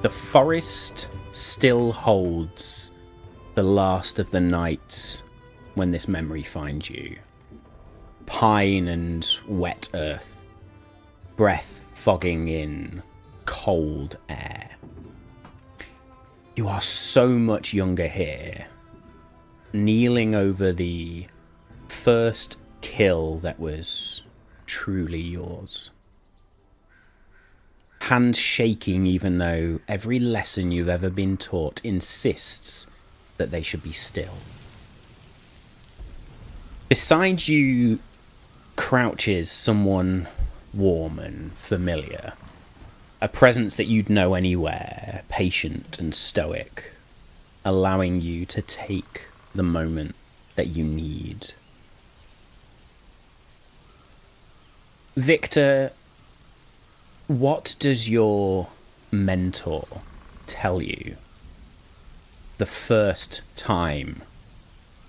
The forest still holds the last of the nights when this memory finds you. Pine and wet earth, breath fogging in cold air. You are so much younger here, kneeling over the first kill that was truly yours. Hand shaking even though every lesson you've ever been taught insists that they should be still. Beside you crouches someone warm and familiar. A presence that you'd know anywhere, patient and stoic, allowing you to take the moment that you need. Viktor, what does your mentor tell you the first time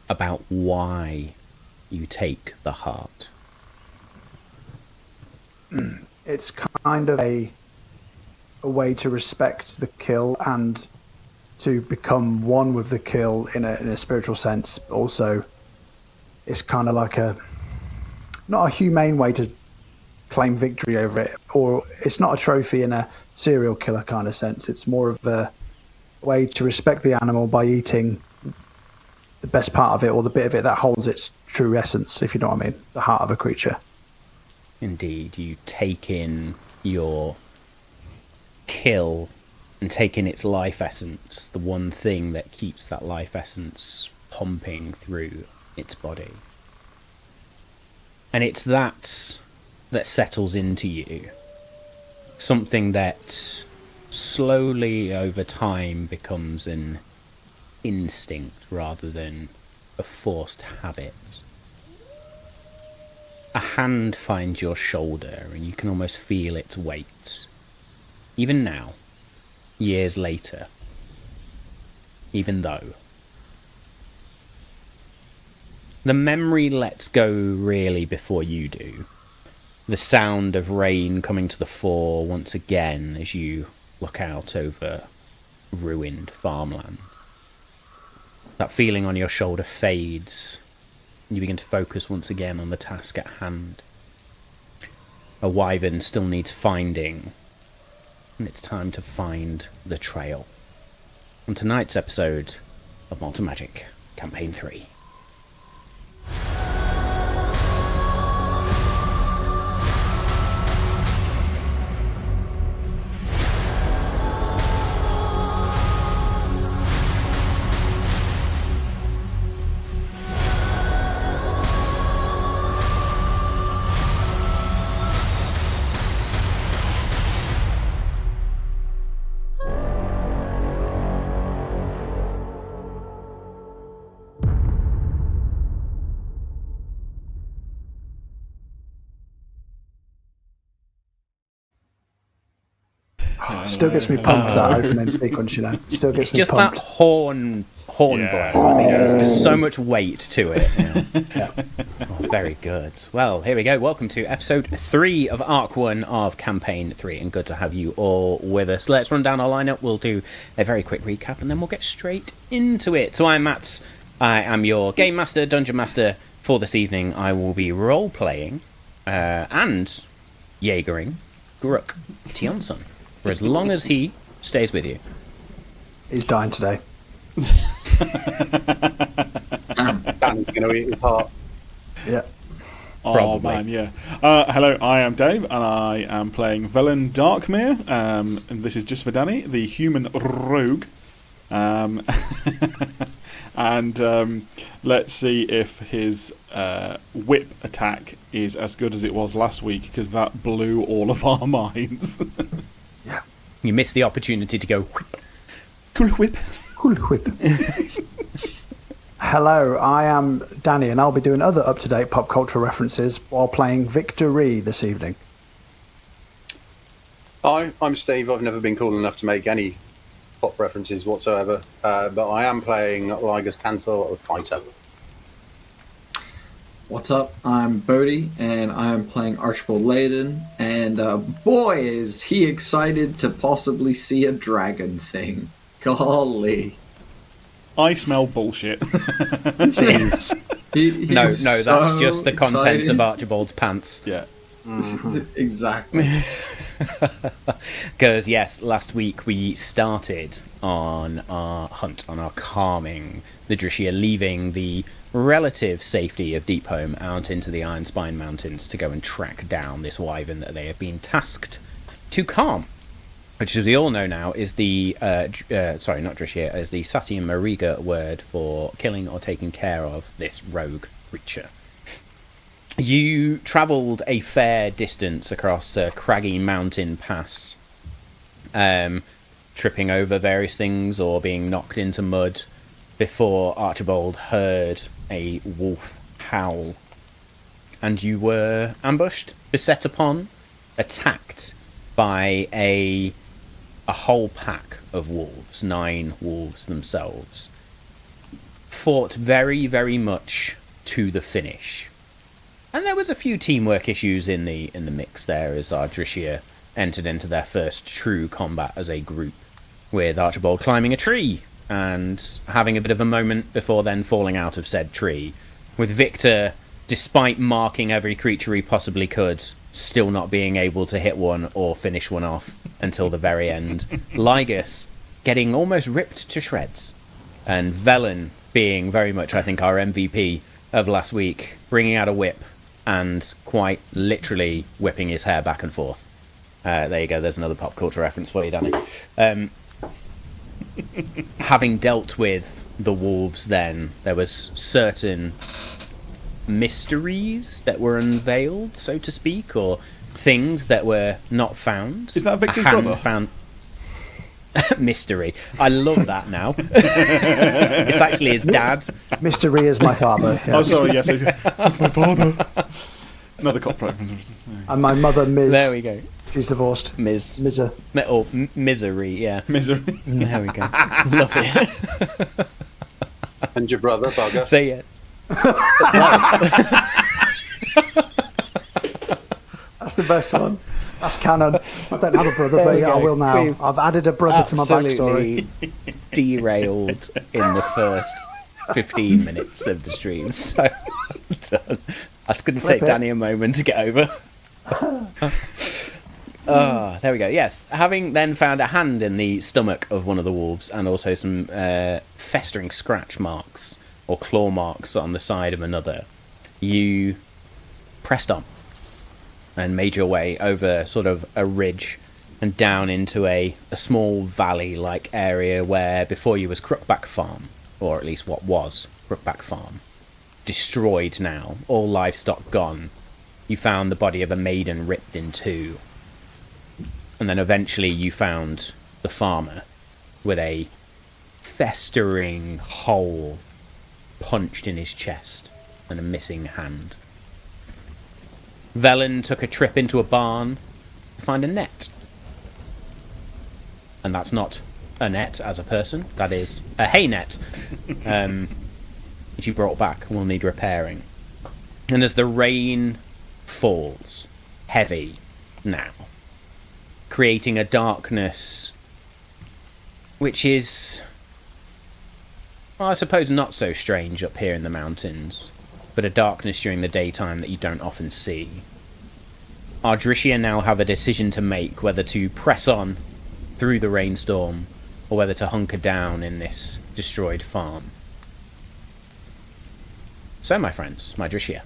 about why you take the heart? It's kind of a way to respect the kill and to become one with the kill in a spiritual sense. Also, it's kind of like not a humane way to claim victory over it, or it's not a trophy in a serial killer kind of sense. It's more of a way to respect the animal by eating the best part of it, or the bit of it that holds its true essence, if you know what I mean, the heart of a creature. Indeed, you take in your kill and take in its life essence, the one thing that keeps that life essence pumping through its body. And it's that settles into you. Something that slowly over time becomes an instinct rather than a forced habit. A hand finds your shoulder and you can almost feel its weight. Even now, years later, even though. The memory lets go really before you do. The sound of rain coming to the fore once again as you look out over ruined farmland. That feeling on your shoulder fades, and you begin to focus once again on the task at hand. A wyvern still needs finding, and it's time to find the trail. On tonight's episode of Malt and Magic, Campaign 3. Still gets me pumped, that opening sequence, you know. Still gets me just pumped. That horn blow. I think there's just so much weight to it. Yeah. Oh, very good. Well, here we go. Welcome to episode 3 of Arc 1 of Campaign 3, and good to have you all with us. Let's run down our lineup. We'll do a very quick recap, and then we'll get straight into it. So I'm Matt. I am your Game Master, Dungeon Master for this evening. I will be role-playing and Jaegering Gruk Tionson for as long as he stays with you. He's dying today. Danny's going to eat his heart. Yeah. Oh, Probably. man, yeah. Hello, I am Dave, and I am playing Vellan Darkmere, and this is just for Danny, the human rogue. And let's see if his whip attack is as good as it was last week, because that blew all of our minds. Yeah. You missed the opportunity to go whip. Cool whip. Cool whip. Hello, I am Danny, and I'll be doing other up-to-date pop culture references while playing Viktor Rhee this evening. Hi, I'm Steve. I've never been cool enough to make any pop references whatsoever, but I am playing Lygas, Cantor, or Fighter. What's up? I'm Bodhi, and I'm playing Archibold Layadon, and boy, is he excited to possibly see a dragon thing. Golly. I smell bullshit. He's No, that's just the contents of excited. Archibald's pants. Yeah. Exactly. Because, yes, last week we started on our hunt, on our calming the Drishya, leaving the relative safety of Deepholm out into the Iron Spine Mountains to go and track down this wyvern that they have been tasked to calm. Which, as we all know now, is the, sorry, not Drishya, is the Satian Mariga word for killing or taking care of this rogue creature. You travelled a fair distance across a craggy mountain pass, tripping over various things or being knocked into mud before Archibold heard a wolf howl. And you were ambushed, beset upon, attacked by a whole pack of wolves, 9 wolves themselves. Fought very, very much to the finish. And there was a few teamwork issues in the mix there as our Drishya entered into their first true combat as a group, with Archibold climbing a tree and having a bit of a moment before then falling out of said tree, with Viktor, despite marking every creature he possibly could, still not being able to hit one or finish one off until the very end. Lygas getting almost ripped to shreds, and Vellan being very much, I think, our MVP of last week, bringing out a whip and quite literally whipping his hair back and forth. There you go, there's another pop culture reference for you, Danny. Having dealt with the wolves then, there was certain mysteries that were unveiled, so to speak, or things that were not found. Is that Victor's A hand brother? Found... Mystery. I love that now. It's actually his dad. Mr. Rhee is my father. Oh, Yes. sorry, yes, that's my father. Another cop reference. And my mother, Ms. There we go. She's divorced. Ms. Mizza. Or Misery, yeah. Misery. There we go. Love it. And your brother, bugger. So, yeah. That's the best one. That's canon. I don't have a brother, There but we yeah, I go. will now. We've I've added a brother to my backstory. Absolutely derailed in the first 15 minutes of the stream. So, well done. That's going to take Flip it. Danny a moment to get over. There we go. Yes, having then found a hand in the stomach of one of the wolves and also some festering scratch marks or claw marks on the side of another, you pressed on and made your way over sort of a ridge and down into a small valley-like area where before you was Crookback Farm, or at least what was Crookback Farm. Destroyed now, all livestock gone. You found the body of a maiden ripped in two. And then eventually you found the farmer with a festering hole punched in his chest and a missing hand. Vellan took a trip into a barn to find a net. And that's not a net as a person, that is a hay net, which he brought back and will need repairing. And as the rain falls, heavy now, creating a darkness which is, well, I suppose not so strange up here in the mountains, but a darkness during the daytime that you don't often see. Our Drishya now have a decision to make, whether to press on through the rainstorm or whether to hunker down in this destroyed farm. So, my friends, my Drishya,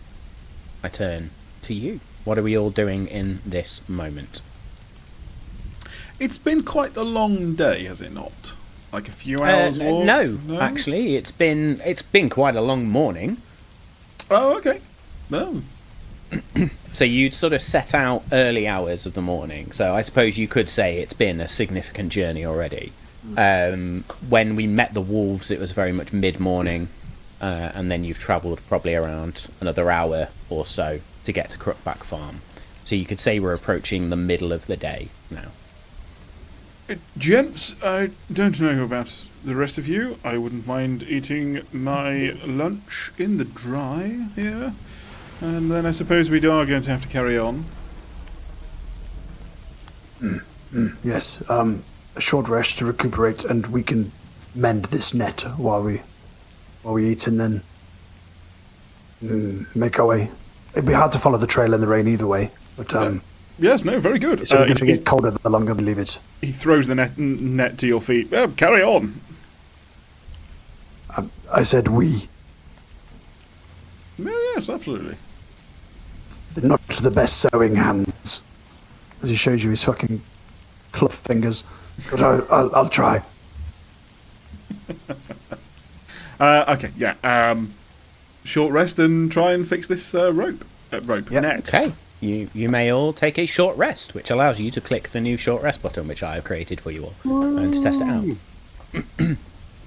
I turn to you. What are we all doing in this moment? It's been quite a long day, has it not? Like a few hours walk? No, actually, it's been quite a long morning. Oh, okay. No. So you'd sort of set out early hours of the morning. So I suppose you could say it's been a significant journey already. When we met the wolves, it was very much mid-morning, and then you've travelled probably around another hour or so to get to Crookback Farm. So you could say we're approaching the middle of the day now. Gents, I don't know about the rest of you. I wouldn't mind eating my lunch in the dry here. And then I suppose we are going to have to carry on. Yes. A short rest to recuperate, and we can mend this net while we eat, and then make our way. It'd be hard to follow the trail in the rain either way, but Yes, no, very good. it's going to get colder the longer we leave it. He throws the net to your feet. Carry on. I said we. No, yes, absolutely. They're not the best sewing hands. As he shows you his fucking cloth fingers. But I'll try. Okay, yeah. Short rest and try and fix this rope. Yep. Net. Okay. You may all take a short rest, which allows you to click the new short rest button, which I have created for you all, and to test it out.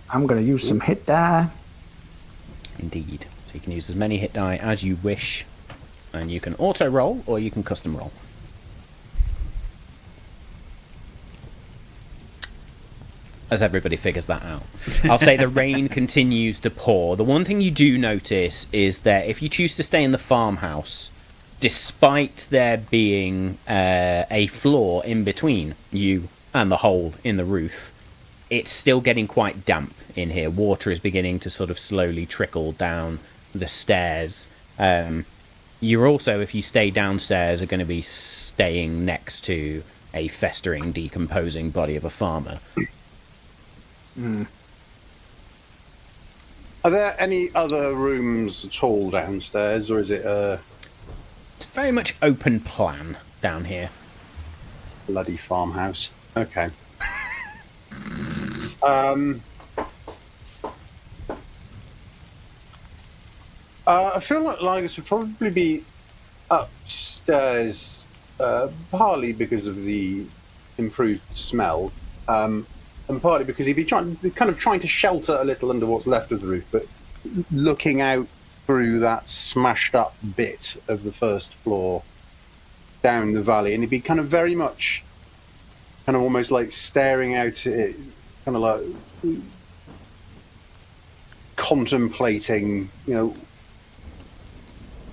I'm going to use some hit die. Indeed. So you can use as many hit die as you wish, and you can auto roll or you can custom roll. As everybody figures that out. I'll say the rain continues to pour. The one thing you do notice is that if you choose to stay in the farmhouse, despite there being a floor in between you and the hole in the roof, it's still getting quite damp in here. Water is beginning to sort of slowly trickle down the stairs. You're also, if you stay downstairs, are going to be staying next to a festering, decomposing body of a farmer. Are there any other rooms at all downstairs, or is it a It's very much open plan down here. bloody farmhouse? Okay. I feel like Lygas would probably be upstairs, partly because of the improved smell, and partly because he'd be trying to shelter a little under what's left of the roof, but looking out through that smashed up bit of the first floor down the valley, and he'd be kind of very much, kind of almost like staring out at it, kind of like contemplating,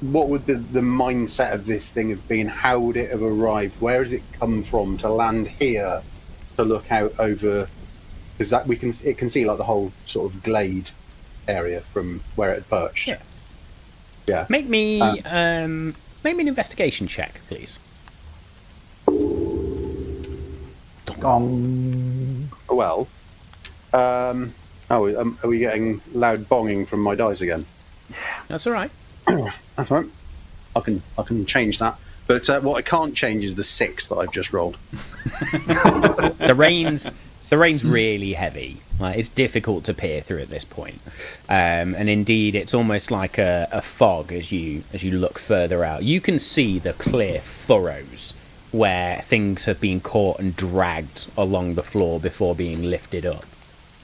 what would the mindset of this thing have been? How would it have arrived? Where has it come from to land here, to look out over? Because that it can see like the whole sort of glade area from where it had perched. Yeah. Make me an investigation check, please. Gong. Well, are we getting loud bonging from my dice again? That's all right. That's right. I can change that. But what I can't change is the 6 that I've just rolled. The rain's really heavy. Like, it's difficult to peer through at this point, and indeed, it's almost like a fog as you look further out. You can see the clear furrows where things have been caught and dragged along the floor before being lifted up.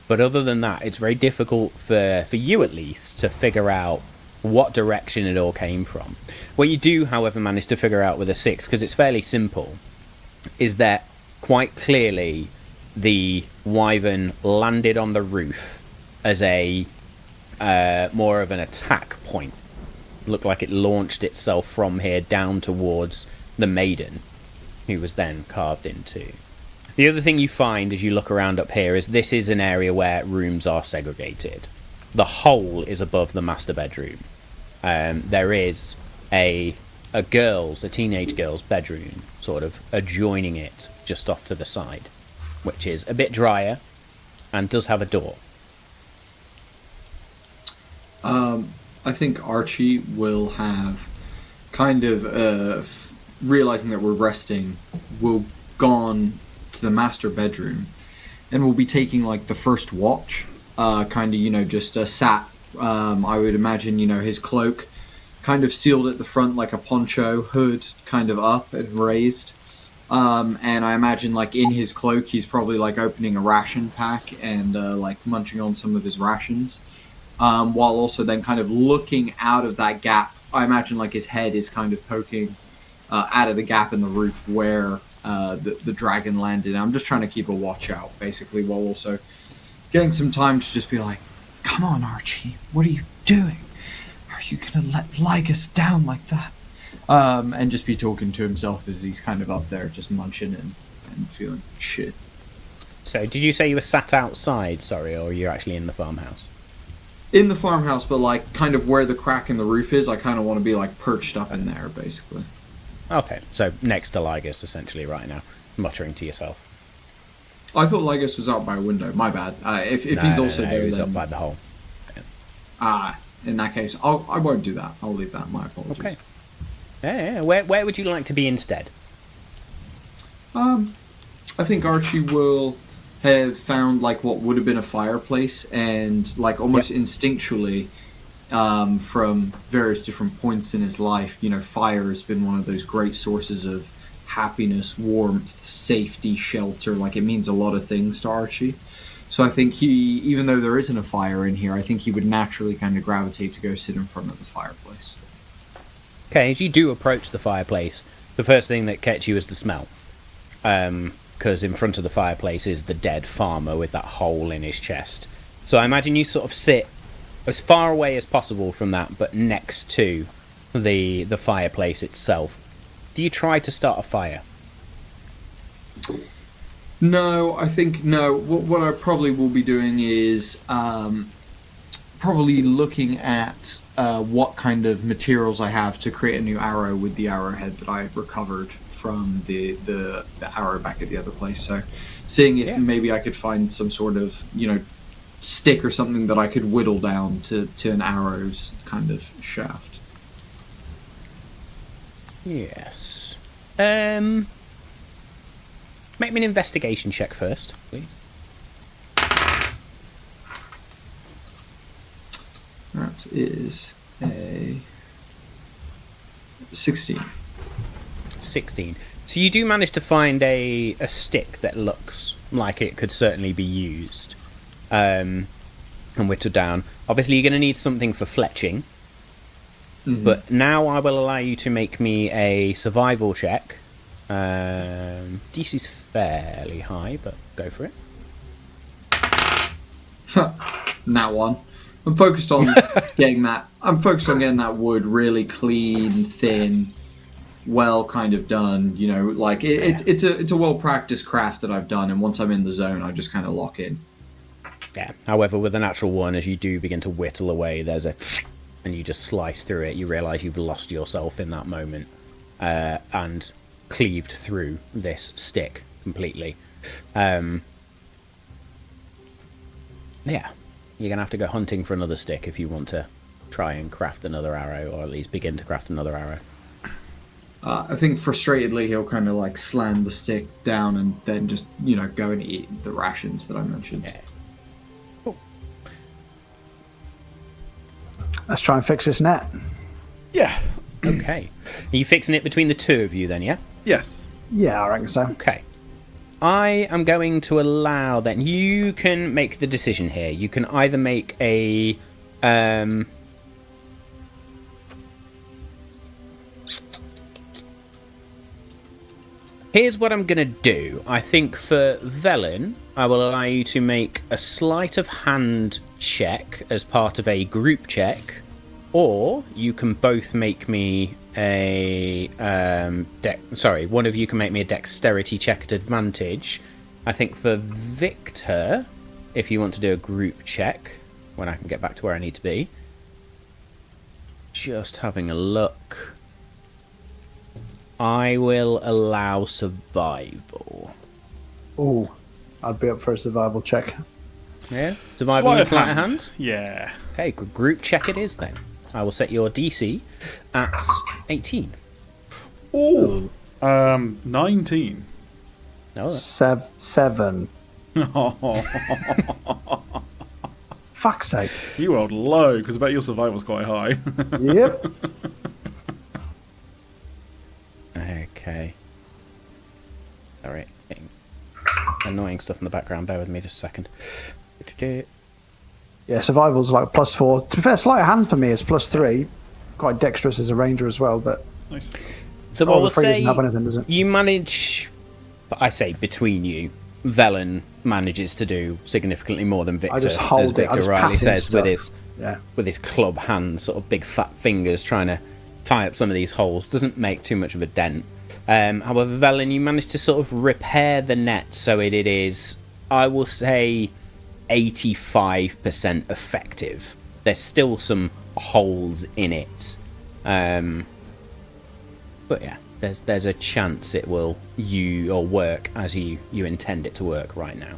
But other than that, it's very difficult for you at least to figure out what direction it all came from. What you do, however, manage to figure out with a 6, because it's fairly simple, is that quite clearly the Wyvern landed on the roof as a more of an attack point. Looked like it launched itself from here down towards the maiden, who was then carved into. The other thing you find as you look around up here is this is an area where rooms are segregated. The hole is above the master bedroom. There is a teenage girl's bedroom sort of adjoining it just off to the side, which is a bit drier and does have a door. I think Archie will have kind of realizing that we're resting, will gone to the master bedroom and will be taking like the first watch, kind of, just sat, I would imagine, his cloak kind of sealed at the front like a poncho, hood kind of up and raised. And I imagine, like, in his cloak, he's probably, like, opening a ration pack and, like, munching on some of his rations. While also then kind of looking out of that gap. I imagine, like, his head is kind of poking out of the gap in the roof where the dragon landed. And I'm just trying to keep a watch out, basically, while also getting some time to just be like, come on, Archie, what are you doing? are you going to let Lygas down like that? And just be talking to himself as he's kind of up there just munching and feeling shit. So, did you say you were sat outside, sorry, or you're actually in the farmhouse? In the farmhouse, but like kind of where the crack in the roof is, I kind of want to be like perched up in there, basically. Okay, so next to Lygas, essentially, right now, muttering to yourself. I thought Lygas was out by a window. My bad. If he's also there, he's then... up by the hole. In that case, I won't do that. I'll leave that. My apologies. Okay. Yeah. Where would you like to be instead? I think Archie will have found like what would have been a fireplace, and like almost instinctually, from various different points in his life, you know, fire has been one of those great sources of happiness, warmth, safety, shelter. Like, it means a lot of things to Archie. So I think even though there isn't a fire in here, I think he would naturally kind of gravitate to go sit in front of the fireplace. Okay, as you do approach the fireplace, the first thing that catches you is the smell. Because in front of the fireplace is the dead farmer with that hole in his chest. So I imagine you sort of sit as far away as possible from that, but next to the fireplace itself. Do you try to start a fire? No, I think no. What I probably will be doing is probably looking at what kind of materials I have to create a new arrow with the arrowhead that I had recovered from the arrow back at the other place. So seeing if maybe I could find some sort of, you know, stick or something that I could whittle down to an arrow's kind of shaft. Yes. Make me an investigation check first, please. That is a 16. 16. So you do manage to find a stick that looks like it could certainly be used and whittled down. Obviously, you're going to need something for fletching. Mm-hmm. But now I will allow you to make me a survival check. DC's fairly high, but go for it. Nat one. I'm focused on getting that wood really clean, thin, well kind of done. You know, like it's a well practiced craft that I've done, and once I'm in the zone, I just kind of lock in. Yeah. However, with a natural one, as you do begin to whittle away, there's a and you just slice through it. You realise you've lost yourself in that moment, and cleaved through this stick completely. Yeah, you're gonna have to go hunting for another stick if you want to try and craft another arrow, or at least begin to craft another arrow. I think frustratedly he'll kind of like slam the stick down and then just, you know, go and eat the rations that I mentioned. Yeah. Let's try and fix this net. Yeah. Okay. Are you fixing it between the two of you then, yeah? Yes. Yeah, I reckon so. Okay. I am going to allow then. You can make the decision here. You can either make a here's what I'm going to do. I think for Vellan, I will allow you to make a sleight of hand check as part of a group check, or you can both make me a one of you can make me a dexterity check at advantage. I think for Viktor, if you want to do a group check, when I can get back to where I need to be. Just having a look. I will allow survival. Ooh, I'd be up for a survival check. Yeah? Survival in sleight of hand? Yeah. Okay, group check it is then. I will set your DC at 18. Ooh. 19. No. 7. Fuck's sake. You rolled low, because I bet your survival's quite high. Yep. Okay. Sorry. Annoying stuff in the background. Bear with me just a second. Yeah, survival's like +4. To be fair, sleight of hand for me is +3. Quite dexterous as a ranger as well, but... Nice. So all I will the 3 say doesn't have anything, does it? you manage... I say between you, Vellan manages to do significantly more than Viktor. I just hold as it. I Viktor just rightly pass him says, stuff. Yeah. with his club hand, sort of big fat fingers, trying to tie up some of these holes. Doesn't make too much of a dent. However, Vellan, you managed to sort of repair the net so it is, I will say, 85% effective. There's still some holes in it. But yeah, there's a chance it will work as you intend it to work right now.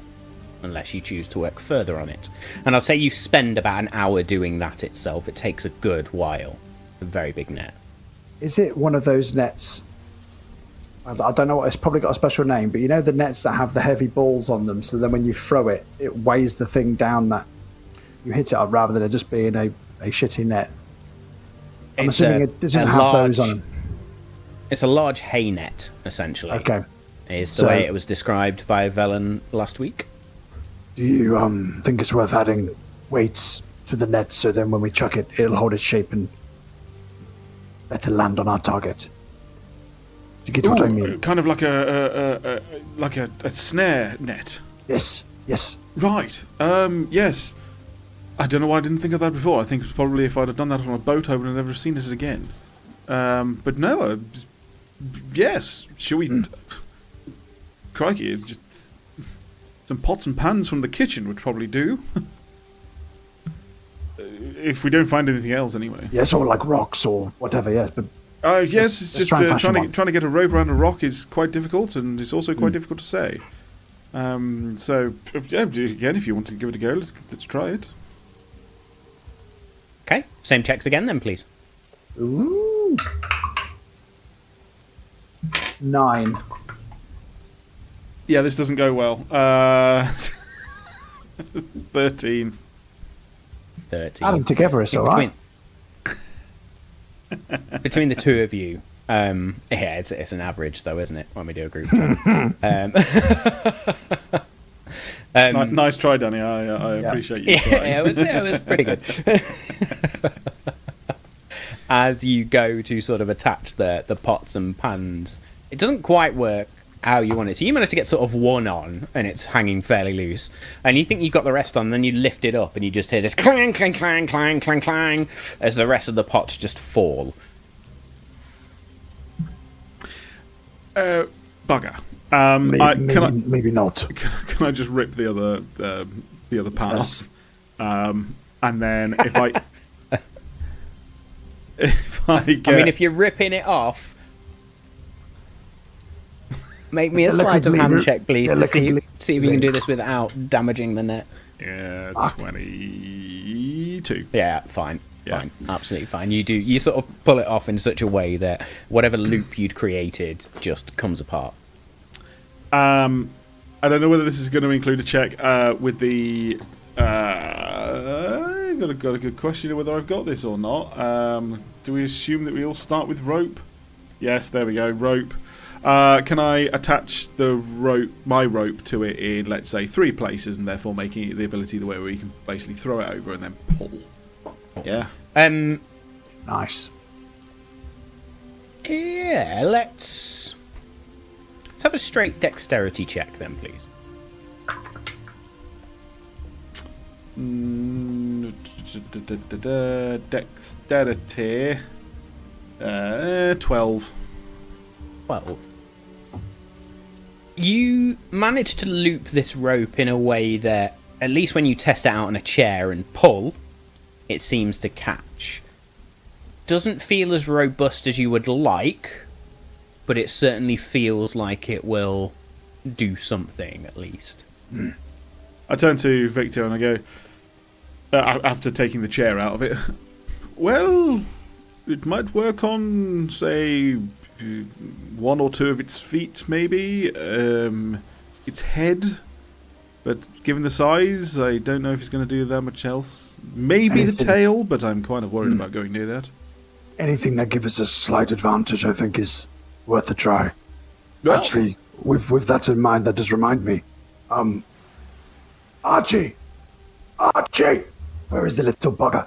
Unless you choose to work further on it. And I'll say you spend about an hour doing that itself. It takes a good while. A very big net. Is it one of those nets? I don't know what, it's probably got a special name, but you know the nets that have the heavy balls on them, so then when you throw it, it weighs the thing down that you hit it up rather than it just being a shitty net. I'm assuming it doesn't have those on them. It's a large hay net, essentially. Okay. Is the way it was described by Vellan last week. Do you think it's worth adding weights to the net so then when we chuck it, it'll hold its shape and better land on our target? Do you get what I mean? Kind of like a snare net. Yes. Right. Yes. I don't know why I didn't think of that before. I think it's probably if I'd have done that on a boat, I would have never seen it again. But no. Yes. Shall we? Crikey! Just some pots and pans from the kitchen would probably do. If we don't find anything else, anyway. Yes, or like rocks or whatever. Yes, but. Yes, it's just trying to get a rope around a rock is quite difficult, and it's also quite difficult to say. So yeah, again, if you want to give it a go, let's try it. Okay, same checks again then, please. Ooh. 9. Yeah, this doesn't go well. 13. 13. Add them together, it's alright. Between the two of you, yeah, it's an average though, isn't it? When we do a group chat. Nice try, Danny. I appreciate you. Yeah, it was pretty good. As you go to sort of attach the pots and pans, it doesn't quite work how you want it. So you manage to get sort of one on, and it's hanging fairly loose. And you think you've got the rest on, then you lift it up, and you just hear this clang, clang, clang, clang, clang, clang, as the rest of the pots just fall. Bugger. Maybe not. Can I just rip the other pan off? And then if I get, I mean, if you're ripping it off, make me a sleight of hand check, please, to see if you can do this without damaging the net. Yeah, 22. Yeah, fine. Yeah. Fine, absolutely fine. You sort of pull it off in such a way that whatever loop you'd created just comes apart. I don't know whether this is going to include a check with the. I've got a good question of whether I've got this or not. Do we assume that we all start with rope? Yes, there we go, rope. Can I attach my rope to it in, let's say, 3 places, and therefore making it the ability the way where you can basically throw it over and then pull? Yeah. Nice. Yeah, let's have a straight dexterity check then, please. Dexterity. 12. 12. You manage to loop this rope in a way that, at least when you test it out on a chair and pull, it seems to catch. Doesn't feel as robust as you would like, but it certainly feels like it will do something, at least. I turn to Viktor and I go, after taking the chair out of it, well, it might work on, say, 1 or 2 of its feet, maybe. Its head. But given the size, I don't know if it's going to do that much else. Maybe the tail, but I'm kind of worried about going near that. Anything that gives us a slight advantage, I think, is worth a try. Well, actually, with that in mind, that does remind me. Archie! Where is the little bugger?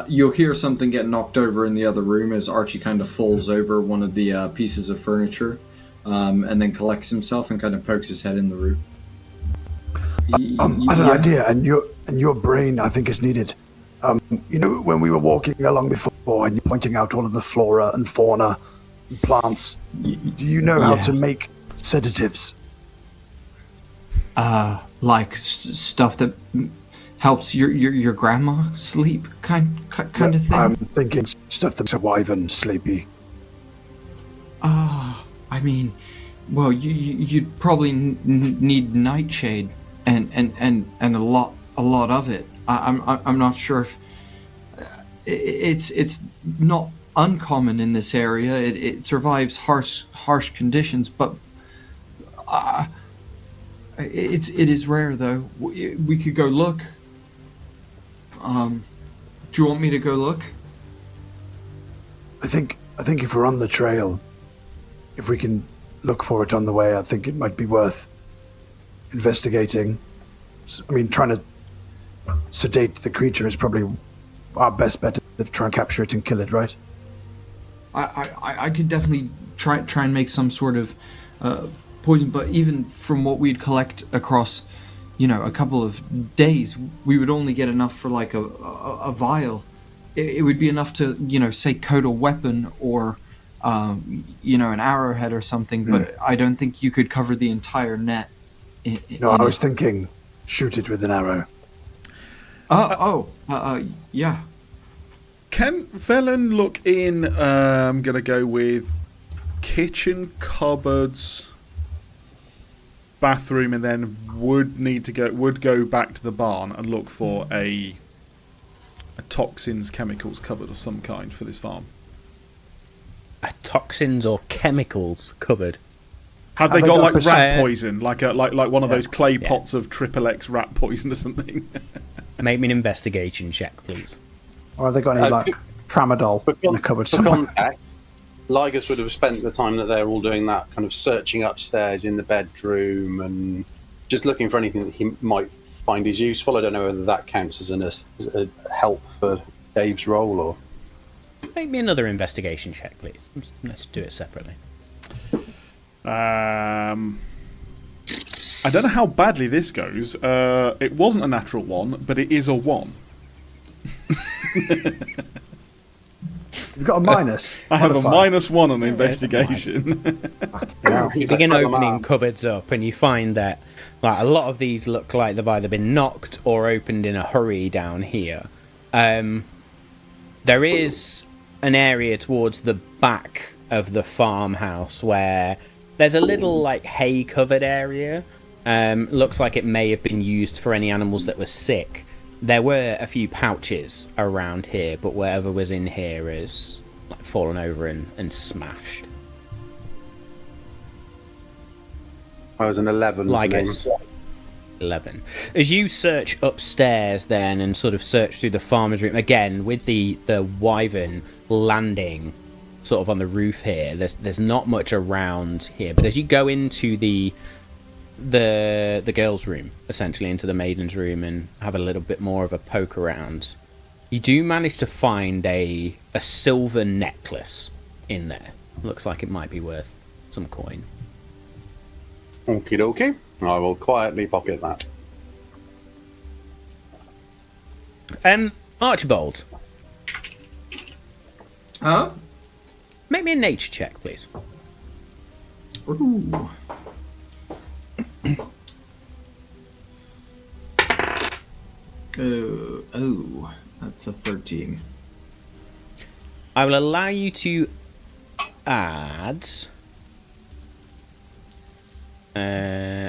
You'll hear something get knocked over in the other room as Archie kind of falls over one of the pieces of furniture, and then collects himself and kind of pokes his head in the room. I had an idea, and your brain, I think, is needed. When we were walking along before, and you're pointing out all of the flora and fauna and plants, do you know how to make sedatives? Like stuff that helps your grandma sleep, kind of thing. I'm thinking stuff that makes a wyvern sleepy. I mean, well, you'd probably need nightshade and a lot of it. I'm not sure if it's not uncommon in this area. It survives harsh conditions, but it is rare though. We could go look. Do you want me to go look? I think if we're on the trail, if we can look for it on the way, I think it might be worth investigating. I mean, trying to sedate the creature is probably our best bet to try and capture it and kill it, right? I could definitely try and make some sort of poison, but even from what we'd collect across, a couple of days, we would only get enough for like a vial. It would be enough to, say, coat a weapon or, an arrowhead or something, but I don't think you could cover the entire net. I was thinking shoot it with an arrow. Yeah. Can Vellan look in? I'm gonna go with kitchen, cupboards, bathroom, and then would go back to the barn and look for a toxins, chemicals cupboard of some kind for this farm. A toxins or chemicals cupboard. Have they got like rat poison, like one of those clay pots of XXX rat poison or something? Make me an investigation check, please. Or have they got any tramadol in the cupboard somewhere? For context, Lygas would have spent the time that they're all doing that kind of searching upstairs in the bedroom and just looking for anything that he might find is useful. I don't know whether that counts as a help for Dave's role or... Make me another investigation check, please. Let's do it separately. I don't know how badly this goes. It wasn't a natural one, but it is a 1. You've got a minus. I have a -1 on investigation. You begin opening cupboards up, and you find that a lot of these look like they've either been knocked or opened in a hurry down here. There is an area towards the back of the farmhouse where there's a little hay-covered area. Looks like it may have been used for any animals that were sick. There were a few pouches around here, but whatever was in here is fallen over and smashed. I was an 11. Lygas. 11. As you search upstairs then and sort of search through the farmer's room, again, with the wyvern landing sort of on the roof here, there's not much around here. But as you go into the girls' room, essentially into the maiden's room, and have a little bit more of a poke around, you do manage to find a silver necklace in there. Looks like it might be worth some coin. Okie dokie. I will quietly pocket that. Archibold. Huh? Make me a nature check, please. Ooh. Oh, that's a 13. I will allow you to add...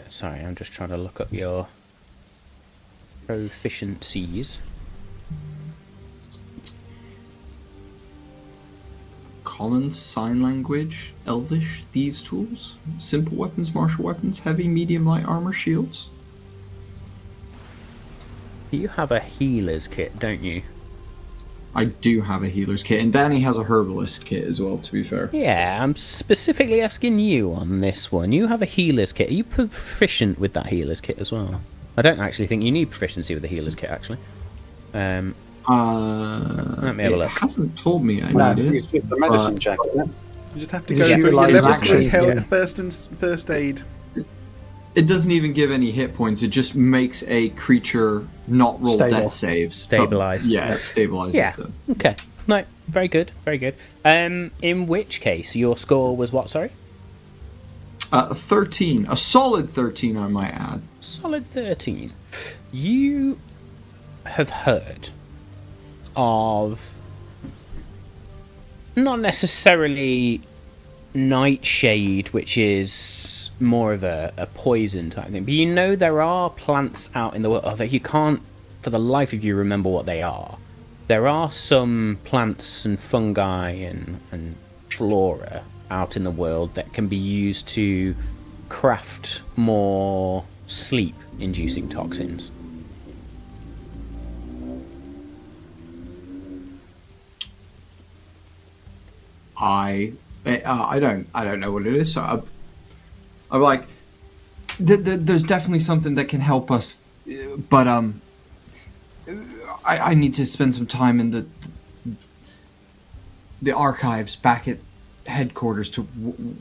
sorry, I'm just trying to look up your proficiencies. Common, sign language, elvish, thieves' tools, simple weapons, martial weapons, heavy, medium, light armor, shields. You have a healer's kit, don't you? I do have a healer's kit, and Danny has a herbalist kit as well, to be fair. Yeah, I'm specifically asking you on this one. You have a healer's kit. Are you proficient with that healer's kit as well? I don't actually think you need proficiency with the healer's kit, actually. Let me have a look. It hasn't told me I need It's just a medicine check, isn't it? You just have to You go just through your realise level actually 3 you- first aid. It doesn't even give any hit points. It just makes a creature not roll Stable. death saves. Stabilized. Yeah, it stabilizes Yeah. them. Okay. No, very good, very good. In which case, your score was what, sorry? 13. A solid 13, I might add. Solid 13. You have heard of not necessarily nightshade, which is more of a poison type thing, but you know there are plants out in the world that you can't for the life of you remember what they are. There are some plants and fungi and flora out in the world that can be used to craft more sleep-inducing toxins. I don't know what it is. So I'm like, there's definitely something that can help us, but I need to spend some time in the archives back at headquarters to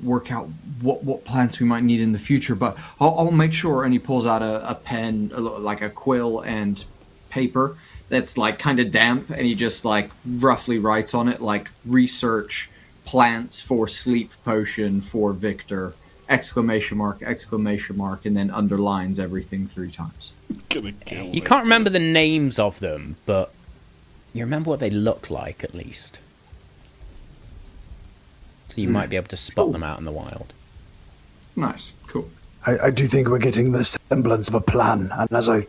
work out what plants we might need in the future. But I'll make sure. And he pulls out a pen, like a quill and paper that's like kind of damp, and he just like roughly writes on it like research plants for sleep potion for Viktor, exclamation mark, and then underlines everything 3 times. You can't remember the names of them, but you remember what they look like at least. So you might be able to spot them out in the wild. Nice, cool. I do think we're getting the semblance of a plan, and as I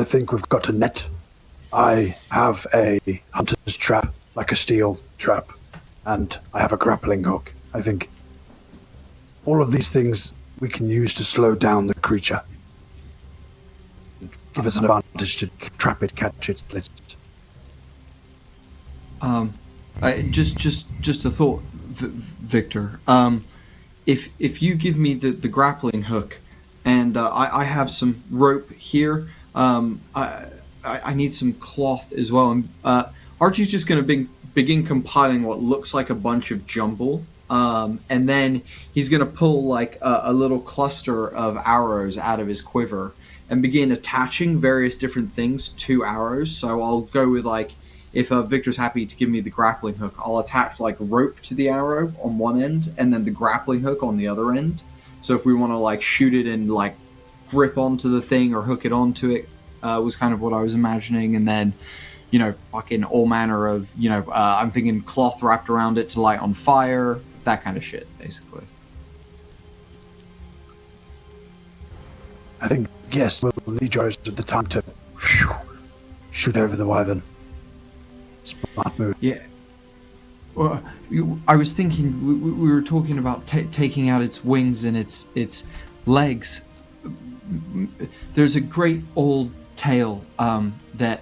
think we've got a net, I have a hunter's trap, like a steel trap, and I have a grappling hook. I think all of these things we can use to slow down the creature. Give us an advantage to trap it, catch it, split it. Just a thought, Viktor. If you give me the grappling hook, and I have some rope here. I need some cloth as well. And Archie's just going to begin compiling what looks like a bunch of jumble, and then he's going to pull like a little cluster of arrows out of his quiver and begin attaching various different things to arrows. So I'll go with like, if Viktor's happy to give me the grappling hook, I'll attach like rope to the arrow on one end and then the grappling hook on the other end. So if we want to like shoot it and like grip onto the thing or hook it onto it, was kind of what I was imagining. And then, you know, fucking all manner of, you know, I'm thinking cloth wrapped around it to light on fire, that kind of shit, basically. I think, yes, we'll need yours at the time to shoot over the Wyvern. Smart move. Yeah. Well, I was thinking, we were talking about taking out its wings and its legs. There's a great old tale that,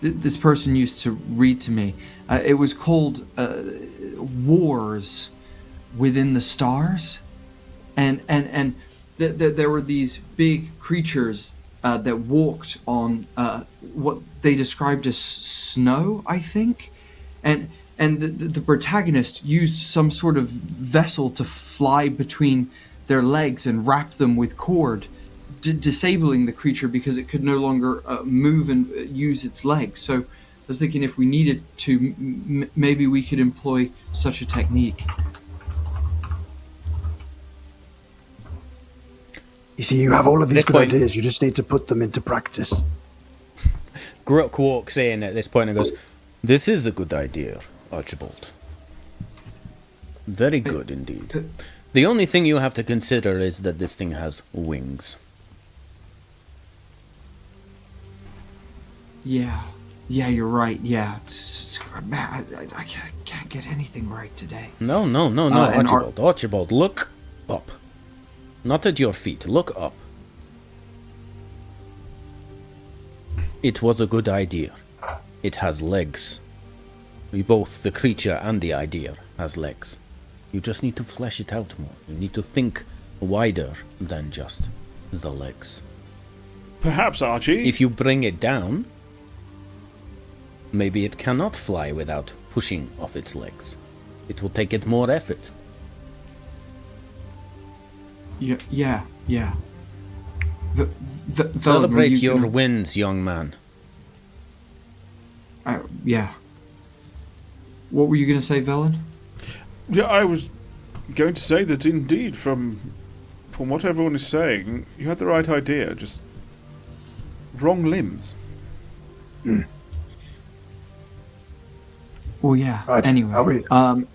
this person used to read to me. It was called Wars Within the Stars. And there were these big creatures that walked on what they described as snow, I think, and the protagonist used some sort of vessel to fly between their legs and wrap them with cord, disabling the creature because it could no longer move and use its legs. So I was thinking if we needed to, maybe we could employ such a technique. You see, you have all of these This good point- ideas. You just need to put them into practice. Grook walks in at this point and goes, "This is a good idea, Archibold. Very good indeed. The only thing you have to consider is that this thing has wings." Yeah, you're right. Yeah, man, I can't get anything right today. No, and Archibald, look up. Not at your feet, look up. It was a good idea. It has legs. Both the creature and the idea has legs. You just need to flesh it out more. You need to think wider than just the legs. Perhaps, Archie. If you bring it down, maybe it cannot fly without pushing off its legs. It will take it more effort. Yeah. Vellan, Celebrate were you your gonna- wins, young man. Yeah. What were you going to say, Vellan? Yeah, I was going to say that indeed, from what everyone is saying, you had the right idea, just wrong limbs. Well, yeah. Right, Anyway, are we-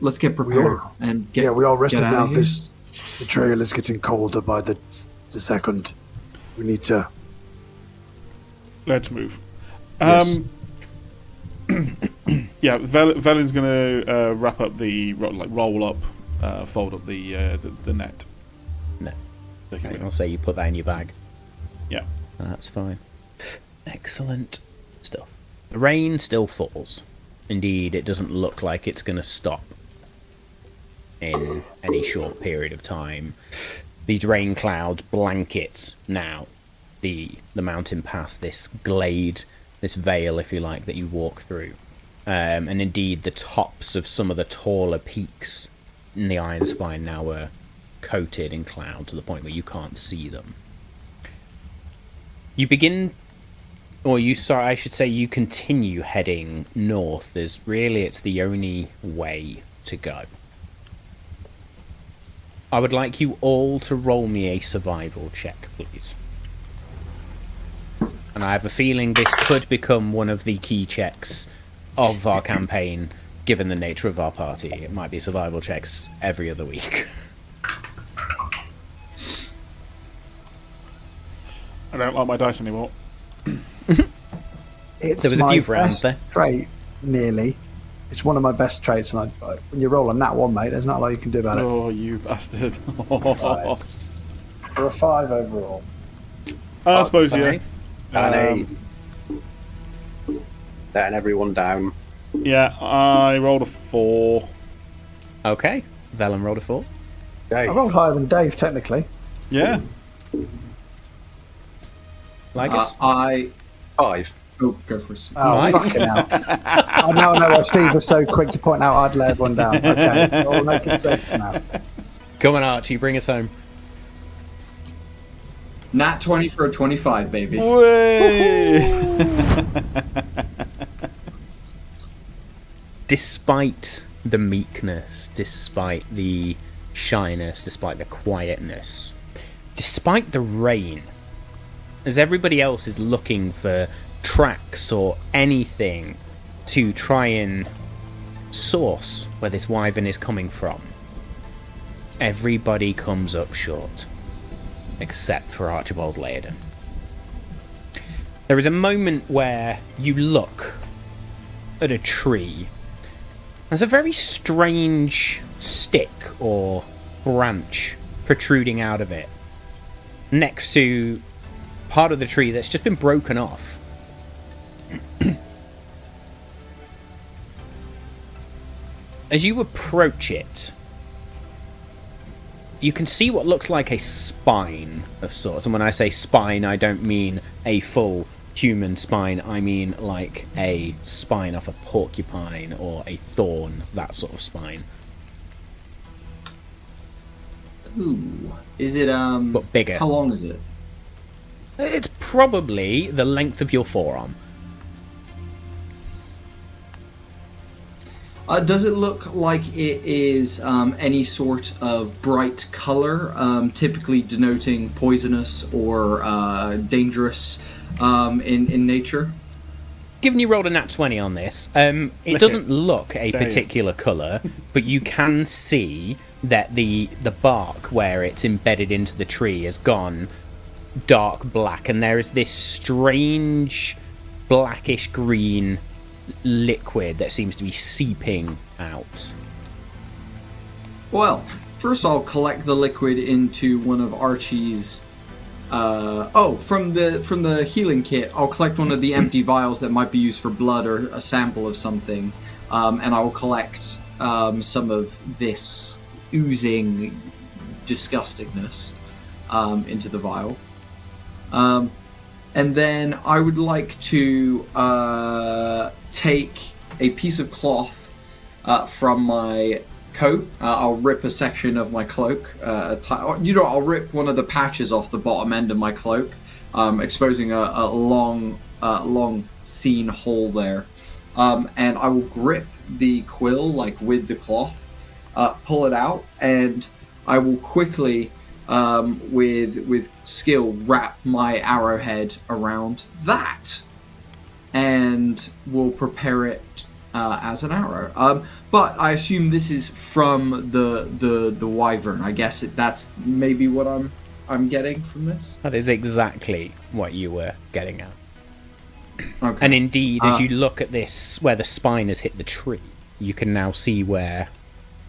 let's get prepared and get. we all rested get out now. of here. The trail is getting colder by the second. We need to. Let's move. Yes. Yeah, Vellan's going to wrap up the roll up, fold up the net. No. Take it Okay, with I'll say you put that in your bag. Yeah. That's fine. Excellent stuff. The rain still falls. Indeed, it doesn't look like it's going to stop in any short period of time. These rain clouds blanket now the mountain pass, this glade, this vale, if you like, that you walk through. And indeed, the tops of some of the taller peaks in the Iron Spine now are coated in cloud to the point where you can't see them. You begin, I should say you continue heading north, as really it's the only way to go. I would like you all to roll me a survival check, please. And I have a feeling this could become one of the key checks of our campaign, given the nature of our party. It might be survival checks every other week. I don't like my dice anymore. It's There was a my few rounds best there. trait, nearly. It's one of my best traits, and when you roll a nat 1, mate, there's not a lot you can do about it. Oh, you bastard. For a 5 overall. I suppose, yeah. Five. And letting everyone down. Yeah, I rolled a 4. Okay, Vellan rolled a 4. I Okay. rolled higher than Dave, technically. Yeah. Lygas? I. 5. Oh, go for it. Oh, Right. fucking hell. I now know why Steve was so quick to point out I'd lay everyone down. Okay, it's all making sense now. Come on, Archie, bring us home. Nat 20 for a 25, baby. Way! Despite the meekness, despite the shyness, despite the quietness, despite the rain, as everybody else is looking for tracks or anything to try and source where this wyvern is coming from, everybody comes up short, except for Archibold Layadon. There is a moment where you look at a tree. There's a very strange stick or branch protruding out of it, next to part of the tree that's just been broken off. As you approach it, you can see what looks like a spine of sorts. And when I say spine, I don't mean a full human spine. I mean like a spine off a porcupine or a thorn, that sort of spine. Ooh. Is it, But bigger. How long is it? It's probably the length of your forearm. Does it look like it is any sort of bright color, typically denoting poisonous or dangerous in nature? Given you rolled a nat 20 on this, it doesn't look a particular colour, but you can see that the bark where it's embedded into the tree has gone dark black, and there is this strange blackish green liquid that seems to be seeping out. Well, first I'll collect the liquid into one of Archie's. From the healing kit, I'll collect one of the empty vials that might be used for blood or a sample of something, and I will collect some of this oozing disgustingness into the vial. And then I would like to take a piece of cloth from my coat. I'll rip a section of my cloak. I'll rip one of the patches off the bottom end of my cloak, exposing a long seam hole there. And I will grip the quill like with the cloth, pull it out, and I will quickly, with skill, wrap my arrowhead around that, and will prepare it as an arrow. But I assume this is from the Wyvern. I guess that's maybe what I'm getting from this. That is exactly what you were getting at. Okay. And indeed, as you look at this, where the spine has hit the tree, you can now see where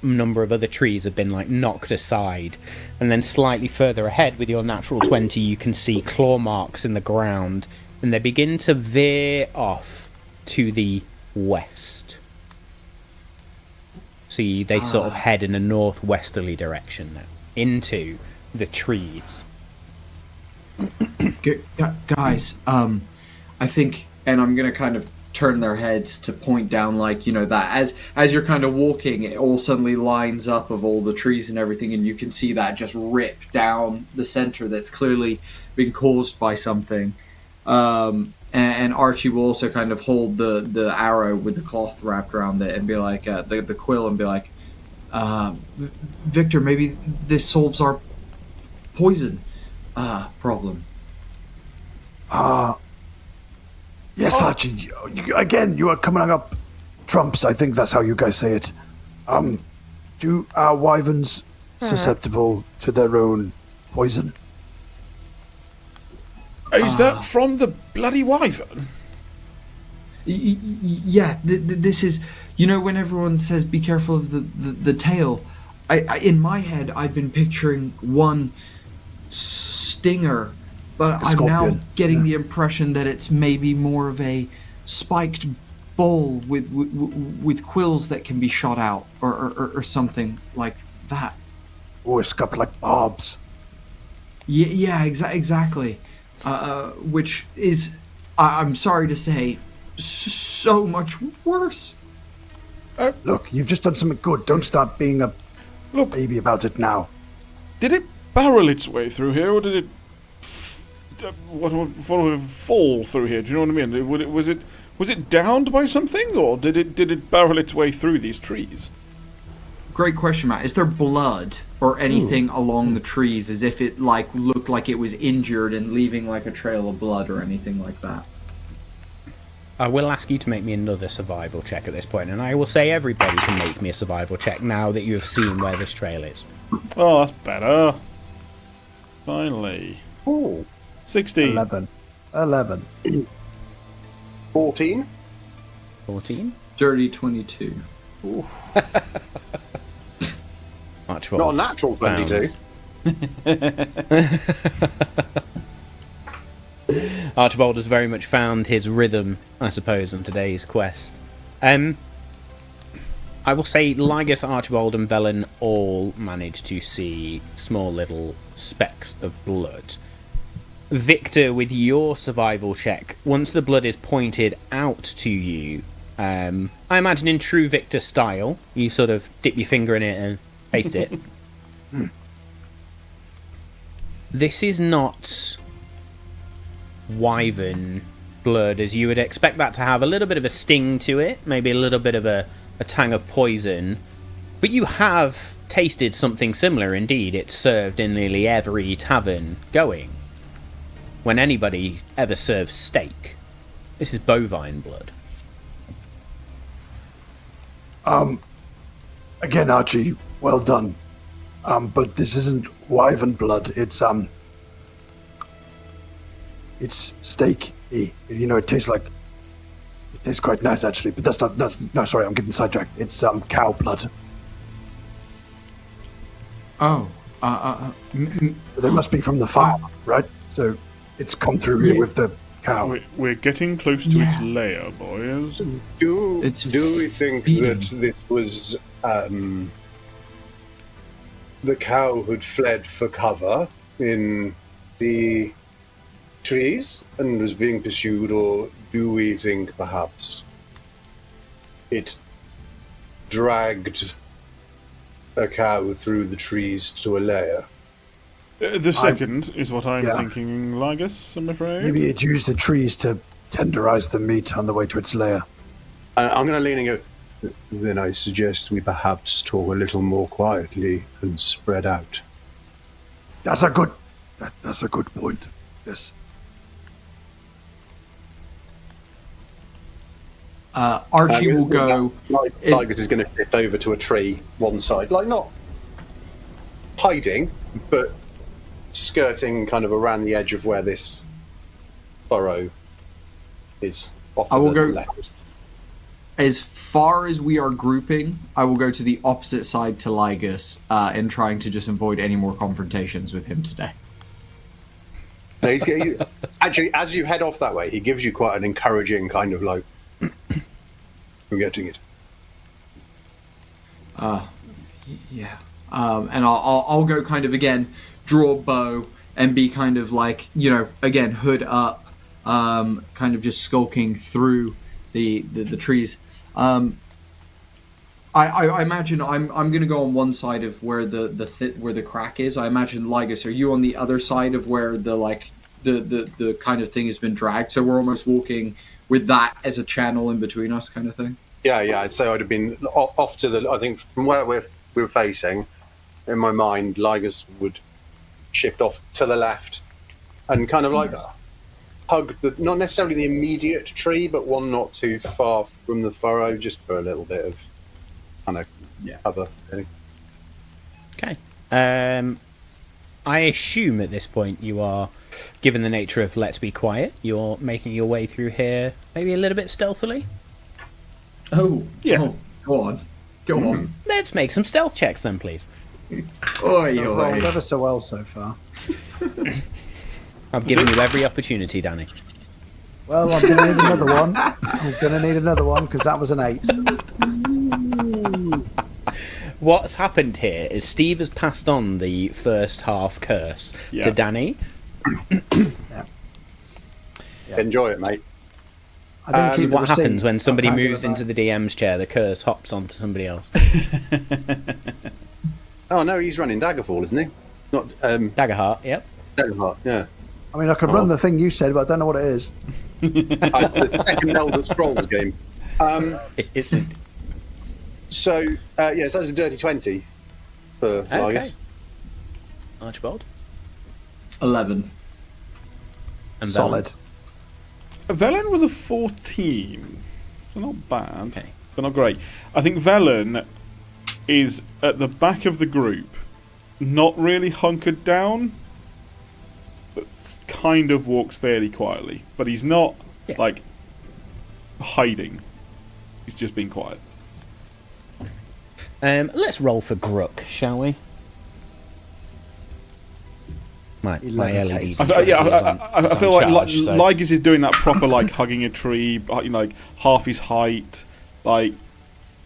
a number of other trees have been like knocked aside, and then slightly further ahead with your natural 20, you can see claw marks in the ground, and they begin to veer off to the west. See, they sort of head in a northwesterly direction now, into the trees. Guys, I think, and I'm gonna kind of turn their heads to point down, like, that as you're kind of walking, it all suddenly lines up of all the trees and everything, and you can see that just rip down the center that's clearly been caused by something. And Archie will also kind of hold the arrow with the cloth wrapped around it and be like, the quill, and be like, Viktor, maybe this solves our poison problem. Yes, Archie. Again, you are coming up trumps. I think that's how you guys say it. Are wyverns susceptible to their own poison? Is that from the bloody wyvern? Yeah, this is... when everyone says be careful of the tail, I in my head, I've been picturing one stinger, but I'm now getting the impression that it's maybe more of a spiked bowl with quills that can be shot out, or something like that. Or it's got like barbs. Yeah, exactly. Which is, I'm sorry to say, so much worse. Look, you've just done something good. Don't start being a baby about it now. Did it barrel its way through here, or did it fall through here? Do you know what I mean? Was it downed by something, or did it barrel its way through these trees? Great question, Matt. Is there blood or anything along the trees, as if it looked like it was injured and leaving like a trail of blood or anything like that? I will ask you to make me another survival check at this point, and I will say everybody can make me a survival check now that you have seen where this trail is. Oh, that's better. Finally. Oh. 16. 11. 14. 14? Dirty 22. Archibald. Not a natural 22. Archibald has very much found his rhythm, I suppose, on today's quest. I will say Lygas, Archibold and Vellan all manage to see small little specks of blood. Viktor, with your survival check, once the blood is pointed out to you, I imagine in true Viktor style, you sort of dip your finger in it and taste it. This is not wyvern blood, as you would expect that to have a little bit of a sting to it, maybe a little bit of a tang of poison, but you have tasted something similar. Indeed, it's served in nearly every tavern going when anybody ever serves steak. This is bovine blood. Again, Archie, well done. But this isn't wyvern blood. It's steak-y. It tastes quite nice actually. But no, sorry, I'm getting sidetracked. It's cow blood. Oh, They must be from the farm, right? So it's come through here with the cow. We're getting close to its lair, boys. Do we think that this was the cow had fled for cover in the trees and was being pursued, or do we think perhaps it dragged a cow through the trees to a lair? The second is what I'm Yeah. thinking, Lygas, I'm afraid. Maybe it used the trees to tenderize the meat on the way to its lair. I'm going to lean and go, then I suggest we perhaps talk a little more quietly and spread out. That's a good point. Yes. Archie will go. Lygas is going to shift over to a tree, one side, like not hiding, but skirting kind of around the edge of where this burrow is. Off to I will the go- left. As far as we are grouping, I will go to the opposite side to Lygas in trying to just avoid any more confrontations with him today. No, actually, as you head off that way, he gives you quite an encouraging kind of like, "I'm getting it." Yeah. And I'll go kind of again, draw bow and be kind of like, again, hood up, kind of just skulking through the trees. I imagine I'm going to go on one side of where where the crack is. I imagine, Lygas, are you on the other side of where the kind of thing has been dragged? So we're almost walking with that as a channel in between us, kind of thing. Yeah, I'd say I'd have been off to the. I think from where we're facing, in my mind, Lygas would shift off to the left, and kind of like hug not necessarily the immediate tree, but one not too far from the furrow, just for a little bit of kind of cover. Really. Okay. I assume at this point you are, given the nature of Let's Be Quiet, you're making your way through here maybe a little bit stealthily. Oh, Yeah. Oh, go on. Go on. Let's make some stealth checks then, please. Oi, I've rolled oi. ever so well so far. I've given you every opportunity, Danny. Well, I'm going to need another one. I'm going to need another one because that was an 8. What's happened here is Steve has passed on the first half curse Yeah. to Danny. Enjoy it, mate. I didn't This keep is the what receipt. happens when somebody I can't give moves it into the DM's chair. The curse hops onto somebody else. Oh no, he's running Daggerfall, isn't he? Not Daggerheart, yep. Daggerheart. Yeah. back. I mean, I could run the thing you said, but I don't know what it is. It's the second Elder Scrolls game. It isn't. So so that was a dirty 20 for Lygas. Archibald. 11. And Solid. Vellan was a 14. So not bad, Okay. but not great. I think Vellan is at the back of the group, not really hunkered down, but kind of walks fairly quietly. But he's not, like, hiding. He's just being quiet. Let's roll for Grook, shall we? My LEDs. I feel like Lygas is doing that proper, like, hugging a tree, like, half his height. Like,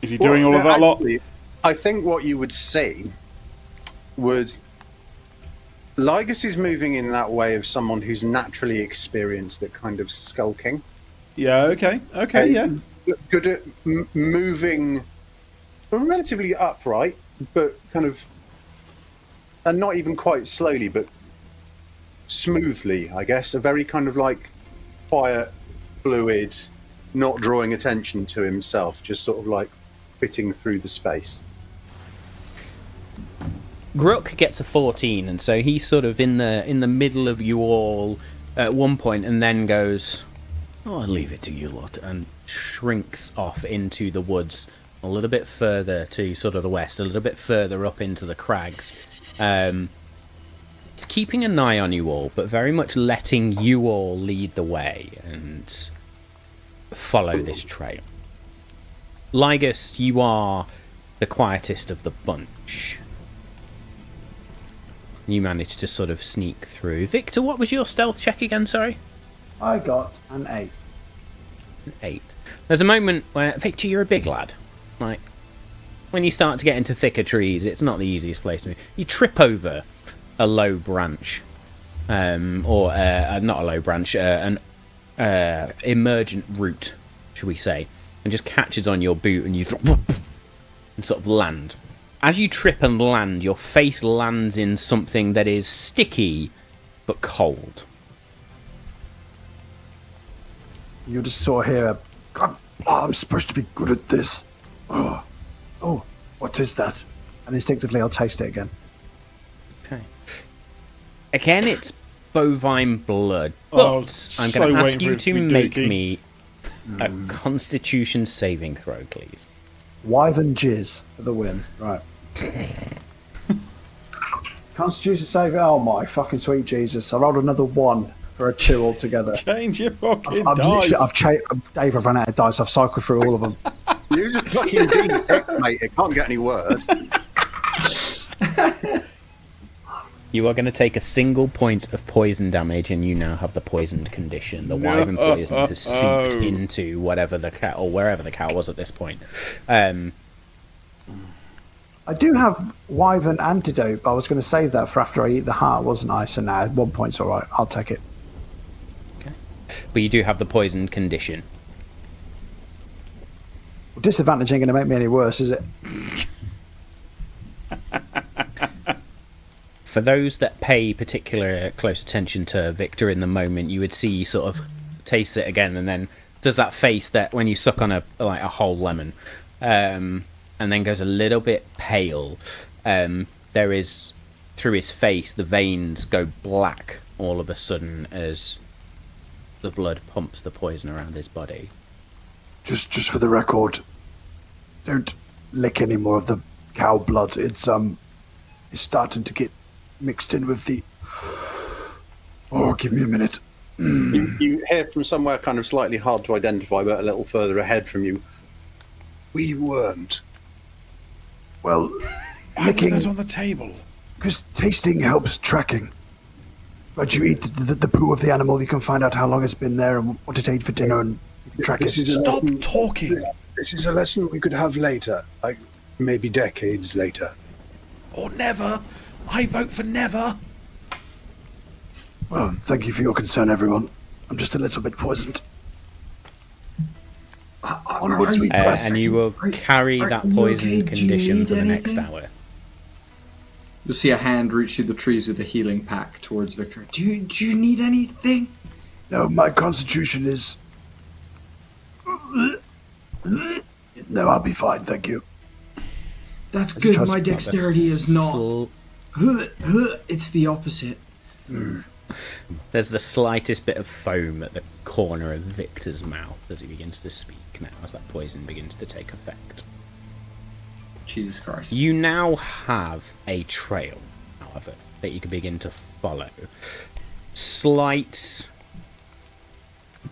is he doing all of that lot? I think what you would see would... Lygas is moving in that way of someone who's naturally experienced at kind of skulking. Yeah, okay, yeah. Good at moving relatively upright, but kind of... And not even quite slowly, but smoothly, I guess. A very kind of like quiet, fluid, not drawing attention to himself, just sort of like fitting through the space. Grook gets a 14, and so he's sort of in the middle of you all at one point, and then goes, "Oh, I'll leave it to you lot," and shrinks off into the woods a little bit further to sort of the west, a little bit further up into the crags. It's keeping an eye on you all, but very much letting you all lead the way and follow this trail. Lygas, you are the quietest of the bunch. You managed to sort of sneak through. Viktor, what was your stealth check again, sorry? I got an 8. 8. There's a moment where, Viktor, you're a big lad. Like, when you start to get into thicker trees, it's not the easiest place to move. You trip over a low branch, or not a low branch, an emergent root, should we say, and just catches on your boot, and you and sort of land. As you trip and land, your face lands in something that is sticky but cold. You just sort of hear God, I'm supposed to be good at this. Oh, what is that? And instinctively I'll taste it again. Okay. Again, it's bovine blood, but I'm going to ask you to make me a Constitution saving throw, please. Wyvern jizz for the win. Right. Constitution saving. Oh my fucking sweet Jesus! I rolled another 1 for a 2 altogether. Change your fucking I've dice. Dave, I've run out of dice. I've cycled through all of them. Use a fucking D6, mate. It can't get any worse. You are going to take a single point of poison damage, and you now have the poisoned condition. The wyvern poison has seeped into whatever the cow, or wherever the cow was at this point. I do have wyvern antidote, but I was going to save that for after I eat the heart, wasn't I? So now 1 point's all right. I'll take it. Okay. But you do have the poisoned condition. Well, disadvantage ain't going to make me any worse, is it? For those that pay particular close attention to Viktor in the moment, you would see he sort of tastes it again and then does that face that when you suck on a whole lemon, and then goes a little bit pale. There is, through his face, the veins go black all of a sudden as the blood pumps the poison around his body. Just for the record, don't lick any more of the cow blood. It's starting to get mixed in with the... Oh, give me a minute. You hear from somewhere kind of slightly hard to identify, but a little further ahead from you. We weren't. Well, Why was that on the table? Because tasting helps tracking. But you eat the poo of the animal, you can find out how long it's been there and what it ate for dinner and track it. Stop talking. This is a lesson we could have later, like maybe decades later. Or never. I vote for never. Well, thank you for your concern, everyone. I'm just a little bit poisoned. Onwards we press. And you will carry that poisoned condition for the next hour. You'll see a hand reach through the trees with a healing pack towards Viktor. Do you need anything? No, my constitution is... No, I'll be fine, thank you. That's good, my dexterity is not. It's the opposite. There's the slightest bit of foam at the corner of Viktor's mouth as he begins to speak now, as that poison begins to take effect. Jesus Christ. You now have a trail, however, that you can begin to follow. Slight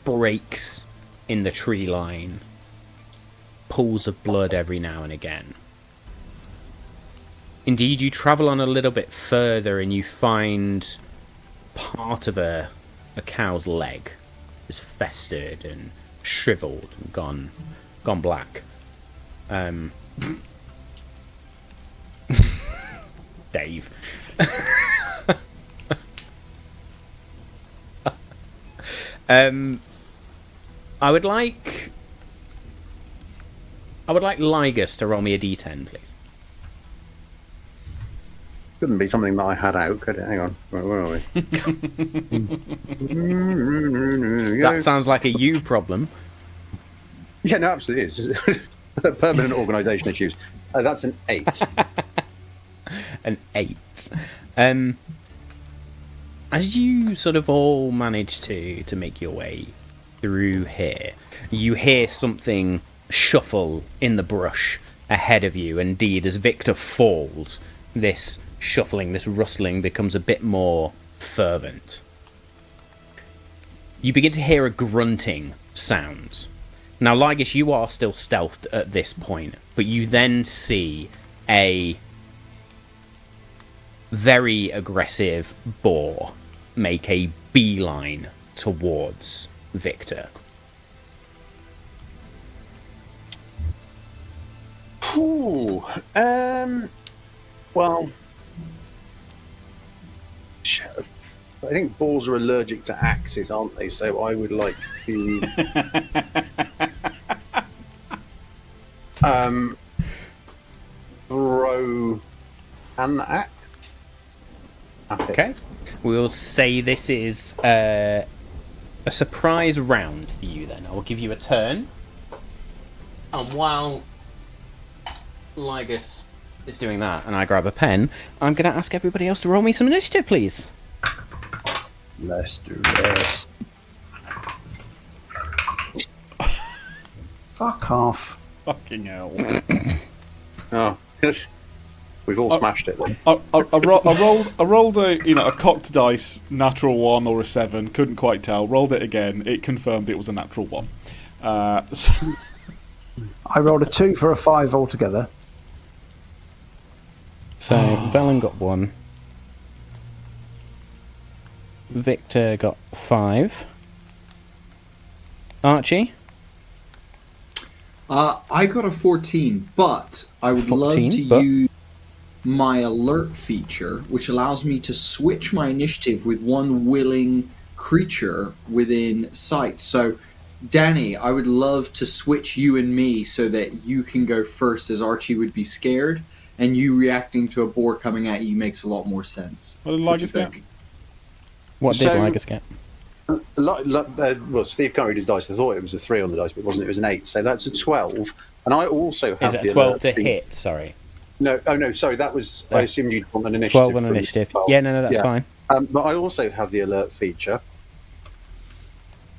breaks in the tree line, pools of blood every now and again. Indeed, you travel on a little bit further and you find part of a cow's leg is festered and shriveled and gone black. Dave. I would like Lygas to roll me a d10, please. Couldn't be something that I had out, could it? Hang on. Where are we? That sounds like a you problem. Yeah, no, absolutely is. Permanent organisation issues. That's an 8. An 8. As you sort of all manage to make your way through here, you hear something shuffle in the brush ahead of you. Indeed, as Viktor falls, this shuffling, this rustling becomes a bit more fervent. You begin to hear a grunting sound. Now, Lygas, you are still stealthed at this point, but you then see a very aggressive boar make a beeline towards Viktor. Ooh, well, I think boars are allergic to axes, aren't they? So I would like to throw an axe at it. Okay. We'll say this is a surprise round for you then. I will give you a turn. And while Lygas is doing that and I grab a pen, I'm going to ask everybody else to roll me some initiative, please. Let's do this. Fuck off. Fucking hell. Oh, we've all smashed it then. I rolled a cocked dice, natural 1 or a 7. Couldn't quite tell. Rolled it again. It confirmed it was a natural 1. So I rolled a 2 for a 5 altogether. So Vellan got 1. Viktor got 5. Archie? I got a 14, but I would 14, love to but- use my alert feature, which allows me to switch my initiative with one willing creature within sight. So, Danny, I would love to switch you and me so that you can go first, as Archie would be scared, and you reacting to a boar coming at you makes a lot more sense. what did What do you Lygas get? think? What did So- Lygas get? Well, Steve can't read his dice. I thought it was a 3 on the dice, but it wasn't. It was an 8. So that's a 12. And I also have Is it the a 12 alert to feature. hit? Sorry. No, oh no, sorry. That was. I assumed you'd want an initiative. 12 on from initiative. 12. Yeah, no, that's Yeah. fine. But I also have the alert feature.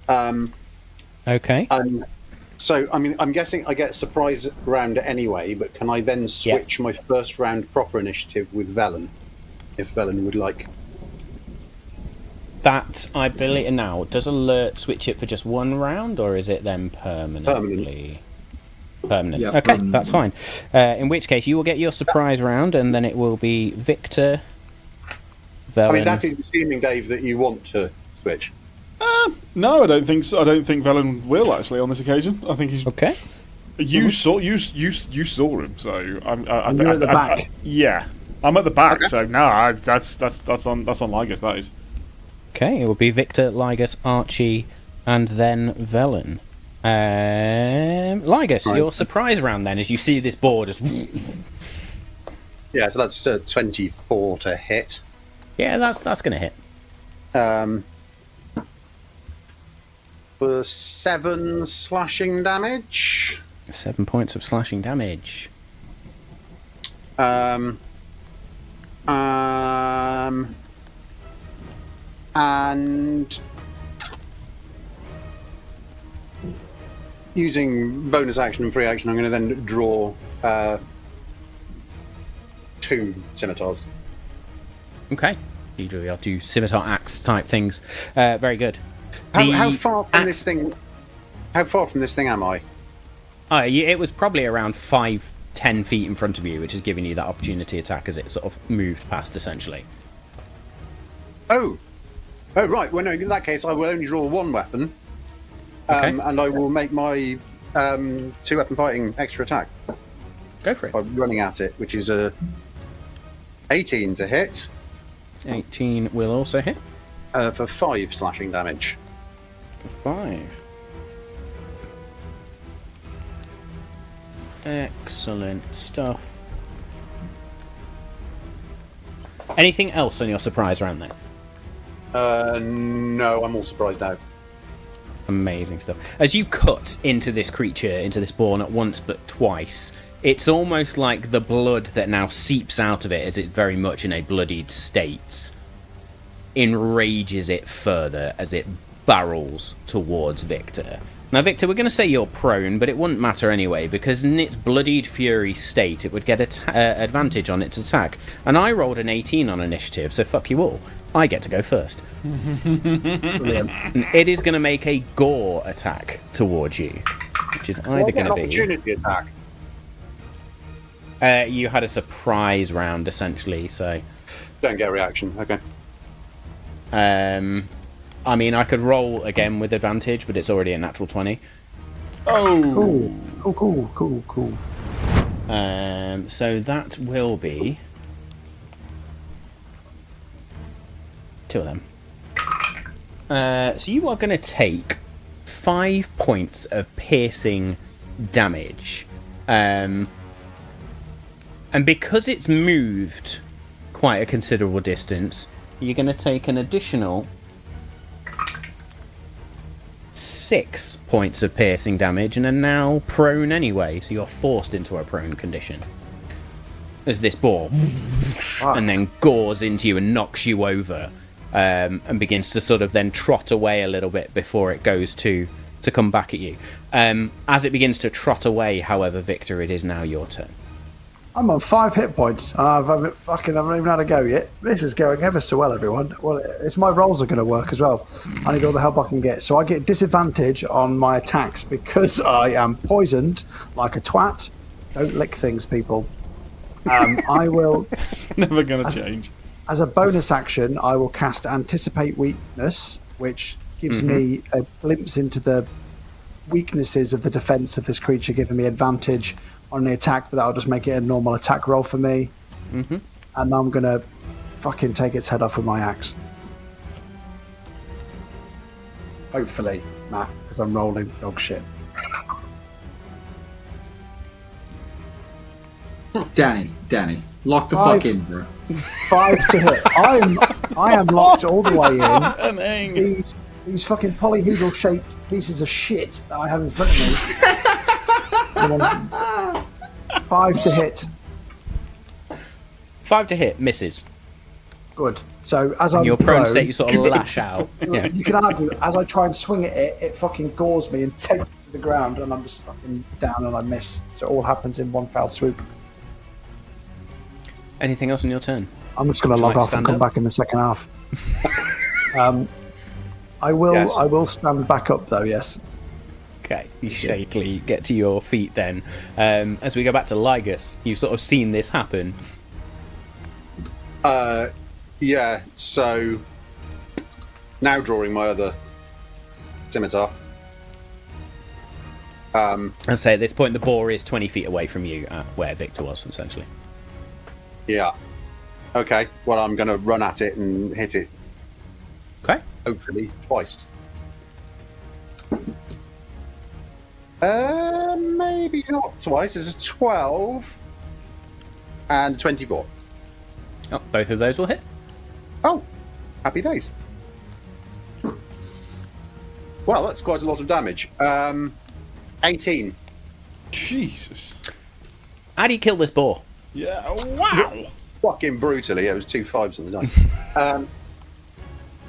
Okay. So, I mean, I'm guessing I get a surprise round anyway, but can I then switch my first round proper initiative with Vellan, if Vellan would like? That, I believe, now, does alert switch it for just one round, or is it then permanently? Permanent. Yeah, Okay, permanent. that's fine. In which case, you will get your surprise round, and then it will be Viktor, Vellan. I mean, that is assuming, Dave, that you want to switch. No, I don't think so. I don't think Vellan will actually on this occasion. I think he's. Okay. You saw saw him, so I'm. You're at the back. Yeah, I'm at the back. So no, that's on Lygas. That is. Okay, it will be Viktor, Lygas, Archie, and then Vellan. Lygas, Right. your surprise round then, as you see this board just... Yeah, so that's 24 to hit. Yeah, that's going to hit. For 7 slashing damage. 7 points of slashing damage. And using bonus action and free action, I'm going to then draw 2 scimitars. Okay. You do your 2 scimitar axe type things. Very good. How The far from axe- this thing? How far from this thing am I? It was probably around 5-10 feet in front of you, which is giving you that opportunity attack as it sort of moved past, essentially. Oh, right. Well, no. In that case, I will only draw 1 weapon, Okay. and I will make my 2-weapon fighting extra attack Go for it. by running at it, which is a 18 to hit 18 will also hit. for 5 slashing damage. 5. Excellent stuff. Anything else on your surprise round then? No, I'm all surprised now. Amazing stuff. As you cut into this creature, into this boar, not once but twice, it's almost like the blood that now seeps out of it, as it's very much in a bloodied state, enrages it further as it barrels towards Viktor. Now, Viktor, we're going to say you're prone, but it wouldn't matter anyway, because in its bloodied fury state, it would get advantage on its attack. And I rolled an 18 on initiative, so fuck you all. I get to go first. Brilliant. And it is going to make a gore attack towards you, which is either going to be... opportunity attack. You had a surprise round, essentially, so... Don't get a reaction. Okay. I mean, I could roll again with advantage, but it's already a natural 20. Oh. Cool. So that will be 2 of them. So you are going to take 5 points of piercing damage. And because it's moved quite a considerable distance, you're going to take an additional 6 points of piercing damage and are now prone anyway, so you're forced into a prone condition. As this boar and then gores into you and knocks you over, and begins to sort of then trot away a little bit before it goes to come back at you. As it begins to trot away, however, Viktor, it is now your turn. I'm on 5 hit points, and I haven't even had a go yet. This is going ever so well, everyone. Well, it's my rolls are going to work as well. I need all the help I can get. So I get disadvantage on my attacks because I am poisoned like a twat. Don't lick things, people. I will... It's never going to change. As a bonus action, I will cast Anticipate Weakness, which gives me a glimpse into the weaknesses of the defense of this creature, giving me advantage on the attack, but that'll just make it a normal attack roll for me. And I'm going to fucking take its head off with my axe. Hopefully, Matt, because I'm rolling dog shit. Danny, lock the fuck in, bro. 5 to hit. I am locked all the way in. These fucking polyhedral shaped pieces of shit that I have in front of me. 5 to hit. 5 to hit, misses. Good. So as I'm Your prone state, you sort of lash out. Yeah. You can argue, as I try and swing at it, it fucking gores me and takes me to the ground, and I'm just fucking down and I miss. So it all happens in one foul swoop. Anything else on your turn? I'm just going to log off and come back in the second half. I will stand back up though. Yes. Okay, you shakily get to your feet then. As we go back to Lygas, you've sort of seen this happen. Yeah, so now drawing my other scimitar. And say at this point the boar is 20 feet away from you, where Viktor was, essentially. Yeah. Okay, well, I'm going to run at it and hit it. Okay. Hopefully, twice. Maybe not twice. It's a 12 and 24. Oh, both of those will hit. Oh, happy days. Well, that's quite a lot of damage. 18. Jesus. How do you kill this boar? Yeah, wow. Fucking brutally. It was 2 5s on the dice.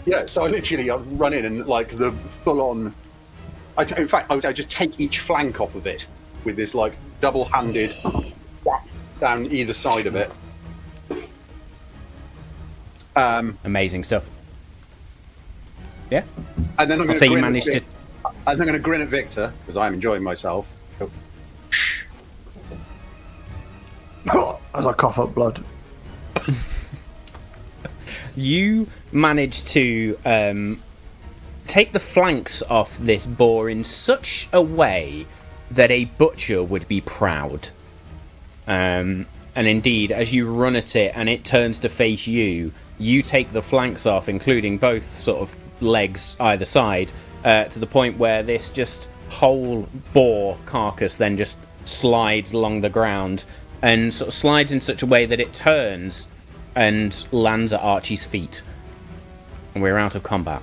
Yeah, so I literally run in and like the full-on... in fact, I would say just take each flank off of it with this like double-handed whack down either side of it. Amazing stuff. Yeah. And then I'm going say you managed to. And I'm going to grin at Viktor because I'm enjoying myself. Go, shh. As I cough up blood. You managed to take the flanks off this boar in such a way that a butcher would be proud. And indeed, as you run at it and it turns to face you, you take the flanks off, including both sort of legs either side, to the point where this just whole boar carcass then just slides along the ground and sort of slides in such a way that it turns and lands at Archie's feet. And we're out of combat.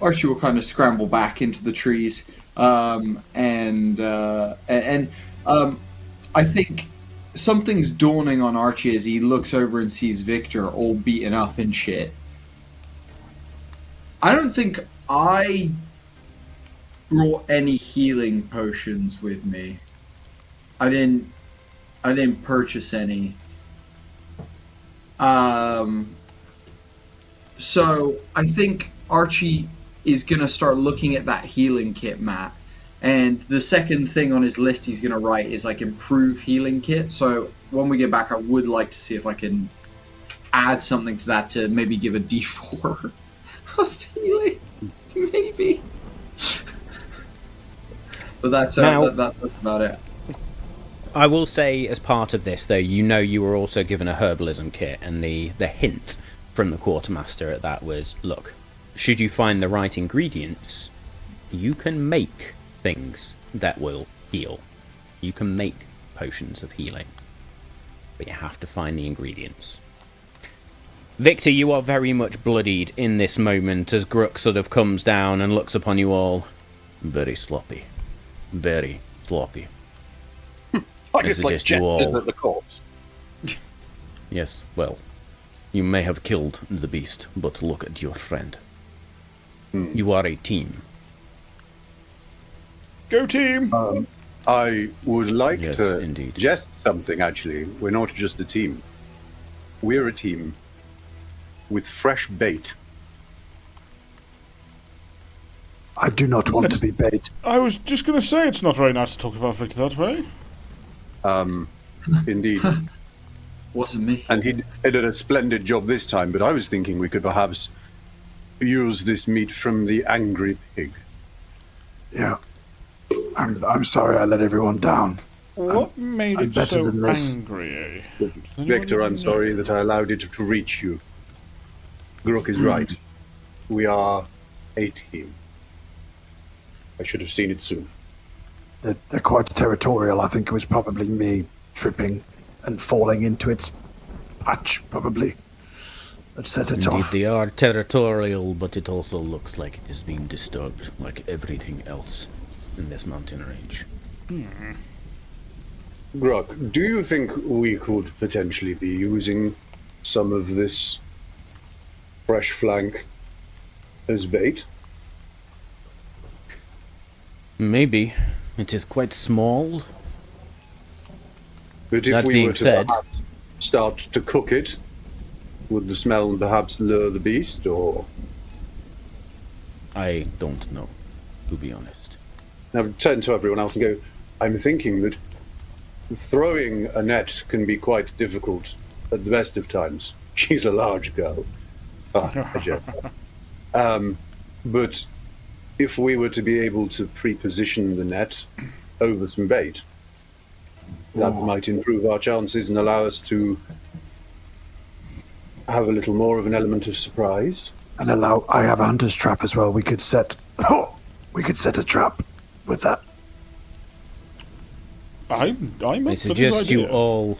Archie will kind of scramble back into the trees, and I think something's dawning on Archie as he looks over and sees Viktor all beaten up and shit. I don't think I brought any healing potions with me. I didn't purchase any. So I think Archie is going to start looking at that healing kit, Matt. And the second thing on his list he's going to write is like improve healing kit. So when we get back, I would like to see if I can add something to that to maybe give a D4 of healing. Maybe. But that's about it. I will say, as part of this, though, you were also given a herbalism kit, and the hint from the quartermaster at that was, look, should you find the right ingredients, you can make things that will heal. You can make potions of healing, but you have to find the ingredients. Viktor, you are very much bloodied in this moment as Gruk sort of comes down and looks upon you all. Very sloppy. Very sloppy. I guess like you all... jetted at the corpse. Yes, well, you may have killed the beast, but look at your friend. You are a team. Go team! I would like Yes, to indeed. suggest something, actually. We're not just a team. We're a team with fresh bait. I do not want to be bait. I was just going to say it's not very nice to talk about Viktor that way. Indeed. Wasn't me. And he did a splendid job this time, but I was thinking we could perhaps use this meat from the angry pig. Yeah. I'm sorry I let everyone down. What made I'm it better so than this. angry? Viktor, I'm sorry that I allowed it to reach you. Gruk is right. We are a team. I should have seen it soon. They're quite territorial. I think it was probably me tripping and falling into its patch, probably. That set it Indeed, off. they are territorial, but it also looks like it is being disturbed, like everything else in this mountain range. Gruk, do you think we could potentially be using some of this fresh flank as bait? Maybe. It is quite small. But if That we being were to said- perhaps start to cook it, would the smell perhaps lure the beast, or... I don't know, to be honest. Now turn to everyone else and go, I'm thinking that throwing a net can be quite difficult at the best of times. She's a large girl. I jest. But if we were to be able to pre-position the net over some bait, that might improve our chances and allow us to have a little more of an element of surprise. And I have a hunter's trap as well. We could set a trap with that. I'm I up for suggest this you idea. all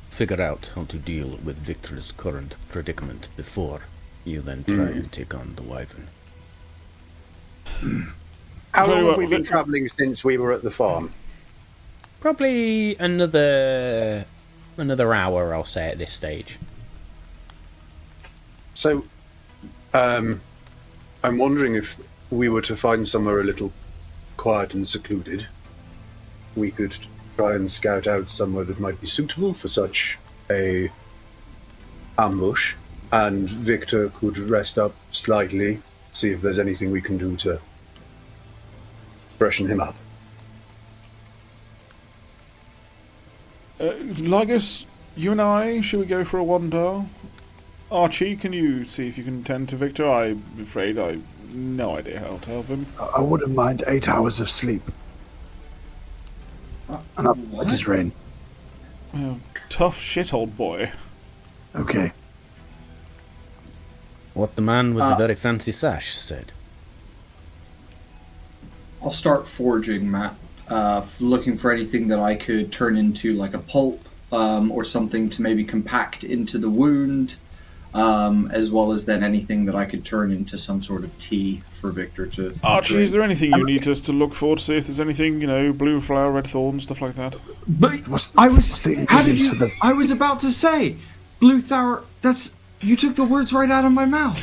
figure out how to deal with Viktor's current predicament before you then try and take on the Wyvern. How Very long well. have we been travelling since we were at the farm? Probably another hour, I'll say, at this stage. So, I'm wondering if we were to find somewhere a little quiet and secluded, we could try and scout out somewhere that might be suitable for such a ambush, and Viktor could rest up slightly, see if there's anything we can do to freshen him up. Lygas, you and I, should we go for a wander? Archie, can you see if you can tend to Viktor? I'm afraid I have no idea how to help him. I wouldn't mind 8 hours of sleep. And up What? it is rain. Tough shit, old boy. Okay. What the man with the very fancy sash said. I'll start foraging, Matt. Looking for anything that I could turn into like a pulp or something to maybe compact into the wound, as well as then anything that I could turn into some sort of tea for Viktor to Archie, drink. is there anything you need us to look for to see if there's anything, blue flower, red thorn, stuff like that? But What's I was. the How did ingredients you? for the? I was about to say, blue flower. That's you took the words right out of my mouth.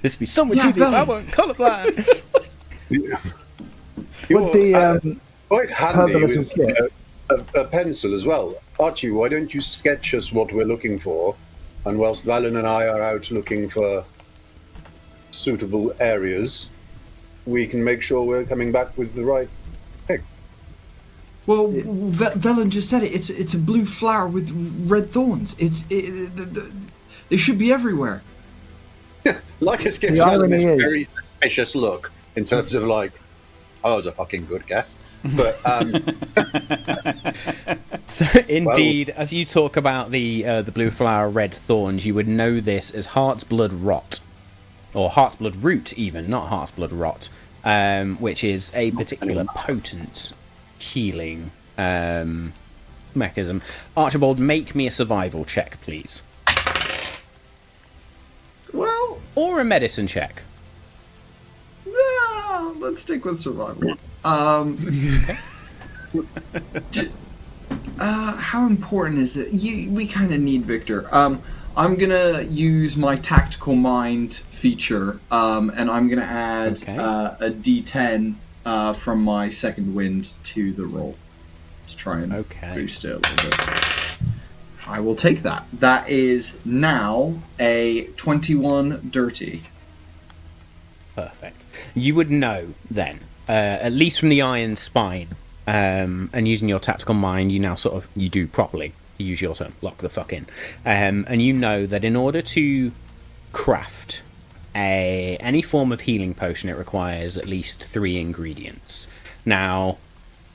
This be so much Yeah, easier if I Vellan. weren't colourblind. With the Quite handy herbalism with kit. a pencil as well. Archie, why don't you sketch us what we're looking for, and whilst Vellan and I are out looking for suitable areas, we can make sure we're coming back with the right thing. Well, Vellan just said it. It's a blue flower with red thorns. They should be everywhere. Lygas gives The Vellan irony this is- very suspicious look in terms of like, oh, that was a fucking good guess. But So, indeed, as you talk about the blue flower, red thorns, you would know this as heart's blood rot, or heart's blood root, even not heart's blood rot, which is a particular potent healing mechanism. Archibold, make me a survival check, please. Well, Or a medicine check. let's stick with survival. How important is it? We kind of need Viktor. I'm gonna use my tactical mind feature, and I'm gonna add a D10 from my second wind to the roll. Let's try and boost it a little bit. I will take that. That is now a 21 dirty. Perfect. You would know then, at least from the iron spine, and using your tactical mind, you now you do properly. You use your term, lock the fuck in. And you know that in order to craft any form of healing potion, it requires at least 3 ingredients. Now,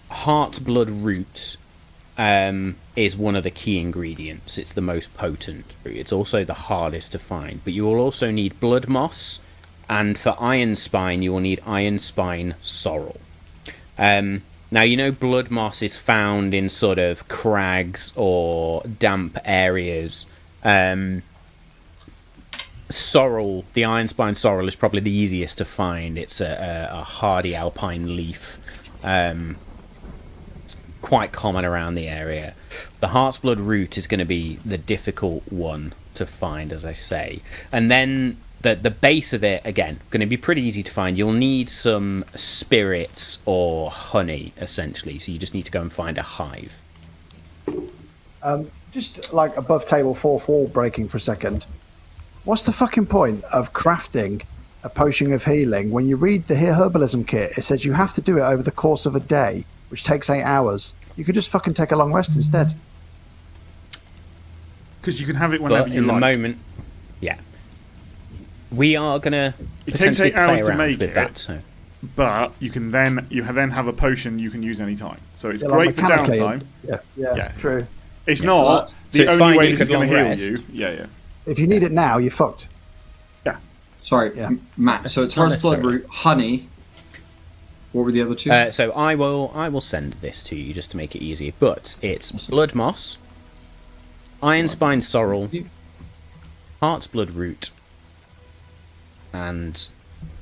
Heart's Blood Root is one of the key ingredients. It's the most potent root. It's also the hardest to find. But you will also need Blood Moss, and for Iron Spine, you will need Iron Spine Sorrel. Now, you know blood moss is found in sort of crags or damp areas. Sorrel, the iron spine sorrel, is probably the easiest to find. It's a hardy alpine leaf. It's quite common around the area. The heart's blood root is going to be the difficult one to find, as I say. And then the base of it, again, going to be pretty easy to find. You'll need some spirits or honey, essentially. So you just need to go and find a hive. Just like above table, fourth wall breaking for a second. What's the fucking point of crafting a potion of healing when you read the herbalism kit? It says you have to do it over the course of a day, which takes 8 hours. You could just fucking take a long rest instead. Because you can have it whenever you like. In the moment, yeah. We are gonna. It takes 8 hours to make with it, that, so. But you then have a potion you can use any time. So it's Yeah, great like for mechanically, downtime. Yeah, true. It's not So the it's only fine, way you this is could going to long heal rest. you. Yeah. If you need it now, you're fucked. Yeah. Sorry, Yeah. Matt. So it's not heart's blood necessarily. root, honey. What were the other two? So I will send this to you just to make it easier. But it's blood moss, iron spine sorrel, heart's blood root, and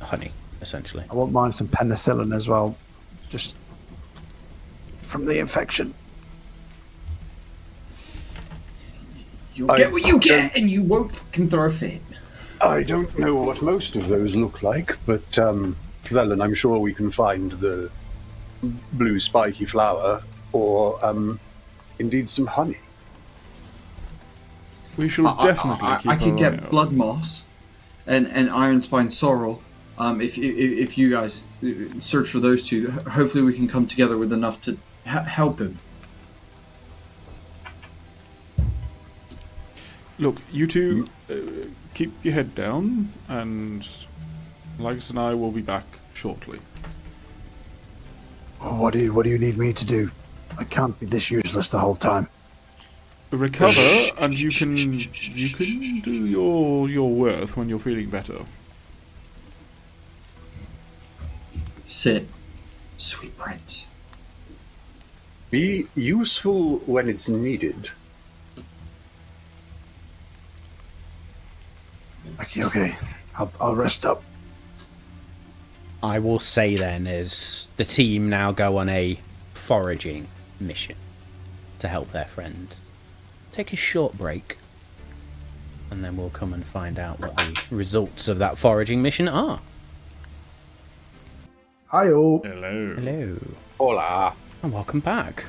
honey, essentially. I won't mind some penicillin as well, just from the infection. You'll get what you get, and you won't fucking throw a fit. I don't know what most of those look like, but Vellan, I'm sure we can find the blue spiky flower or indeed some honey. We shall definitely keep I could our eye get out. blood moss and iron spine sorrel. If you guys search for those two, hopefully we can come together with enough to help him. Look, you two, keep your head down, and Lygas and I will be back shortly. What do you need me to do? I can't be this useless the whole time. Recover, and you can do your worth when you're feeling better. Sit, sweet prince. Be useful when it's needed. Okay. I'll rest up. I will say then, as the team now go on a foraging mission to help their friend, take a short break, and then we'll come and find out what the results of that foraging mission are. Hi all. Hello. Hello. Hola. And welcome back.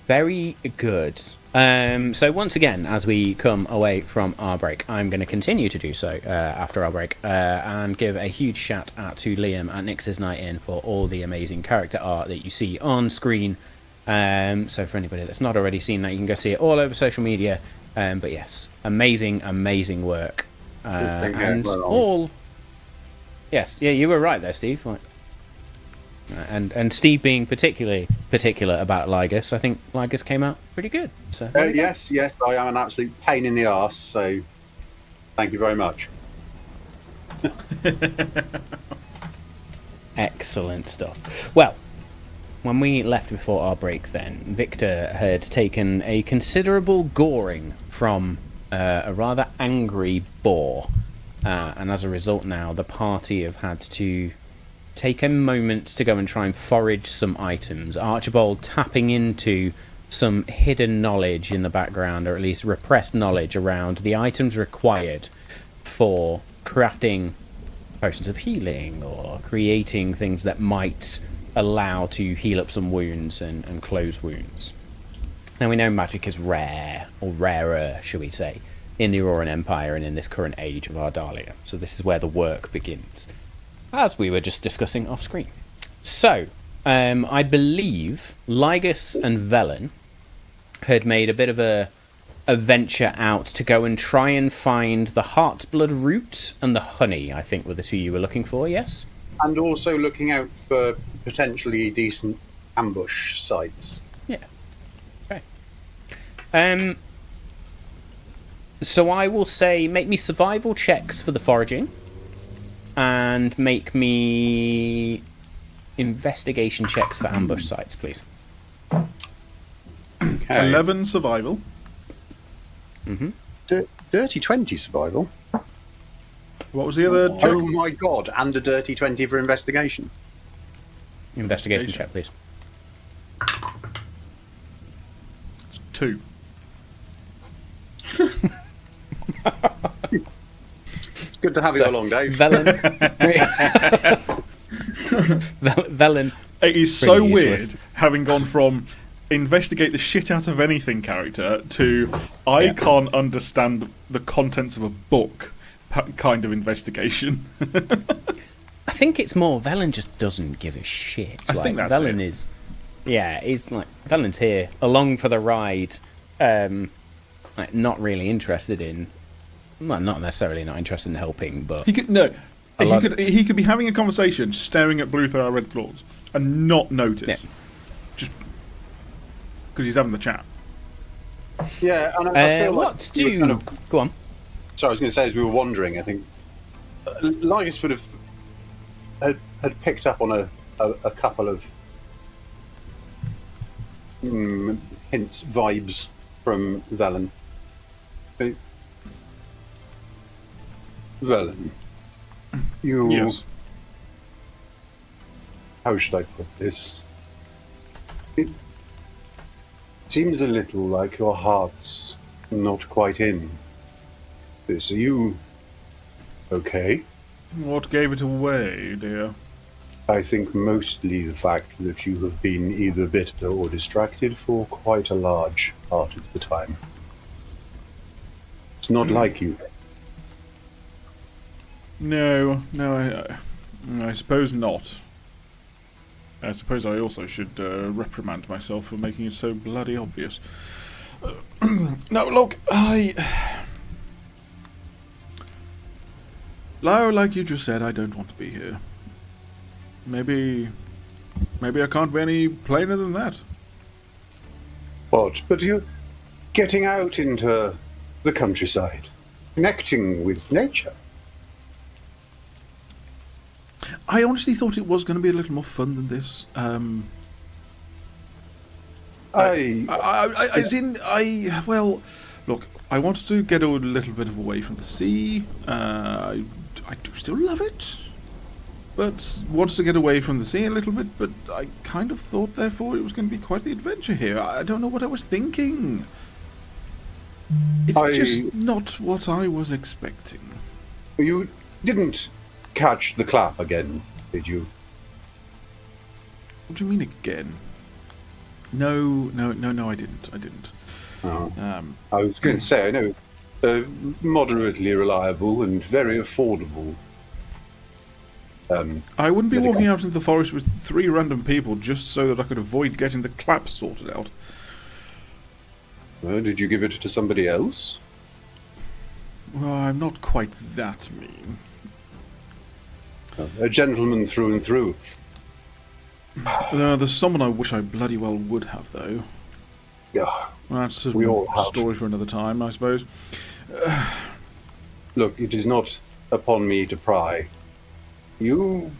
Very good. So once again, as we come away from our break, I'm going to continue to do so after our break and give a huge shout out to Liam at Nix's Night In for all the amazing character art that you see on screen. So for anybody that's not already seen that, you can go see it all over social media. But yes, amazing work. And all... Yes, yeah, you were right there, Steve. And Steve being particular about Lygas, I think Lygas came out pretty good. So Yes, I am an absolute pain in the arse, so thank you very much. Excellent stuff. Well, when we left before our break then, Viktor had taken a considerable goring from a rather angry boar. And as a result now, the party have had to take a moment to go and try and forage some items. Archibold tapping into some hidden knowledge in the background, or at least repressed knowledge around the items required for crafting potions of healing or creating things that might allow to heal up some wounds and close wounds. Now we know magic is rare, or rarer, shall we say, in the Auroran Empire and in this current age of Ardalia. So this is where the work begins, as we were just discussing off screen. So, I believe Lygas and Vellan had made a bit of a venture out to go and try and find the Heartblood root and the honey, I think were the two you were looking for, yes? And also looking out for potentially decent ambush sites. Yeah. Okay. So I will say make me survival checks for the foraging and make me investigation checks for ambush sites, please. Okay. 11 survival. Dirty 20 survival. What was the other check? Oh my god, and a dirty 20 for investigation. Investigation check, please. It's 2. It's good to have you along, Dave. Vellan. Vellan. It is so Pretty weird useless. having gone from investigate the shit out of anything character to I can't understand the contents of a book kind of investigation. I think it's more Vellan just doesn't give a shit. I think that's Vellan it. is, he's like Vellan's here along for the ride, like not really interested in, well, not necessarily not interested in helping, but He could be having a conversation, staring at blue through our red floors, and not notice, just because he's having the chat. Yeah, and I feel like what we were do? kind of- Go on. Sorry, I was going to say, as we were wandering, I think Lygas would have had picked up on a couple of hints, vibes from Vellan. Vellan, you... Yes. How should I put this? It seems a little like your heart's not quite in this. Are you okay? What gave it away, dear? I think mostly the fact that you have been either bitter or distracted for quite a large part of the time. It's not like you. No, I suppose not. I suppose I also should reprimand myself for making it so bloody obvious. No, look, like you just said, I don't want to be here. Maybe I can't be any plainer than that. What? But you're getting out into the countryside, connecting with nature. I honestly thought it was going to be a little more fun than this. Well, look, I wanted to get a little bit away from the sea. I do still love it, but wanted to get away from the sea a little bit. But I kind of thought, therefore, it was going to be quite the adventure here. I don't know what I was thinking. It's just not what I was expecting. You didn't catch the clap again, did you? What do you mean again? No, I didn't. Oh. I was going to say, I know, moderately reliable and very affordable. I wouldn't be walking out into the forest with 3 random people just so that I could avoid getting the clap sorted out. Did you give it to somebody else? Well, I'm not quite that mean. A gentleman through and through. There's someone I wish I bloody well would have, though. Yeah. That's a We all have. story for another time, I suppose. Look, it is not upon me to pry. You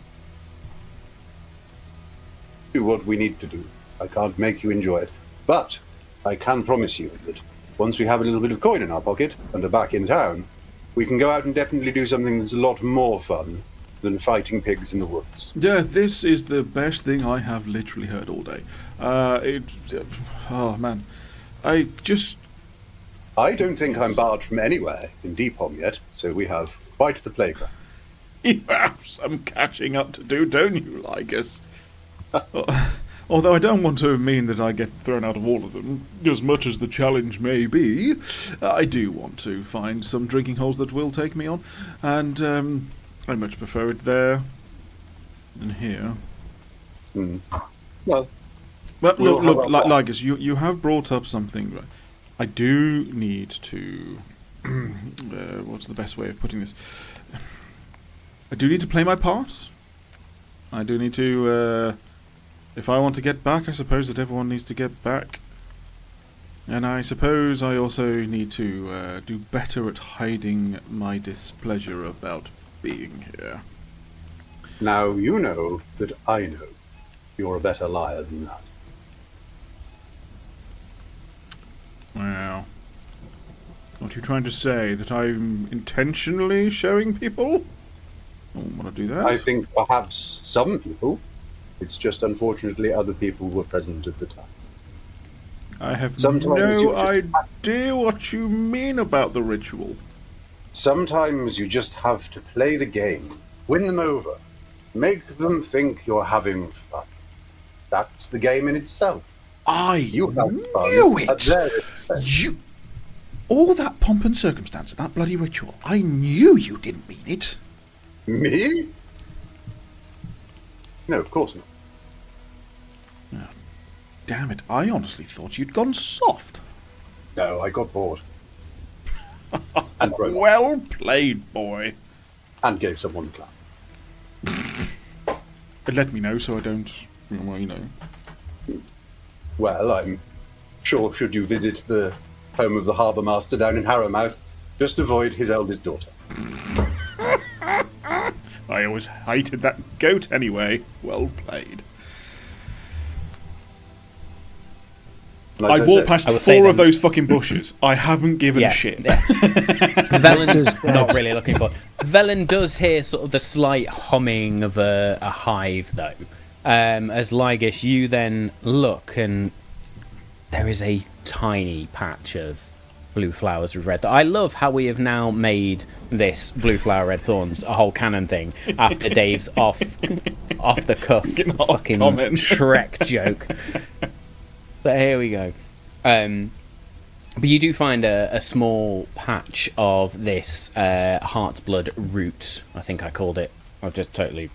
do what we need to do. I can't make you enjoy it. But I can promise you that once we have a little bit of coin in our pocket and are back in town, we can go out and definitely do something that's a lot more fun than fighting pigs in the woods. Yeah, this is the best thing I have literally heard all day. Oh man, I don't think I'm barred from anywhere in Deepholm yet, so we have quite the playground. You have some catching up to do, don't you, Lygas? Although I don't want to mean that I get thrown out of all of them, as much as the challenge may be, I do want to find some drinking holes that will take me on, and I much prefer it there than here. Well, look, have our Lygas, you have brought up something. Right? I do need to... what's the best way of putting this? I do need to play my part. I do need to... if I want to get back, I suppose that everyone needs to get back. And I suppose I also need to do better at hiding my displeasure about being here. now you know that I know you're a better liar than that. Well, what are you trying to say? That I'm intentionally showing people? I don't want to do that. I think perhaps some people. It's just unfortunately other people were present at the time. I have Sometimes no you just idea what you mean about the ritual. Sometimes you just have to play the game, win them over, make them think you're having fun. That's the game in itself. You have fun knew at it! their expense. All that pomp and circumstance, that bloody ritual, I knew you didn't mean it. Me? No, of course not. Damn it, I honestly thought you'd gone soft. No, I got bored. And broke. Well played, boy. And gave someone the clap. Let me know so I don't, well, you know. Well, I'm sure should you visit the home of the harbour master down in Harrowmouth, just avoid his eldest daughter. I always hated that goat anyway. Well played. And as I've I walked said, past I will say four of then- those fucking bushes. I haven't given a shit. Vellan's not really looking for it. Vellan does hear sort of the slight humming of a hive, though. As Lygas, you then look, and there is a tiny patch of blue flowers with red. I love how we have now made this blue flower red thorns a whole canon thing after Dave's off the cuff fucking comment. Shrek joke. But here we go. But you do find a small patch of this heart's blood root. I think I called it. I've just totally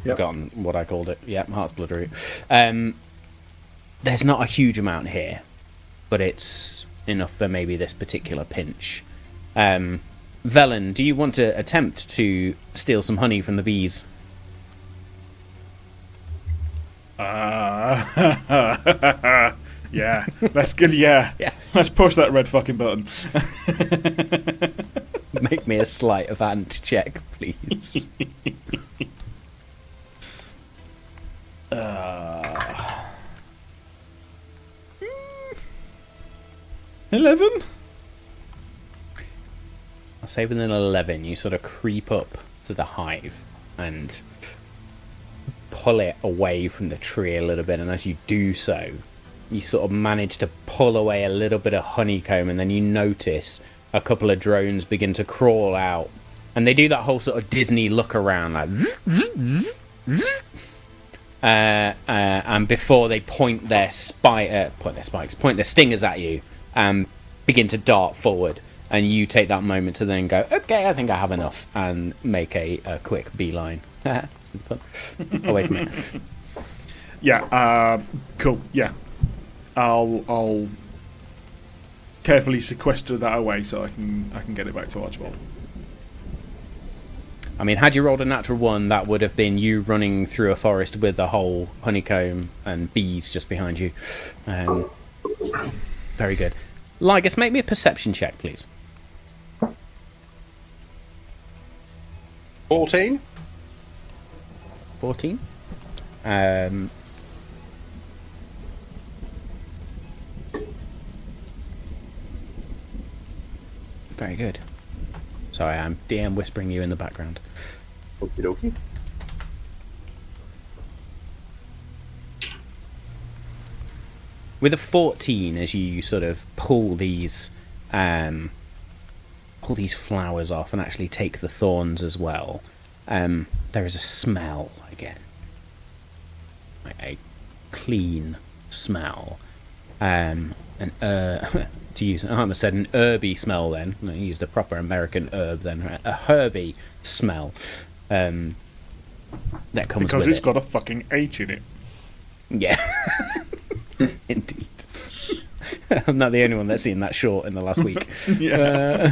forgotten what I called it. Yep, heart's blood root. There's not a huge amount here, but it's enough for maybe this particular pinch. Vellan, do you want to attempt to steal some honey from the bees? Yeah, let's get Yeah. Let's push that red fucking button. Make me a sleight of hand check, please. 11? I'll say with an 11, you sort of creep up to the hive and pull it away from the tree a little bit, and as you do so, you sort of manage to pull away a little bit of honeycomb, and then you notice a couple of drones begin to crawl out, and they do that whole sort of Disney look around, like, and before they point their stingers at you, and begin to dart forward, and you take that moment to then go, okay, I think I have enough, and make a quick beeline away from it. Yeah, cool, yeah. I'll carefully sequester that away so I can get it back to Archibold. I mean, had you rolled a natural 1, that would have been you running through a forest with a whole honeycomb and bees just behind you. Very good. Lygas, make me a perception check, please. 14? 14. Very good. Sorry, I'm DM whispering you in the background. Okie dokie. With a 14, as you sort of pull these flowers off and actually take the thorns as well, there is a smell again. Like a clean smell. I almost said an herby smell then. I used a proper American herb then. A herby smell that comes Because with it's it. got a fucking H in it. Yeah. Indeed. I'm not the only one that's seen that short in the last week. Yeah.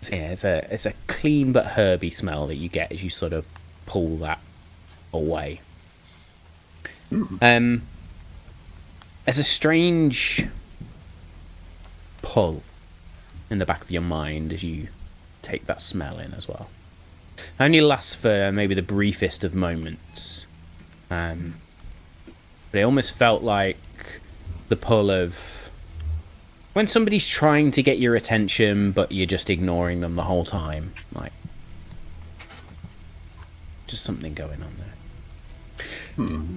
So yeah, it's a clean but herby smell that you get as you sort of pull that away. There's a strange pull in the back of your mind as you take that smell in as well. It only lasts for maybe the briefest of moments. But it almost felt like the pull of when somebody's trying to get your attention but you're just ignoring them the whole time. Like, just something going on there.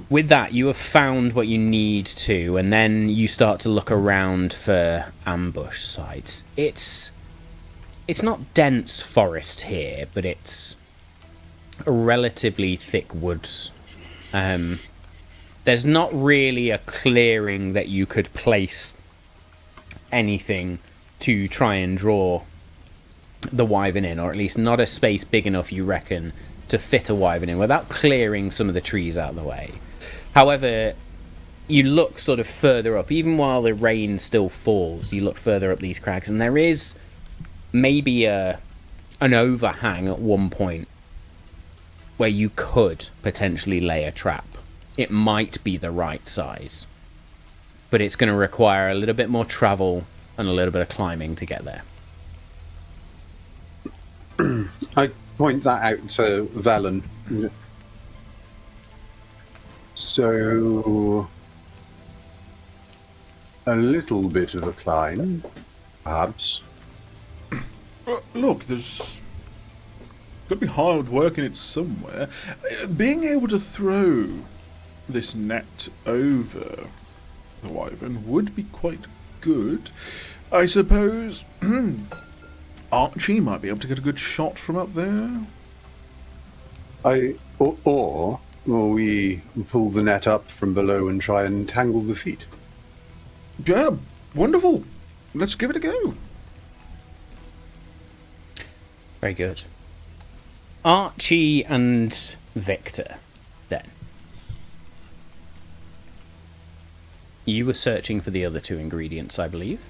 With that, you have found what you need to, and then you start to look around for ambush sites. It's not dense forest here, but it's a relatively thick woods. There's not really a clearing that you could place anything to try and draw the wyvern in, or at least not a space big enough, you reckon, to fit a wyvern in without clearing some of the trees out of the way. However, you look sort of further up, even while the rain still falls, you look further up these crags, and there is maybe an overhang at one point where you could potentially lay a trap. It might be the right size, but it's going to require a little bit more travel and a little bit of climbing to get there. I point that out to Vellan. So, a little bit of a climb, perhaps. Look, there's got to be hard work in it somewhere. Being able to throw this net over the wyvern would be quite good. I suppose Archie might be able to get a good shot from up there. Or we pull the net up from below and try and tangle the feet. Yeah, wonderful. Let's give it a go. Very good. Archie and Viktor, then. You were searching for the other two ingredients, I believe.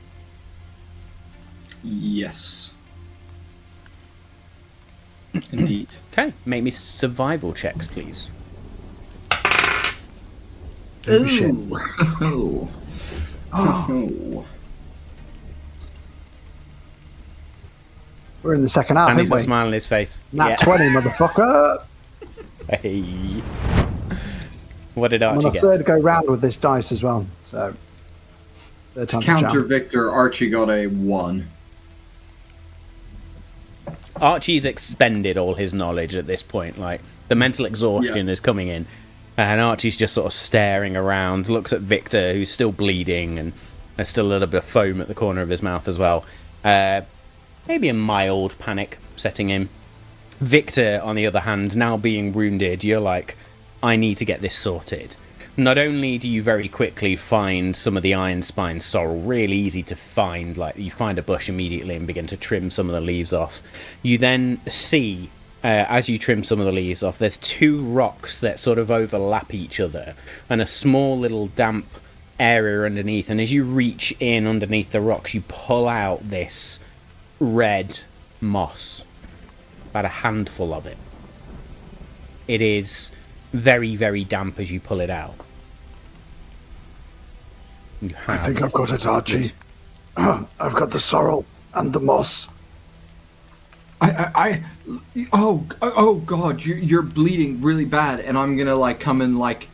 Yes. Indeed. Okay, make me survival checks, please. Ooh. Oh. Oh. We're in the second half, And he's aren't got a we? smile on his face. Nat 20, motherfucker. Hey. What did I'm on Archie a get? third go round with this dice as well. So, third To time's a counter charm. Viktor, Archie got a 1. Archie's expended all his knowledge at this point. Like, the mental exhaustion is coming in. And Archie's just sort of staring around, looks at Viktor, who's still bleeding, and there's still a little bit of foam at the corner of his mouth as well. Maybe a mild panic setting in. Viktor, on the other hand, now being wounded, you're like, I need to get this sorted. Not only do you very quickly find some of the iron spine sorrel really easy to find, like you find a bush immediately and begin to trim some of the leaves off. You then see, as you trim some of the leaves off, there's two rocks that sort of overlap each other and a small little damp area underneath. And as you reach in underneath the rocks, you pull out this red moss, about a handful of it. It is very, very damp as you pull it out. You I have think I've got it, Archie. I've got the sorrel and the moss. Oh God, you're bleeding really bad, and I'm gonna like come and like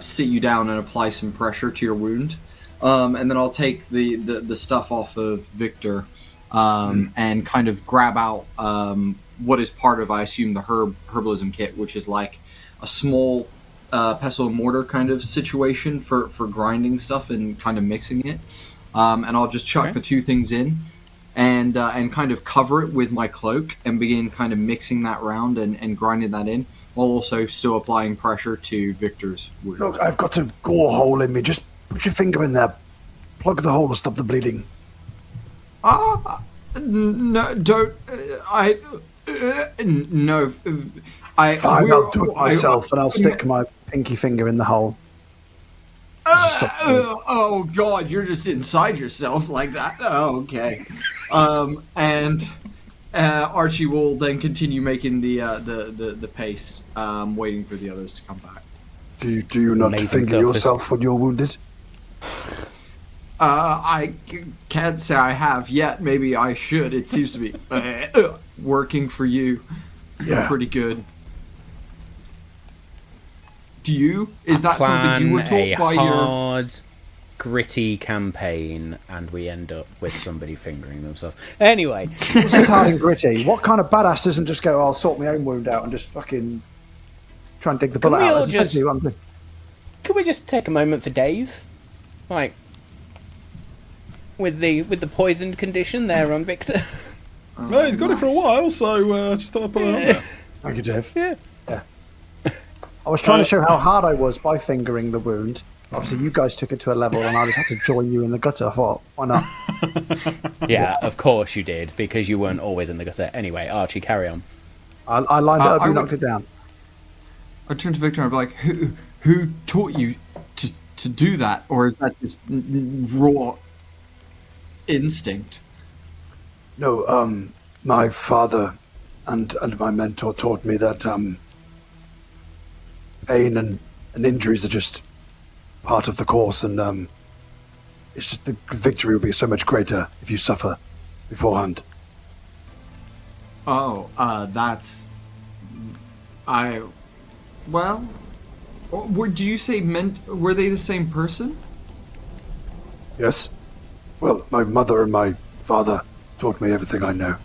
sit you down and apply some pressure to your wound. and then I'll take the stuff off of Viktor, and kind of grab out what is part of, I assume, the herbalism kit, which is like a small pestle and mortar kind of situation for grinding stuff and kind of mixing it. And I'll just chuck the two things in and kind of cover it with my cloak and begin kind of mixing that round and grinding that in, while also still applying pressure to Viktor's wound. Look, I've got a gore hole in me. Just put your finger in there. Plug the hole to stop the bleeding. No, don't. No. Fine, I'll do it myself, and I'll stick my pinky finger in the hole. Oh God, you're just inside yourself like that. Oh, okay. And Archie will then continue making the paste, waiting for the others to come back. Do you not Amazing finger stuff, yourself when you're wounded? I can't say I have yet. Maybe I should. It seems to be working for you. Yeah. Pretty good. Do you? Is that something you were taught by your... hard, gritty campaign, and we end up with somebody fingering themselves. Anyway. This is hard and gritty. What kind of badass doesn't just go, I'll sort my own wound out and just fucking try and dig the bullet we out? all That's essentially what I'm doing. Can we just take a moment for Dave? Like, with the poisoned condition there on Viktor. No, he's got it for a while, so just thought I'd put it on there. Thank you, Dave. Yeah. I was trying to show how hard I was by fingering the wound. Obviously, you guys took it to a level, and I just had to join you in the gutter. I thought, why not? Yeah, of course you did, because you weren't always in the gutter. Anyway, Archie, carry on. I lined it up, you knocked it down. I turned to Viktor and I'd be like, who taught you to do that? Or is that just raw instinct? No, my father and my mentor taught me that pain and injuries are just part of the course, and it's just the victory will be so much greater if you suffer beforehand. Oh, that's... Well... Do you say were they the same person? Yes. Well, my mother and my father taught me everything I know.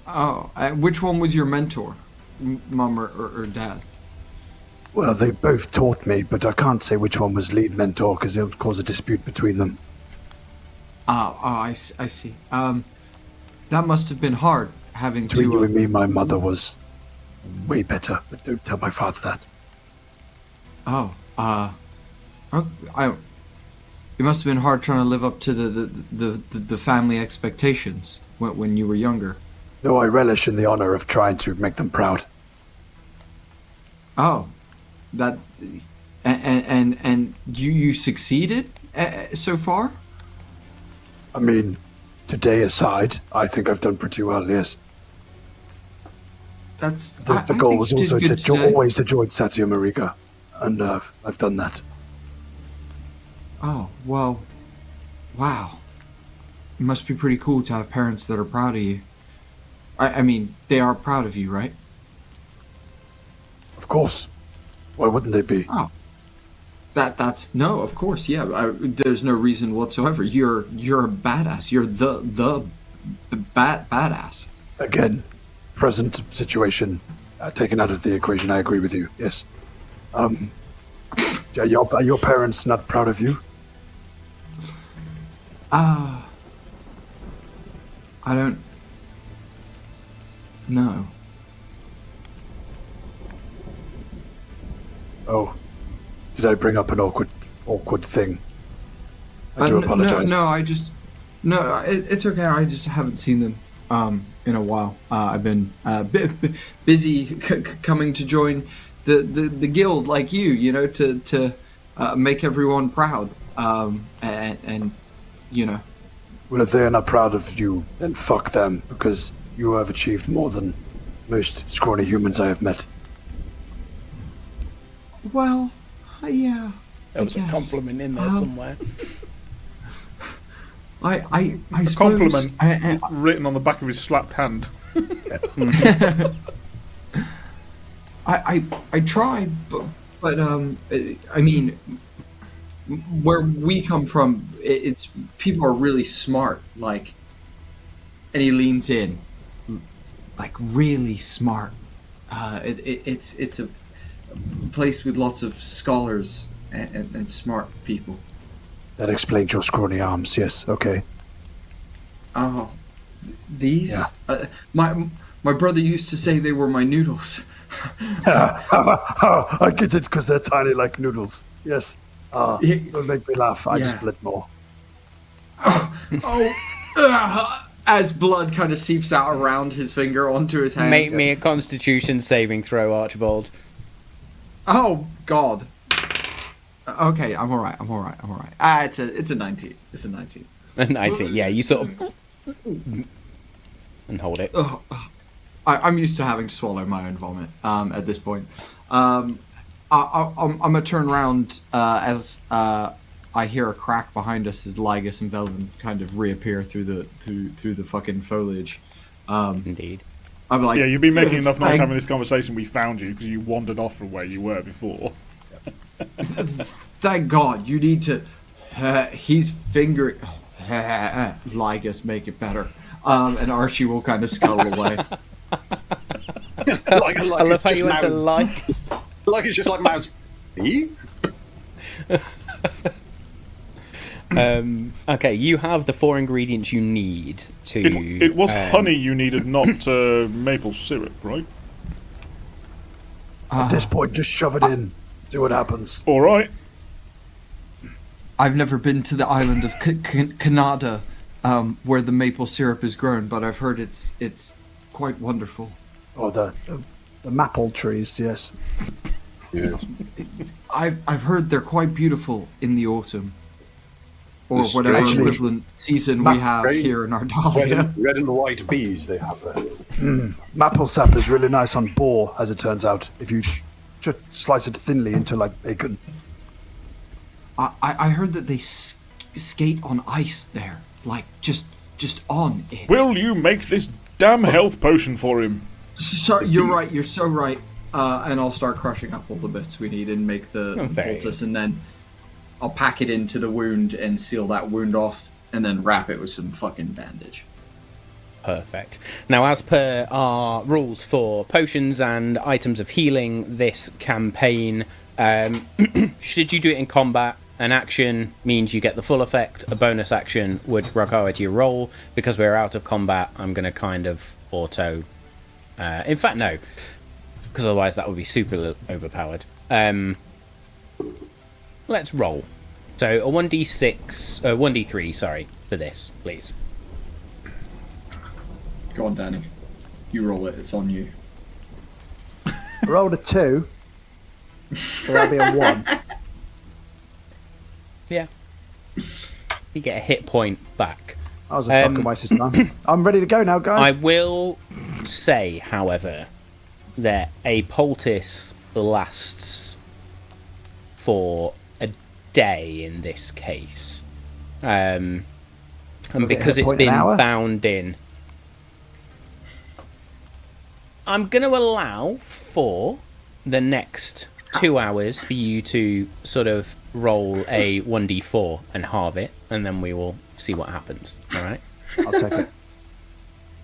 Oh, which one was your mentor? Mom or dad? Well, they both taught me, but I can't say which one was lead mentor because it would cause a dispute between them. I see. That must have been hard, having Between to... you and me, my mother was way better, but don't tell my father that. It must have been hard trying to live up to the family expectations when you were younger. No, I relish in the honor of trying to make them proud. Oh, that... And you succeeded so far? I mean, today aside, I think I've done pretty well, yes. That's... The goal was also always to join Satya Marika, and I've done that. Oh, well, wow. It must be pretty cool to have parents that are proud of you. I mean, they are proud of you, right? Of course. Why wouldn't they be? Oh. That's no, of course, yeah. There's no reason whatsoever. You're a badass. You're the badass. Again, present situation taken out of the equation, I agree with you, yes. Are your parents not proud of you? I don't know. Oh, did I bring up an awkward thing? I do apologize. It's okay. I just haven't seen them in a while. I've been busy coming to join the guild like you know, to make everyone proud. And you know. Well, if they are not proud of you, then fuck them, because you have achieved more than most scrawny humans I have met. Well, yeah. There was a compliment in there somewhere. I suppose... Compliment written on the back of his slapped hand. I tried, but I mean, where we come from, it's people are really smart. Like, and he leans in, like really smart. It's a place with lots of scholars and smart people. That explains your scrawny arms. Yes. Okay. Oh, these? Yeah. My brother used to say they were my noodles. I get it because they're tiny like noodles. Yes. Yeah. It'll make me laugh. I just Yeah. split more. As blood kind of seeps out around his finger onto his hand. Make me a Constitution saving throw, Archibald. Oh God. Okay, I'm all right. It's a 19. It's a 19. 19. Yeah, you sort of and hold it. I'm used to having to swallow my own vomit at this point. I'm gonna turn around as I hear a crack behind us as Lygas and Vellan kind of reappear through the fucking foliage. Indeed. I'm like, Yeah, you've been making enough noise having this conversation. We found you because you wandered off from where you were before. Thank God. You need to. He's fingering. Lygas, make it better. And Archie will kind of scuttle away. like I love how you went to like. Like it's just like Mount's. E? Okay, you have the 4 ingredients you need to. It was honey you needed, not maple syrup, right? At this point, just shove it in. See what happens. All right. I've never been to the island of Canada, where the maple syrup is grown, but I've heard it's quite wonderful. Oh, the maple trees. Yes. Yes. I've heard they're quite beautiful in the autumn, or The whatever actually- equivalent season we have Right. here in Red, Ardalia. red and white bees they have there. Maple sap is really nice on boar, as it turns out. If you just slice it thinly into like bacon. I heard that they skate on ice there, like just on it. Will you make this damn health potion for him? So, you're right. You're so right. And I'll start crushing up all the bits we need and make the Okay. poultice, and then I'll pack it into the wound and seal that wound off, and then wrap it with some fucking bandage. Perfect. Now, as per our rules for potions and items of healing this campaign, should you do it in combat, an action means you get the full effect. A bonus action would require your roll. Because we're out of combat, I'm going to kind of auto... in fact, no. Because otherwise that would be super overpowered. Let's roll. So a 1d3, sorry, for this, please. Go on, Danny. You roll it. It's on you. I rolled a 2, so that'll be a 1. Yeah. You get a hit point back. That was a fucking waste of time. I'm ready to go now, I guys. will say, however, that a poultice lasts for a day in this case. And Will it because hit it's point an been hour? bound in, I'm going to allow for the next 2 hours for you to sort of roll a 1d4 and halve it, and then we will see what happens. All right? I'll take it.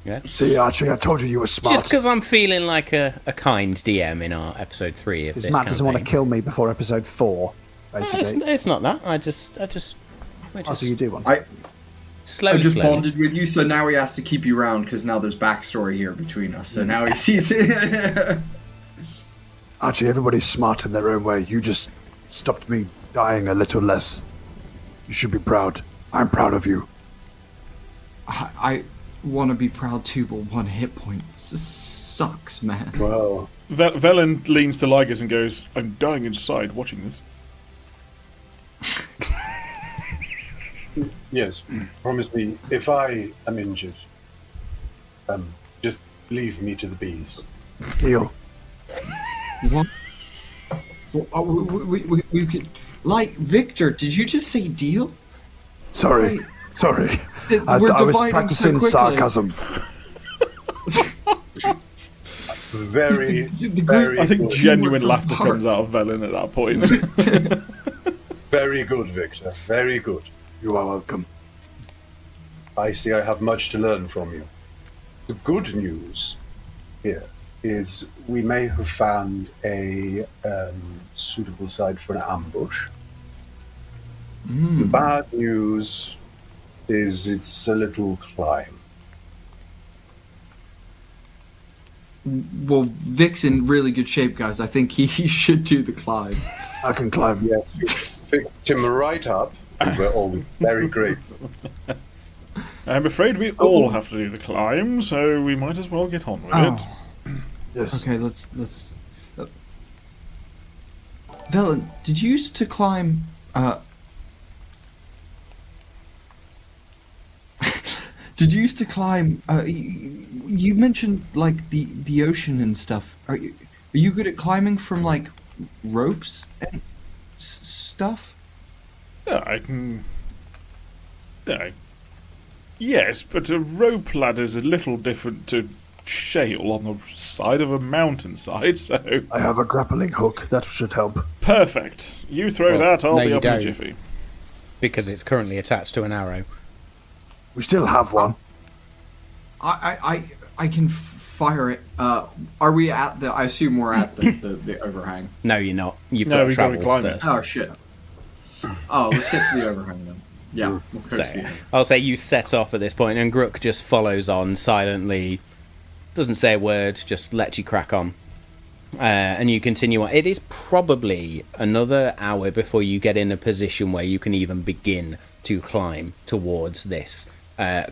Yeah. See, Archie, I told you you were smart. Just because I'm feeling like a kind DM in our episode 3 of Because this Matt doesn't want to campaign. kill me before episode 4, No, basically. it's not that. We're just Oh, so you do want. I slowly, just slowly. bonded with you, so now he has to keep you around because now there's backstory here between us. So now he sees it. Archie, everybody's smart in their own way. You just stopped me dying a little less. You should be proud. I'm proud of you. I want to be proud too, but 1 hit point sucks, man. Well, Vellan leans to Lygas and goes, I'm dying inside watching this. yes. Promise me, if I am injured, just leave me to the bees. Deal. What? We could, like, Viktor, did you just say deal? Sorry. Sorry. I We're was dividing practicing so quickly. sarcasm. Very, The very I think good. genuine from laughter heart. comes out of Vellan at that point. Very good, Viktor. Very good. You are welcome. I see I have much to learn from you. The good news here is we may have found a suitable site for an ambush. The bad news is it's a little climb. Well, Vic's in really good shape, guys. I think he should do the climb. I can climb. Yes, you fixed him right up, and we're all very grateful. I'm afraid we all have to do the climb, so we might as well get on with it. Yes. Okay, let's. Vellan, did you used to climb? Did you used to climb? You mentioned like the ocean and stuff. Are you good at climbing from like ropes and stuff? Yeah, I can. Yes, but a rope ladder's a little different to shale on the side of a mountainside, so... I have a grappling hook. That should help. Perfect. You throw that, I'll no, be you up in a don't. jiffy. Because it's currently attached to an arrow. We still have one. I can fire it. Are we at the? I assume we're at the overhang. No, you're not. You've No, got to we've gotta travel climb it. first. Oh shit. Oh, let's get to the overhang then. Yeah, we'll So, coast the end. I'll say you set off at this point, and Grook just follows on silently, doesn't say a word, just lets you crack on. And you continue on. It is probably another hour before you get in a position where you can even begin to climb towards this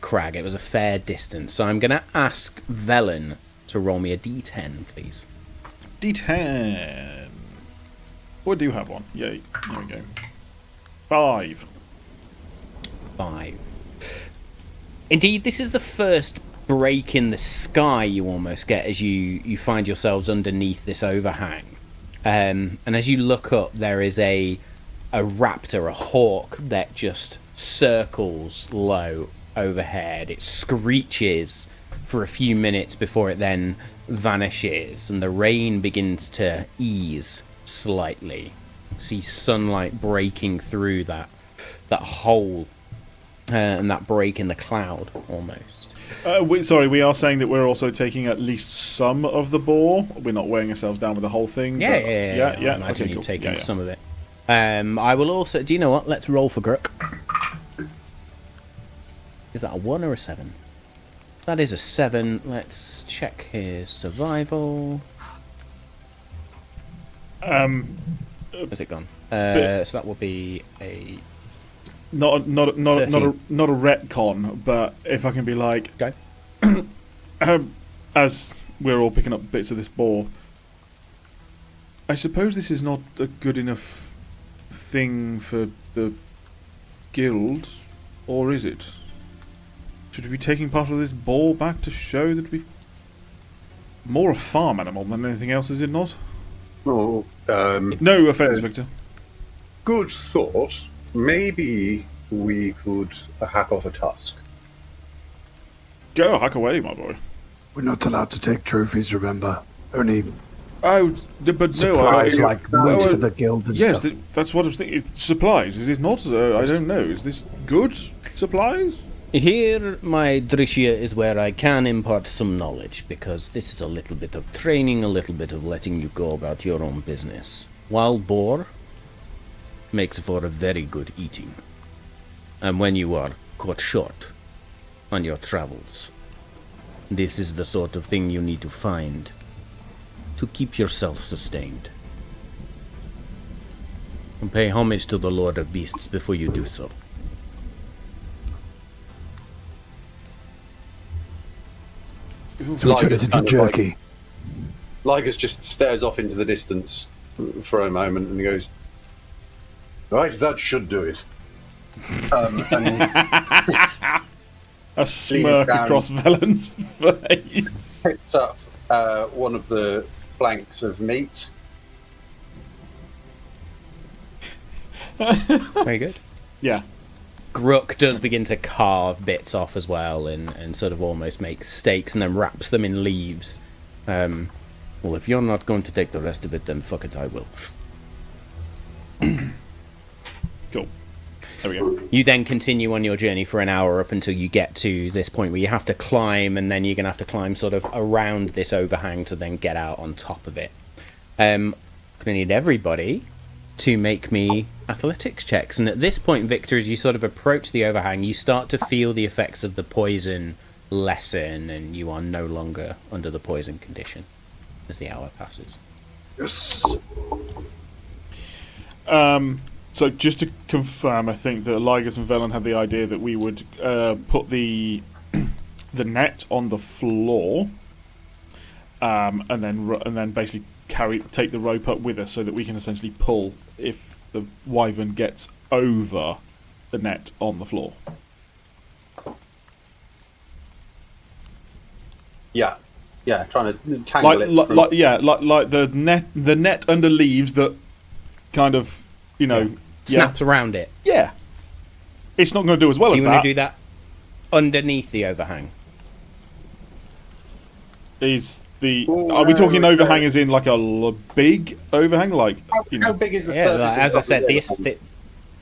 crag. It was a fair distance, so I'm going to ask Vellan to roll me a d10, please. D10. We do have one. Yay. There we go. 5. 5. Indeed, this is the first break in the sky you almost get as you find yourselves underneath this overhang. And as you look up, there is a raptor, a hawk, that just circles low overhead. It screeches for a few minutes before it then vanishes, and the rain begins to ease slightly. You see sunlight breaking through that hole and that break in the cloud almost. We are saying that we're also taking at least some of the boar. We're not weighing ourselves down with the whole thing. Yeah. I imagine okay, you've cool. taken Yeah. some of it. I will also... Do you know what? Let's roll for Grook. Is that a 1 or a 7? That is a 7. Let's check his survival. Where's it gone? So that will be a... Not a retcon, but if I can be like, Go. as we're all picking up bits of this boar, I suppose this is not a good enough thing for the guild, or is it? Should we be taking part of this boar back to show that we've more a farm animal than anything else, is it not? Oh, No offence, Viktor. good thought. Maybe we could hack off a tusk. Go, hack away, my boy. We're not allowed to take trophies, remember? Only Oh, but supplies no, like wood for the guild and yes, stuff. that's what I was thinking. It's supplies, is it not? I don't know. Is this good supplies? Here, my Drishya, is where I can impart some knowledge, because this is a little bit of training, a little bit of letting you go about your own business. Wild boar makes for a very good eating. And when you are caught short on your travels, this is the sort of thing you need to find to keep yourself sustained. And pay homage to the Lord of Beasts before you do so. So we turn it into jerky. Lygas just stares off into the distance for a moment and he goes, right, that should do it. And A smirk down. across Vellan's face. picks up one of the flanks of meat. Very good. Yeah. Grook does begin to carve bits off as well and sort of almost makes steaks and then wraps them in leaves. Well, if you're not going to take the rest of it, then fuck it, I will. There we go. You then continue on your journey for an hour up until you get to this point where you have to climb, and then you're going to have to climb sort of around this overhang to then get out on top of it. I'm going to need everybody to make me athletics checks. And at this point, Viktor, as you sort of approach the overhang, you start to feel the effects of the poison lessen, and you are no longer under the poison condition as the hour passes. Yes. So just to confirm, I think that Lygas and Vellan had the idea that we would put the the net on the floor, and then basically take the rope up with us so that we can essentially pull if the Wyvern gets over the net on the floor. Yeah, trying to tangle it. Like the net under leaves that kind of, Snaps around it. Yeah. It's not going to do as well So as you that. want to do that underneath the overhang? Are we talking overhang as in like a big overhang? Like, how big is the Yeah, surface? like, as I said,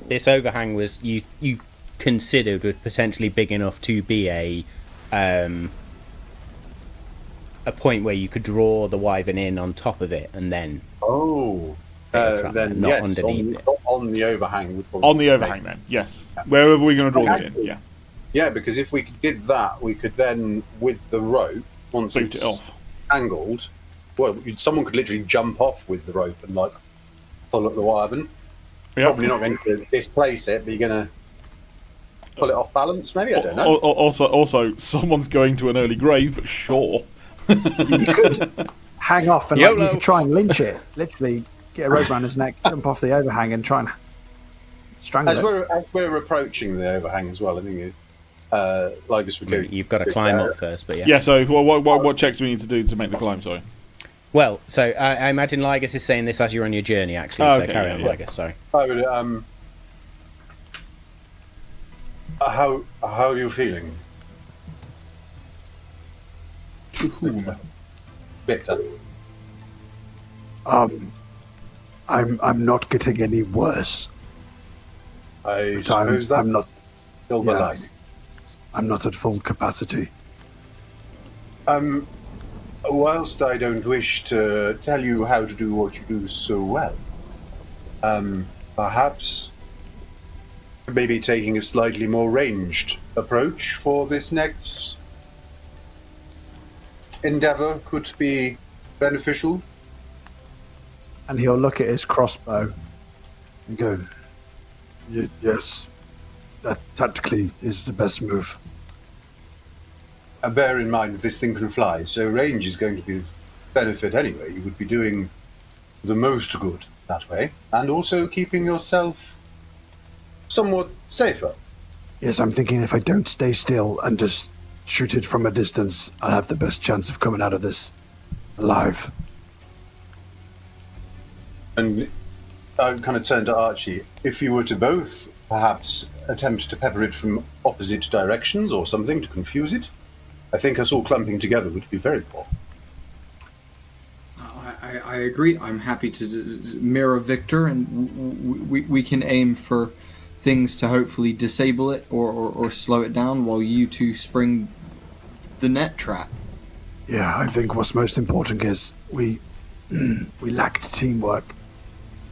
this overhang was you considered was potentially big enough to be a point where you could draw the Wyvern in on top of it and then Then not yes, underneath it. on the overhang. Would probably on the overhang then, yes. Wherever we're going to draw it in, yeah. Yeah, because if we did that, we could then, with the rope, once Boot it's it off. angled, well, someone could literally jump off with the rope and like pull up the Wyvern. Yep. Probably not going to displace it, but you're going to pull it off balance, maybe? I don't know. Also, someone's going to an early grave, but sure. You could hang off and YOLO. you could try and lynch it. Literally get a rope around his neck, jump off the overhang and try and strangle it. As we're approaching the overhang as well, I think Lygas would go. You've got to climb up first, but yeah. Yeah, so what checks do we need to do to make the climb, sorry? Well, so I imagine Lygas is saying this as you're on your journey, actually. Oh, so okay, carry on, yeah. Lygas. Sorry. I would, how are you feeling, Viktor? I'm not getting any worse. I But suppose that I'm not. silver yeah. lining. I'm not at full capacity. Whilst I don't wish to tell you how to do what you do so well, perhaps maybe taking a slightly more ranged approach for this next endeavor could be beneficial. And he'll look at his crossbow and go, yes, that tactically is the best move. And bear in mind that this thing can fly, so range is going to be benefit anyway. You would be doing the most good that way, and also keeping yourself somewhat safer. Yes, I'm thinking if I don't stay still and just shoot it from a distance, I'll have the best chance of coming out of this alive. And I kind of turn to Archie. If you were to both perhaps attempt to pepper it from opposite directions or something to confuse it, I think us all clumping together would be very poor. I agree. I'm happy to mirror Viktor, and we can aim for things to hopefully disable it or slow it down while you two spring the net trap. Yeah, I think what's most important is we lacked teamwork.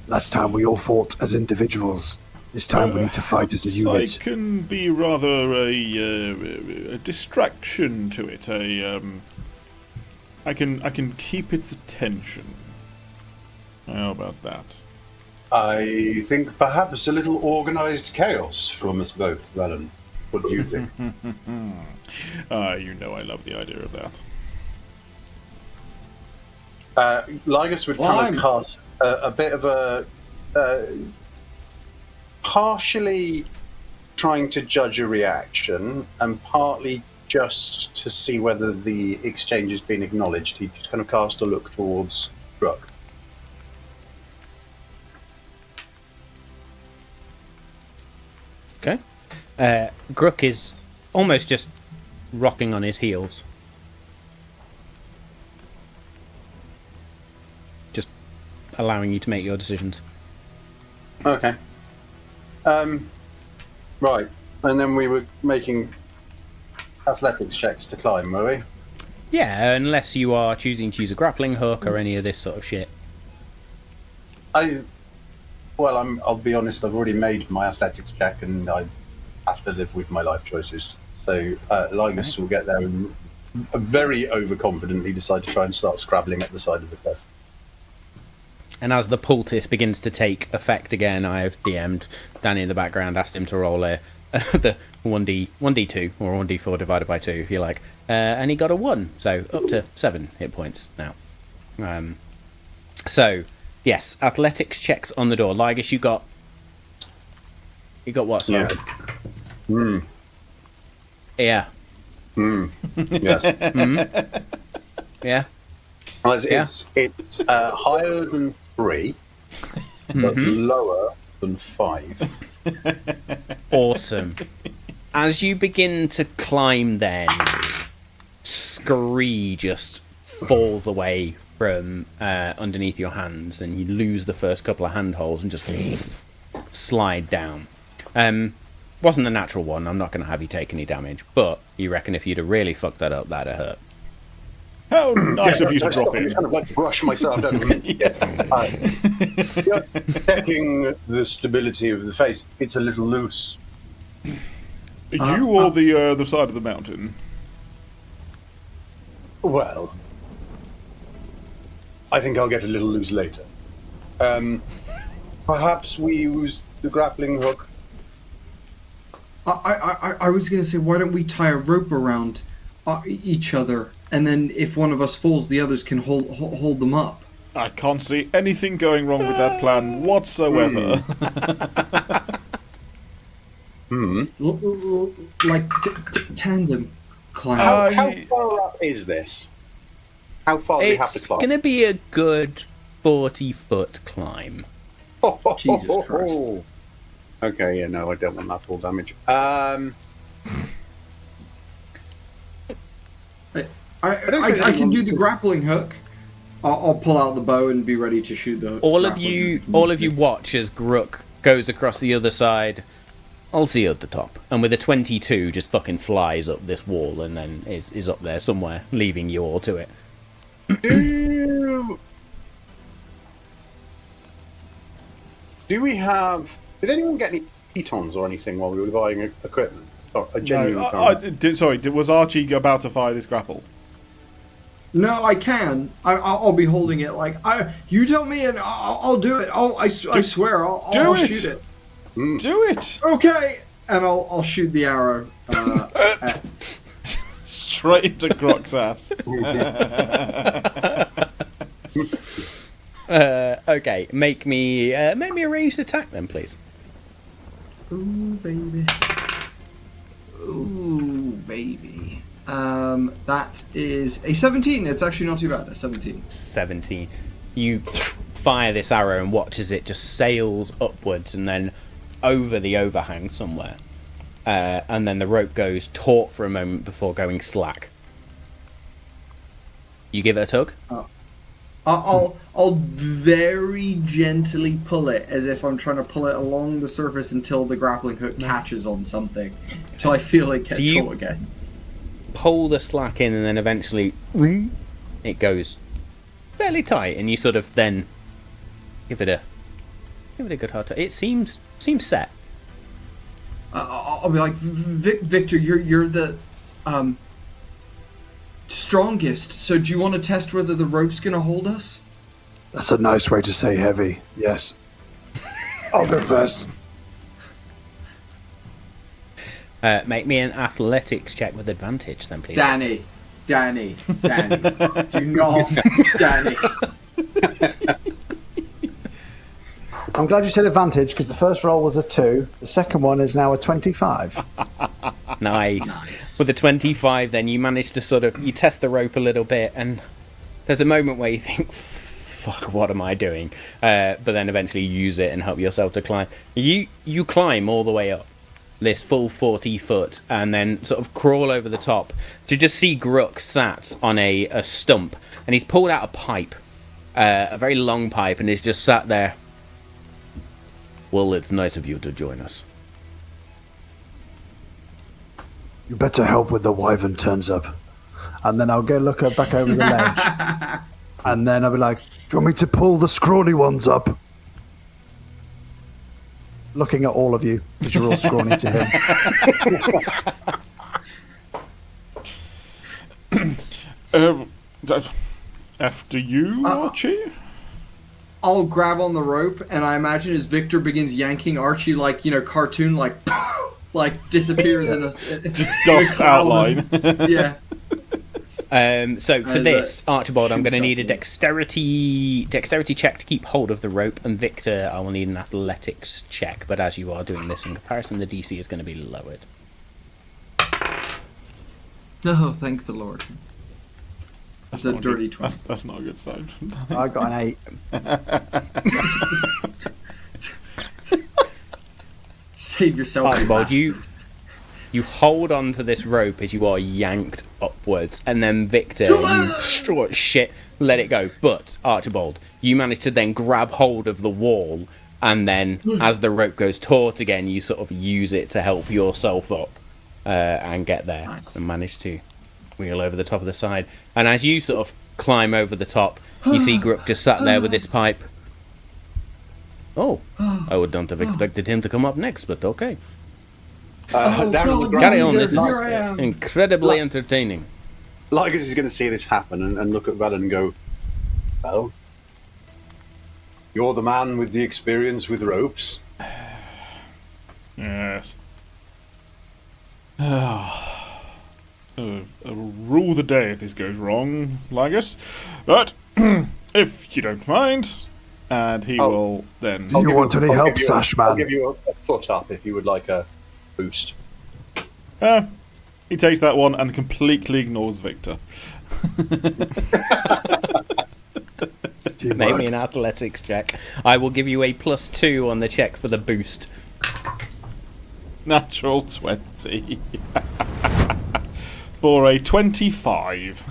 Last time we all fought as individuals. This time we need to fight as a unit. I can be rather a distraction to it. I can keep its attention. How about that? I think perhaps a little organised chaos from us both, Vellan. What do you think? You know I love the idea of that. Lygas would kind of cast a bit of a... partially trying to judge a reaction and partly just to see whether the exchange has been acknowledged. He just kind of cast a look towards Brook. Okay. Grook is almost just rocking on his heels. Just allowing you to make your decisions. Okay. Right, and then we were making athletics checks to climb, were we? Yeah, unless you are choosing to use a grappling hook or any of this sort of shit. I'll be honest, I've already made my athletics check and I have to live with my life choices. So Lygas will get there and very overconfidently decide to try and start scrabbling at the side of the cliff. And as the poultice begins to take effect again, I have DM'd Danny in the background, asked him to roll the 1d2 or 1d4 divided by 2 if you like. And he got a 1, so up to 7 hit points now. So, yes, athletics checks on the door. Lygas, you got what, sorry? Yeah. Yeah. Yes. Yeah. Well, it's higher than 3, but lower than 5. Awesome. As you begin to climb then, Rhee just falls away from underneath your hands and you lose the first couple of handholds and just slide down. Wasn't a natural one, I'm not going to have you take any damage, but you reckon if you'd have really fucked that up, that'd have hurt. How nice of you to drop in. I kind of like to brush myself down. Just checking the stability of the face. It's a little loose. You or the side of the mountain? Well, I think I'll get a little loose later. Perhaps we use the grappling hook. I was going to say, why don't we tie a rope around each other, and then if one of us falls, the others can hold them up. I can't see anything going wrong with that plan whatsoever. Like tandem climb. How far up is this? How far do we have to It's climb? going to be a good 40-foot climb. Jesus Christ. Okay, yeah, no, I don't want that full damage. I can do the grappling hook. I'll pull out the bow and be ready to shoot the. All of you watch as Grook goes across the other side. I'll see you at the top, and with a 22, just fucking flies up this wall and then is up there somewhere, leaving you all to it. Do we have? Did anyone get any pitons or anything while we were buying equipment? Oh, I genuinely can't. Sorry, was Archie about to fire this grapple? No, I can. I'll be holding it like you tell me, and I'll do it. I swear, I'll shoot it. Do it. Okay, and I'll shoot the arrow. Straight into Grok's ass. Okay, make me a ranged attack then, please. Ooh, baby. Ooh, baby. That is a 17. It's actually not too bad. A 17. 17. You fire this arrow and watch as it just sails upwards and then over the overhang somewhere. And then the rope goes taut for a moment before going slack. You give it a tug? I'll very gently pull it as if I'm trying to pull it along the surface until the grappling hook catches on something. Until I feel it get taut again. Pull the slack in and then eventually it goes fairly tight and you sort of then give it a good hard tug. It seems set. I'll be like, Viktor, you're the strongest, so do you want to test whether the rope's going to hold us? That's a nice way to say heavy, yes. I'll go first. Make me an athletics check with advantage then, please. Danny. Do not, Danny. I'm glad you said advantage, because the first roll was a 2. The second one is now a 25. Nice. With a 25 then you manage to you test the rope a little bit and there's a moment where you think, fuck, what am I doing? But then eventually you use it and help yourself to climb. You climb all the way up this full 40 foot and then sort of crawl over the top to just see Grook sat on a stump and he's pulled out a pipe, a very long pipe, and he's just sat there. Well, it's nice of you to join us. You better help when the Wyvern turns up. And then I'll go look back over the ledge. And then I'll be like, do you want me to pull the scrawny ones up? Looking at all of you, because you're all scrawny to him. After you, Archie? I'll grab on the rope, and I imagine as Viktor begins yanking Archie, like, cartoon, like, like disappears in a just dust outline. Yeah. So for this, Archibold, I'm going to need a dexterity check to keep hold of the rope, and Viktor, I will need an athletics check. But as you are doing this in comparison, the DC is going to be lowered. No, thank the Lord. That's a dirty 20. That's not a good sign. I got an 8. Save yourself. Archibold, you hold on to this rope as you are yanked upwards, and then Viktor, you let it go. But Archibold, you manage to then grab hold of the wall, and then as the rope goes taut again, you sort of use it to help yourself up and get there. Nice. And manage to wheel over the top of the side. And as you sort of climb over the top, you see Grook just sat there with his pipe. Oh, I would not have expected him to come up next, but okay. Down on the ground. Carry on, this Here is I am. incredibly entertaining. Lygas is going to see this happen and look at Vellan and go, well, you're the man with the experience with ropes. Yes. Rule the day if this goes wrong, Lygas. But if you don't mind, and he will then. Do you want any help, Sashman? I'll give you a foot up if you would like a boost. He takes that one and completely ignores Viktor. Make me an athletics check. I will give you a +2 on the check for the boost. Natural 20. For a 25.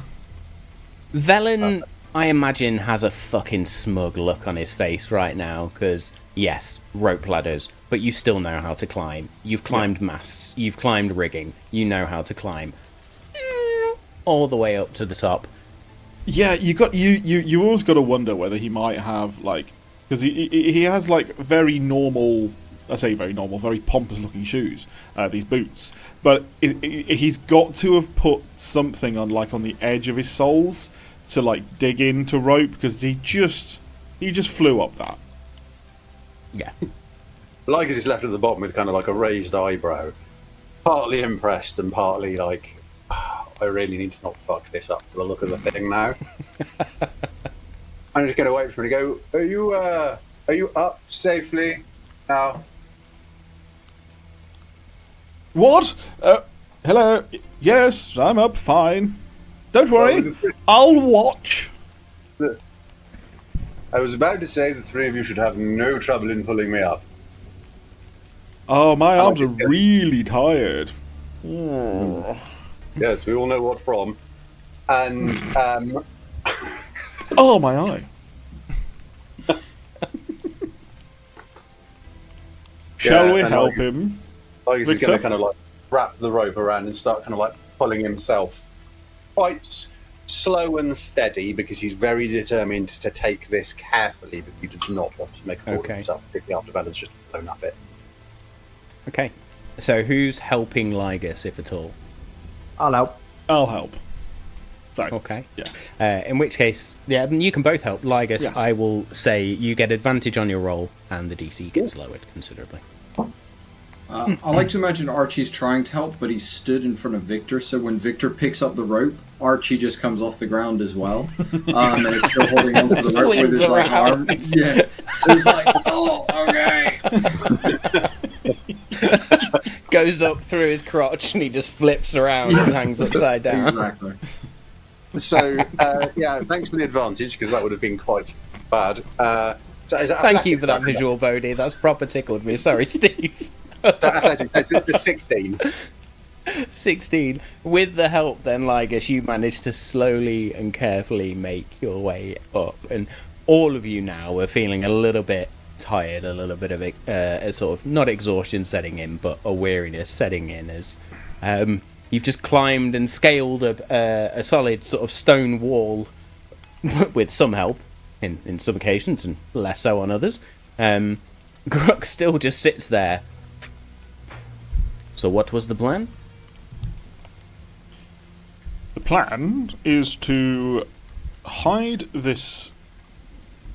Vellan, I imagine, has a fucking smug look on his face right now, because, yes, rope ladders, but you still know how to climb. You've climbed masts, you've climbed rigging, you know how to climb. All the way up to the top. Yeah, you always got to wonder whether he might have, like, because he has, like, very normal, I say very normal, very pompous looking shoes, these boots, but he's got to have put something on, like, on the edge of his soles to, like, dig into rope, because he just flew up that. Yeah. Lygas is left at the bottom with kind of like a raised eyebrow, partly impressed and partly like, I really need to not fuck this up for the look of the thing now. I'm just going to wait for him to go, are you up safely now? What? Hello? Yes, I'm up fine. Don't worry, I'll watch. I was about to say the three of you should have no trouble in pulling me up. Oh, my arms are really tired. Yes, we all know what from. And, Oh, my eye. Shall we help him? Lygas is Viktor? going to kind of like wrap the rope around and start kind of like pulling himself quite slow and steady, because he's very determined to take this carefully, but he does not want to make a fool of himself, particularly after Vellan's just blown up it. Okay. So who's helping Lygas, if at all? I'll help. I'll help. Sorry. Okay. Yeah. In which case, yeah, you can both help. Lygas, Yeah. I will say you get advantage on your roll, and the DC gets lowered considerably. I like to imagine Archie's trying to help, but he's stood in front of Viktor, so when Viktor picks up the rope, Archie just comes off the ground as well, and is still holding onto the rope with his like, arm. Yeah. It's like, oh, okay. Goes up through his crotch, and he just flips around and hangs upside down. Exactly. So, yeah, thanks for the advantage, because that would have been quite bad. So is that Thank you athletics? for that visual, Bodhi. That's proper tickled me. Sorry, Steve. So athletics, the 16. 16. With the help, then, Lygas, you manage to slowly and carefully make your way up. And all of you now are feeling a little bit tired, a little bit of a sort of, not exhaustion setting in, but a weariness setting in as You've just climbed and scaled a solid sort of stone wall with some help in some occasions and less so on others. Gruk still just sits there. So what was the plan? The plan is to hide this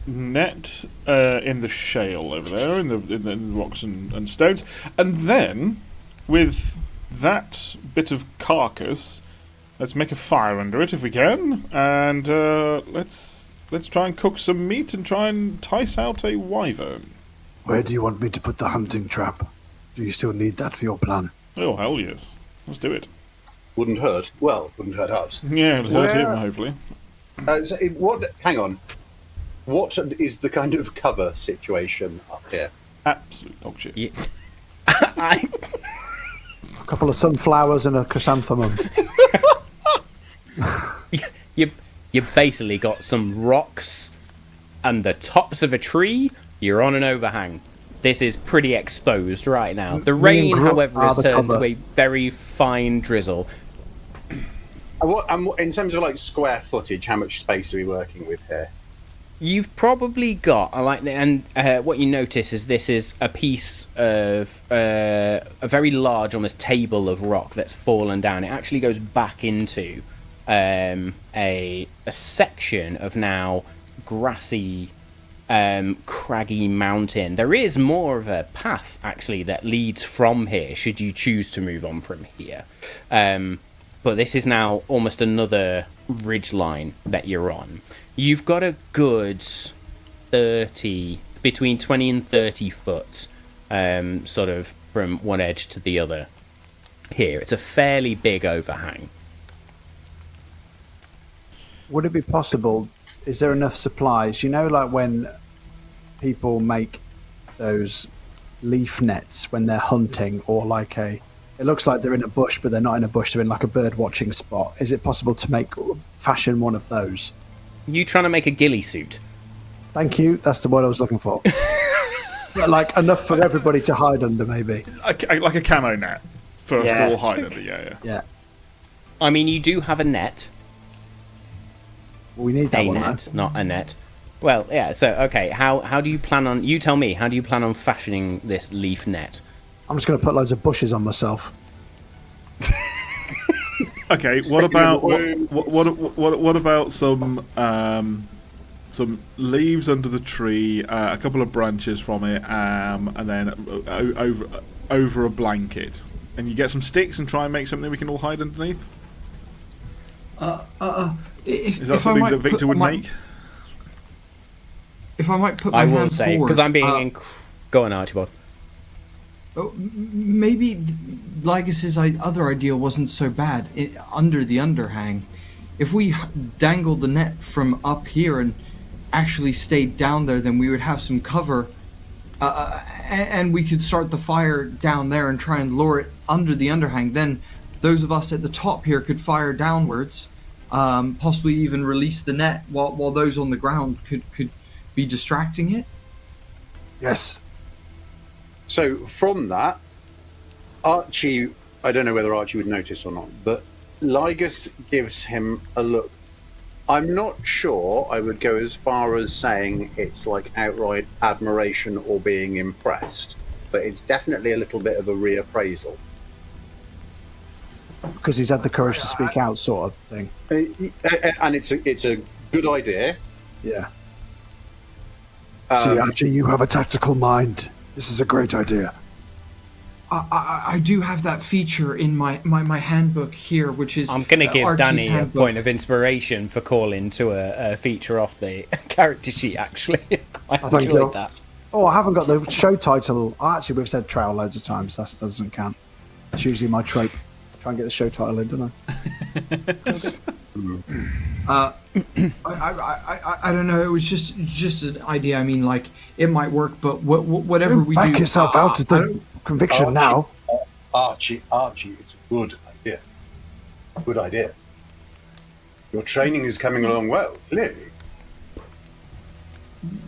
net in the shale over there, in the rocks and stones, and then with that bit of carcass, let's make a fire under it if we can, and let's try and cook some meat and try and entice out a wyvern. Where do you want me to put the hunting trap? Do you still need that for your plan? Oh, hell yes. Let's do it. Wouldn't hurt. Well, wouldn't hurt us. Yeah, it'll hurt him, hopefully. Hang on. What is the kind of cover situation up here? Absolute dog shit. Yeah. A couple of sunflowers and a chrysanthemum. You've basically got some rocks and the tops of a tree. You're on an overhang. This is pretty exposed right now. The rain, however, has turned to a very fine drizzle. In terms of like square footage, how much space are we working with here? You've probably got, what you notice is this is a piece of a very large, almost table of rock that's fallen down. It actually goes back into a section of now grassy, craggy mountain. There is more of a path actually that leads from here, should you choose to move on from here. But this is now almost another ridge line that you're on. You've got a good 30, between 20 and 30 foot, sort of from one edge to the other here. It's a fairly big overhang. Would it be possible, is there enough supplies? You know, like when people make those leaf nets when they're hunting, or like it looks like they're in a bush, but they're not in a bush, they're in like a bird watching spot. Is it possible to fashion one of those? You trying to make a ghillie suit? Thank you. That's the word I was looking for. Like enough for everybody to hide under, maybe. Like a camo net for us to all hide under. Yeah. I mean, you do have a net. We need that a one, net, not a net. Well, yeah. So, okay. How do you plan on? You tell me. How do you plan on fashioning this leaf net? I'm just going to put loads of bushes on myself. Okay, what about some leaves under the tree, a couple of branches from it, and then over a blanket, and you get some sticks and try and make something we can all hide underneath? Is that something that Viktor would make? If I might put my I will hand say, forward, because I'm being go on, Archibald. Maybe Lygas's other idea wasn't so bad. Under the underhang, if we dangled the net from up here and actually stayed down there, then we would have some cover, and we could start the fire down there and try and lure it under the underhang. Then those of us at the top here could fire downwards, possibly even release the net while those on the ground could be distracting it. Yes. So from that, Archie, I don't know whether Archie would notice or not, but Lygas gives him a look. I'm not sure I would go as far as saying it's like outright admiration or being impressed, but it's definitely a little bit of a reappraisal. Because he's had the courage to speak out, sort of thing. And it's a good idea. Yeah. See, Archie, you have a tactical mind. This is a great idea. I do have that feature in my handbook here, which is I'm going to give Archie's Danny handbook. a point of inspiration for calling to a feature off the character sheet, actually. I enjoyed that. Oh, I haven't got the show title. Actually, we've said trail loads of times. That doesn't count. It's usually my trope. Try and get the show title in, don't I? I don't know. It was just an idea. I mean, like, it might work, but whatever we do... Back yourself out of the conviction Archie, now. Archie, it's a good idea. Good idea. Your training is coming along well, clearly.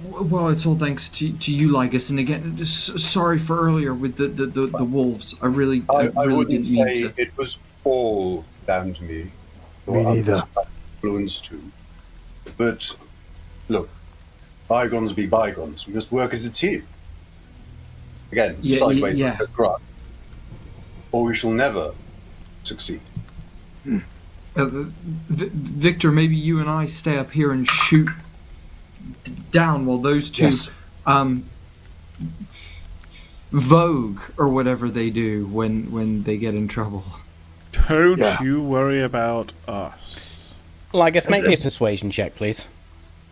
Well, it's all thanks to you, Lygas. And again, sorry for earlier with the wolves. I really wouldn't didn't mean say to. it was all down to me. Me neither. Influence too. But look, bygones be bygones. We must work as a team. Again, sideways like a grunt. Or we shall never succeed. Viktor, maybe you and I stay up here and shoot down while those two vogue or whatever they do when they get in trouble. Don't you worry about us. Lygas, make me a persuasion check, please.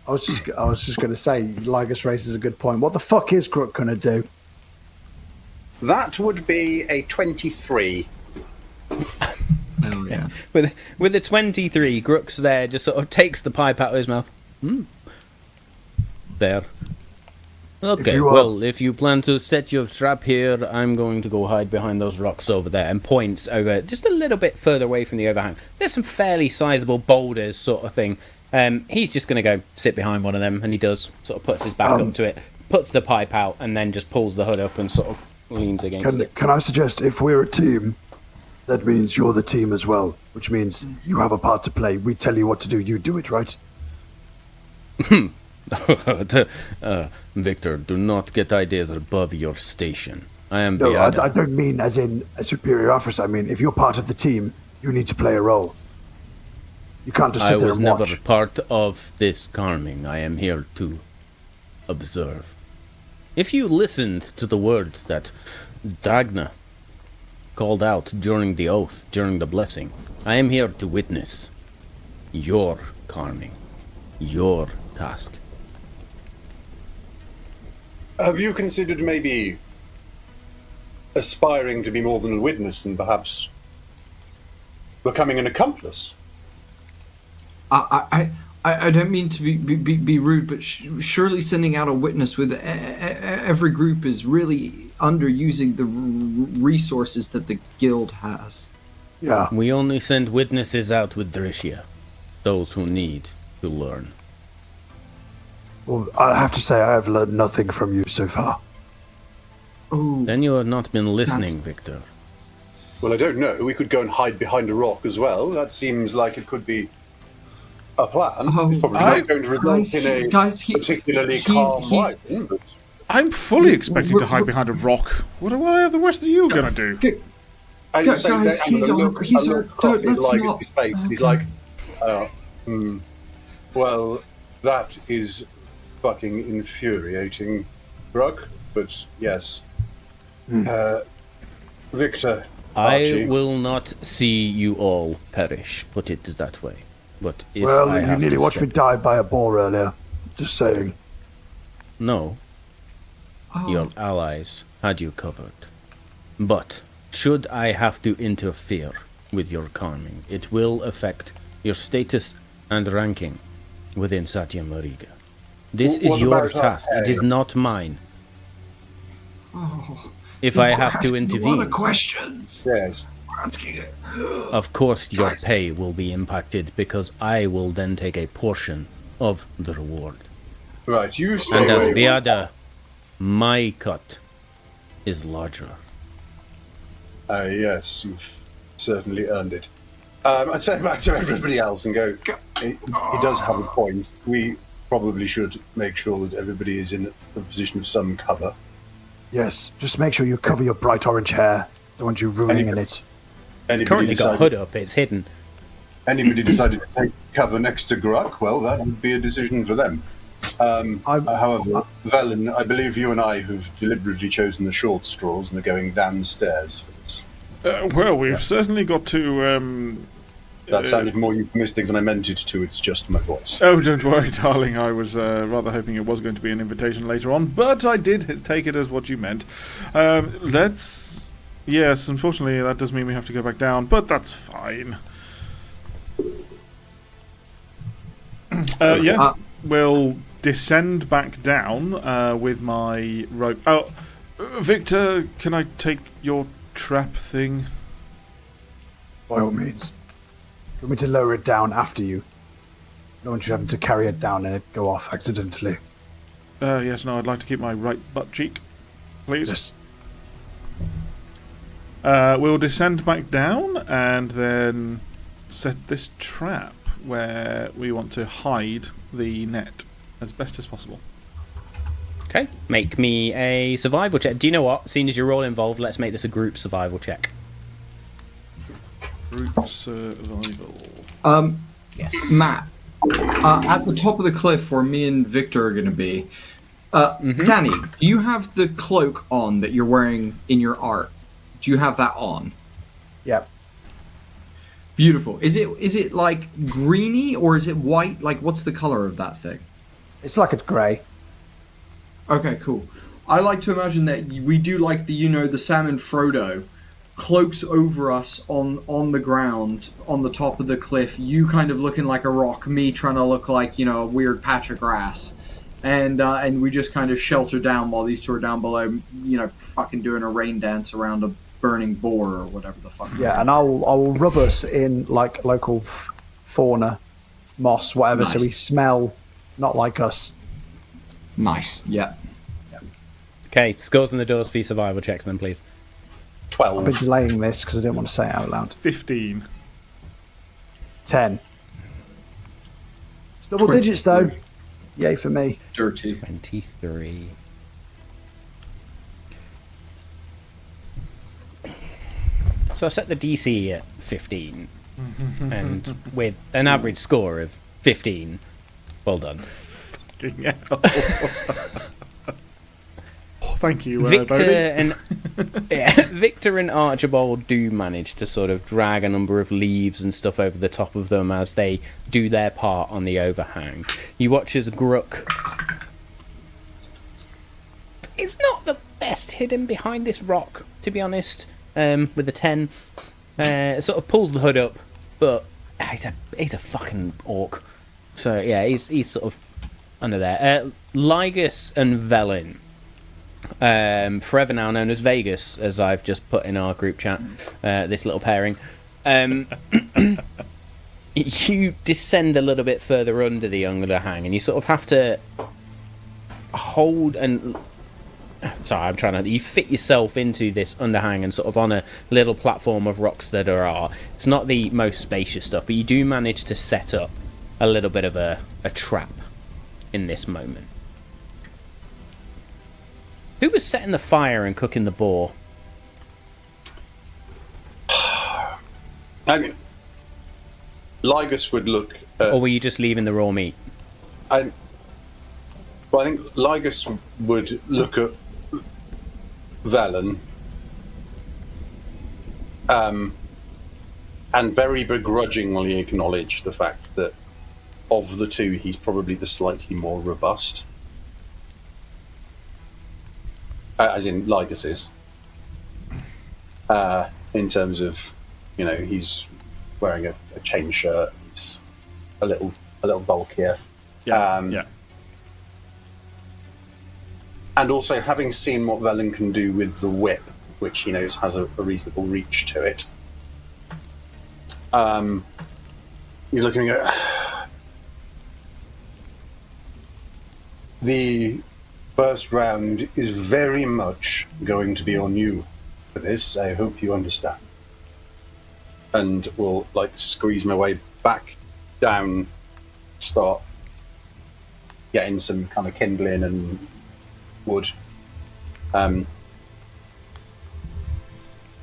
I was just going to say, Lygas raises a good point. What the fuck is Crook going to do? That would be a 23. Oh yeah. With a 23, Grook's there just sort of takes the pipe out of his mouth. There. Okay, well, if you plan to set your trap here, I'm going to go hide behind those rocks over there, and points over just a little bit further away from the overhang. There's some fairly sizable boulders sort of thing. He's just going to go sit behind one of them, and he does, sort of puts his back up to it, puts the pipe out, and then just pulls the hood up and sort of leans against it. Can I suggest, if we're a team, that means you're the team as well, which means you have a part to play. We tell you what to do, you do it, right? Viktor, do not get ideas above your station. I am No, the I don't mean as in a superior officer. I mean, if you're part of the team, you need to play a role. You can't just sit I there was and never watch. part of this calming. I am here to observe. If you listened to the words that Dagna called out during the oath, during the blessing, I am here to witness your calming, your task. Have you considered maybe aspiring to be more than a witness and perhaps becoming an accomplice? I don't mean to be rude, but surely sending out a witness with every group is really underusing the resources that the guild has. Yeah. We only send witnesses out with Drishya, those who need to learn. Well, I have to say I have learned nothing from you so far. Oh, Then you have not been listening, Viktor. Well, I don't know. We could go and hide behind a rock as well. That seems like it could be a plan. It's probably not going to result in a particularly calm Wyvern, but I'm fully expecting to hide behind a rock. What are the rest of you gonna do? and Guys, so he's a our- look, he's a our- look crosses let's Lygas' not- face, and he's like, well, that is fucking infuriating, Brooke, but yes. Viktor, I Archie, will not see you all perish, put it that way. But if Well, I you have nearly to watched me step- die by a boar earlier. Just saying. No, your allies had you covered. But should I have to interfere with your calming, it will affect your status and ranking within Satya Mariga. This is What your about our task. It pay? is not mine. If I have to a lot intervene, of questions. yes. Asking it. of course your pay will be impacted because I will then take a portion of the reward. Right, you stay And as away. Biada, my cut is larger. Yes, you've certainly earned it. I'd say back to everybody else and go, he does have a point. We probably should make sure that everybody is in a position of some cover. Yes, just make sure you cover your bright orange hair. Don't want you ruining in it. Anybody Currently got a decided, hood up, it's hidden. anybody decided to take cover next to Gruck, well, that would be a decision for them. However, Vellan, I believe you and I have deliberately chosen the short straws and are going downstairs for this. Well, we've certainly got to. That sounded more euphemistic than I meant it to. It's just my voice. Oh, don't worry, darling. I was rather hoping it was going to be an invitation later on, but I did take it as what you meant. Let's. Yes, unfortunately, that does mean we have to go back down, but that's fine. Yeah, we'll descend back down with my rope. Oh, Viktor, can I take your trap thing? By all means. You want me to lower it down after you? I don't want you having to carry it down and it go off accidentally. Yes, no, I'd like to keep my right butt cheek, please. Yes. We'll descend back down and then set this trap where we want to hide the net as best as possible. Okay, make me a survival check. Do you know what? Seeing as you're all involved, let's make this a group survival check. Group survival. Yes. Matt, at the top of the cliff where me and Viktor are going to be, Danny, do you have the cloak on that you're wearing in your art? Do you have that on? Yep. Beautiful. Is it like greeny or is it white? Like, what's the color of that thing? It's like it's grey. Okay, cool. I like to imagine that we do like the Sam and Frodo cloaks over us on the ground on the top of the cliff. You kind of looking like a rock, me trying to look like a weird patch of grass, and we just kind of shelter down while these two are down below, fucking doing a rain dance around a burning boar or whatever the fuck. Yeah, and I'll rub us in like local fauna, moss, whatever, Nice. so we smell not like us. Nice. Yeah. Okay, scores on the doors for your survival checks then, please. 12. I've been delaying this because I didn't want to say it out loud. 15. 10. It's double 23. digits though. Yay for me. Dirty. 23. So I set the DC at 15, and with an average score of 15, well done. Oh, thank you, Viktor Bodhi. and Viktor and Archibold do manage to sort of drag a number of leaves and stuff over the top of them as they do their part on the overhang. You watch as Grook. It's not the best hidden behind this rock, to be honest. With a 10, sort of pulls the hood up, but he's a fucking orc. So yeah, he's sort of under there. Lygas and Vellan. Forever now known as Vegas, as I've just put in our group chat, this little pairing. You descend a little bit further under the underhang, and you sort of have to hold and... Sorry, I'm trying to... You fit yourself into this underhang and sort of on a little platform of rocks that there are. It's not the most spacious stuff, but you do manage to set up a little bit of a trap in this moment. Who was setting the fire and cooking the boar? I mean, Lygas would look at... Or were you just leaving the raw meat? I think Lygas would look at Vellan and very begrudgingly acknowledge the fact that of the two, he's probably the slightly more robust. As in Lygas is. In terms of, he's wearing a chain shirt, he's a little bulkier. Yeah. And also, having seen what Vellan can do with the whip, which he knows has a reasonable reach to it, you're looking at... The first round is very much going to be on you for this. I hope you understand. And we'll, squeeze my way back down, start getting some kind of kindling and wood.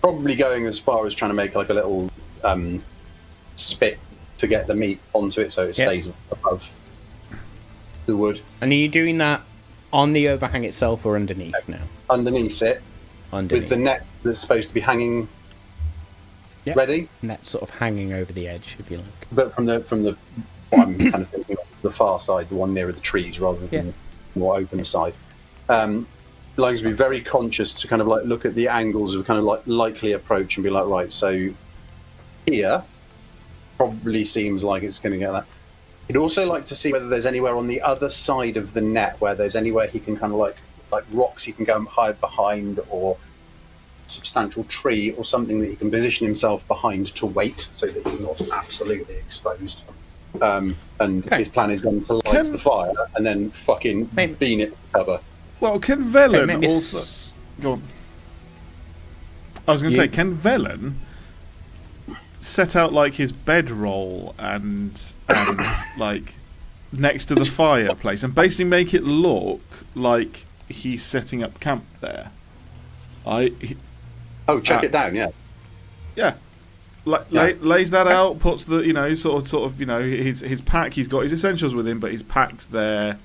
Probably going as far as trying to make a little spit to get the meat onto it so it stays above the wood. And are you doing that on the overhang itself or underneath now? Underneath it, Underneath. with the net that's supposed to be hanging ready. Net sort of hanging over the edge, if you like. But from the what I'm kind of thinking of, the far side, the one nearer the trees rather than the more open side. Like to be very conscious to kind of look at the angles of kind of likely approach and be like, right, so here probably seems like it's going to get that. He'd also like to see whether there's anywhere on the other side of the net where there's anywhere he can kind of like rocks he can go and hide behind, or substantial tree or something that he can position himself behind to wait so that he's not absolutely exposed. and his plan is then to light the fire and then fucking bean it to cover. Well, can Vellan maybe also... Go on. I was going to say, can Vellan set out like his bedroll and like next to the fireplace and basically make it look like he's setting up camp there? Check it down, yeah. Yeah. Lays that out, puts the sort of his pack. He's got his essentials with him, but his pack's there.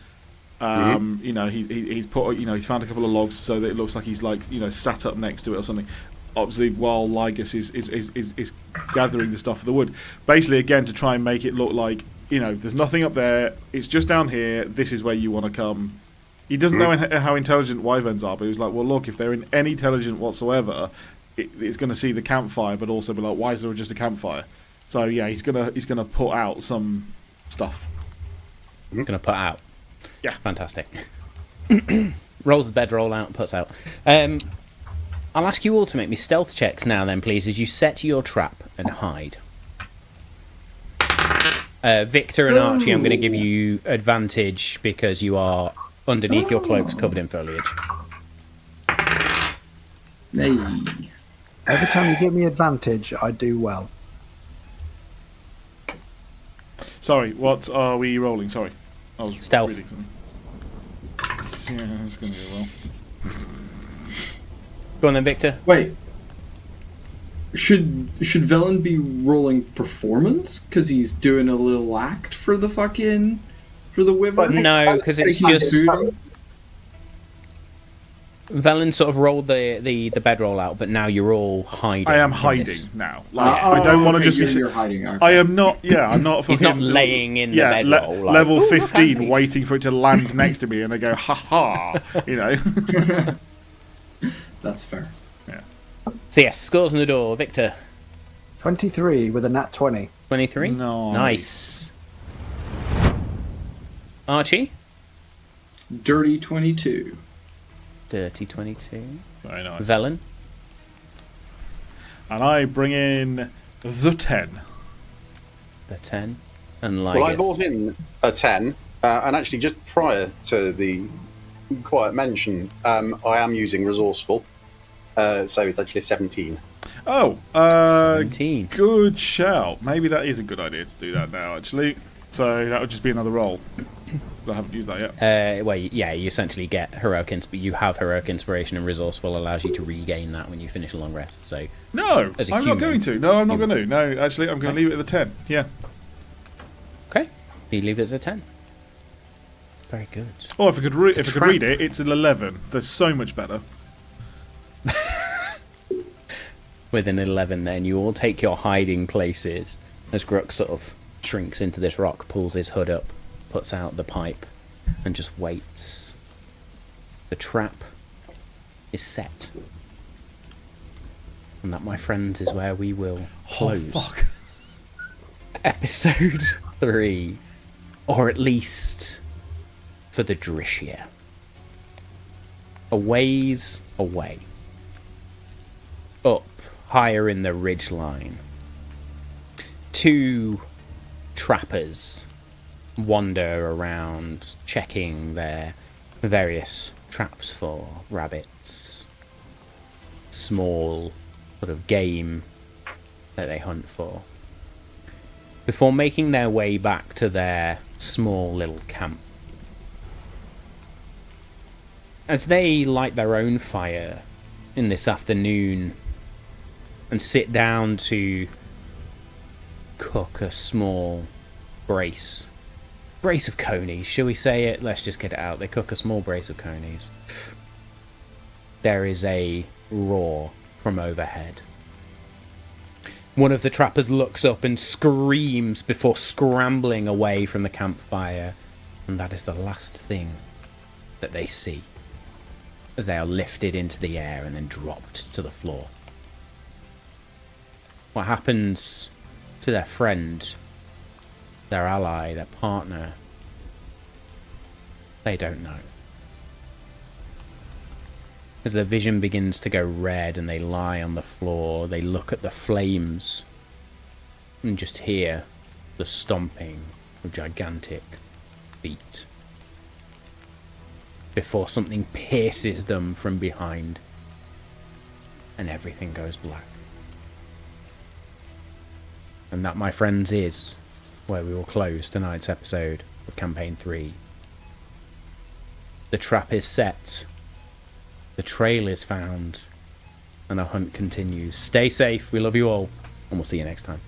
He's put he's found a couple of logs so that it looks like he's like sat up next to it or something. Obviously, while Lygas is gathering the stuff for the wood, basically again to try and make it look like there's nothing up there. It's just down here. This is where you want to come. He doesn't know how intelligent wyverns are, but he was like, well, look, if they're any intelligent whatsoever, it's going to see the campfire, but also be like, why is there just a campfire? So yeah, he's gonna put out some stuff. Gonna put out. Yeah, fantastic. Rolls the bedroll out, puts out. I'll ask you all to make me stealth checks now, then, please, as you set your trap and hide. Viktor and Archie, I'm going to give you advantage because you are underneath your cloaks covered in foliage. Hey. Every time you give me advantage, I do well. Sorry, what are we rolling? Sorry. I was Stealth. reading something. Yeah, it's going to go well. Go on then, Viktor. Wait. Should Vellan be rolling performance because he's doing a little act for the wyvern? No, because it's just Vellan sort of rolled the bedroll out, but now you're all hiding. I am hiding now. I don't want to just be. You're hiding. Okay. I am not. Yeah, I'm not. He's not laying in the bedroll. Level 15, waiting for it to land next to me, and I go, ha ha. That's fair. Yeah. So yes, scores on the door. Viktor. 23 with a nat 20. 23. Nice. Archie. Dirty 22. Dirty 22. Very nice. Vellan. And I bring in the 10. The 10. And Lygas. Well, I brought in a 10, and actually just prior to the quiet mention, I am using resourceful, so it's actually a 17. Oh, 17. Good shout. Maybe that is a good idea to do that now, actually. So that would just be another roll. I haven't used that yet. Well, yeah, you essentially get heroic but you have heroic inspiration, and resourceful allows you to regain that when you finish a long rest. So no, I'm not going to. No, I'm not going to. No, actually, I'm going to leave it at the 10. Yeah. Okay, you leave it at a 10. Very good. Oh, if I could read it, it's an 11. They're so much better. With an 11, then you all take your hiding places as Gruk sort of shrinks into this rock, pulls his hood up, puts out the pipe, and just waits. The trap is set. And that, my friends, is where we will close episode 3. Or at least for the Drishya. A ways away. Up, higher in the ridgeline. 2 trappers wander around, checking their various traps for rabbits, small sort of game that they hunt for, before making their way back to their small little camp. As they light their own fire in this afternoon and sit down to cook a small brace of conies, shall we say it? Let's just get it out. They cook a small brace of conies. There is a roar from overhead. One of the trappers looks up and screams before scrambling away from the campfire, and that is the last thing that they see as they are lifted into the air and then dropped to the floor. What happens to their friend, their ally, their partner, they don't know. As their vision begins to go red and they lie on the floor, they look at the flames and just hear the stomping with gigantic feet before something pierces them from behind and everything goes black. And that, my friends, is where we will close tonight's episode of Campaign 3. The trap is set, the trail is found, and our hunt continues. Stay safe, we love you all, and we'll see you next time.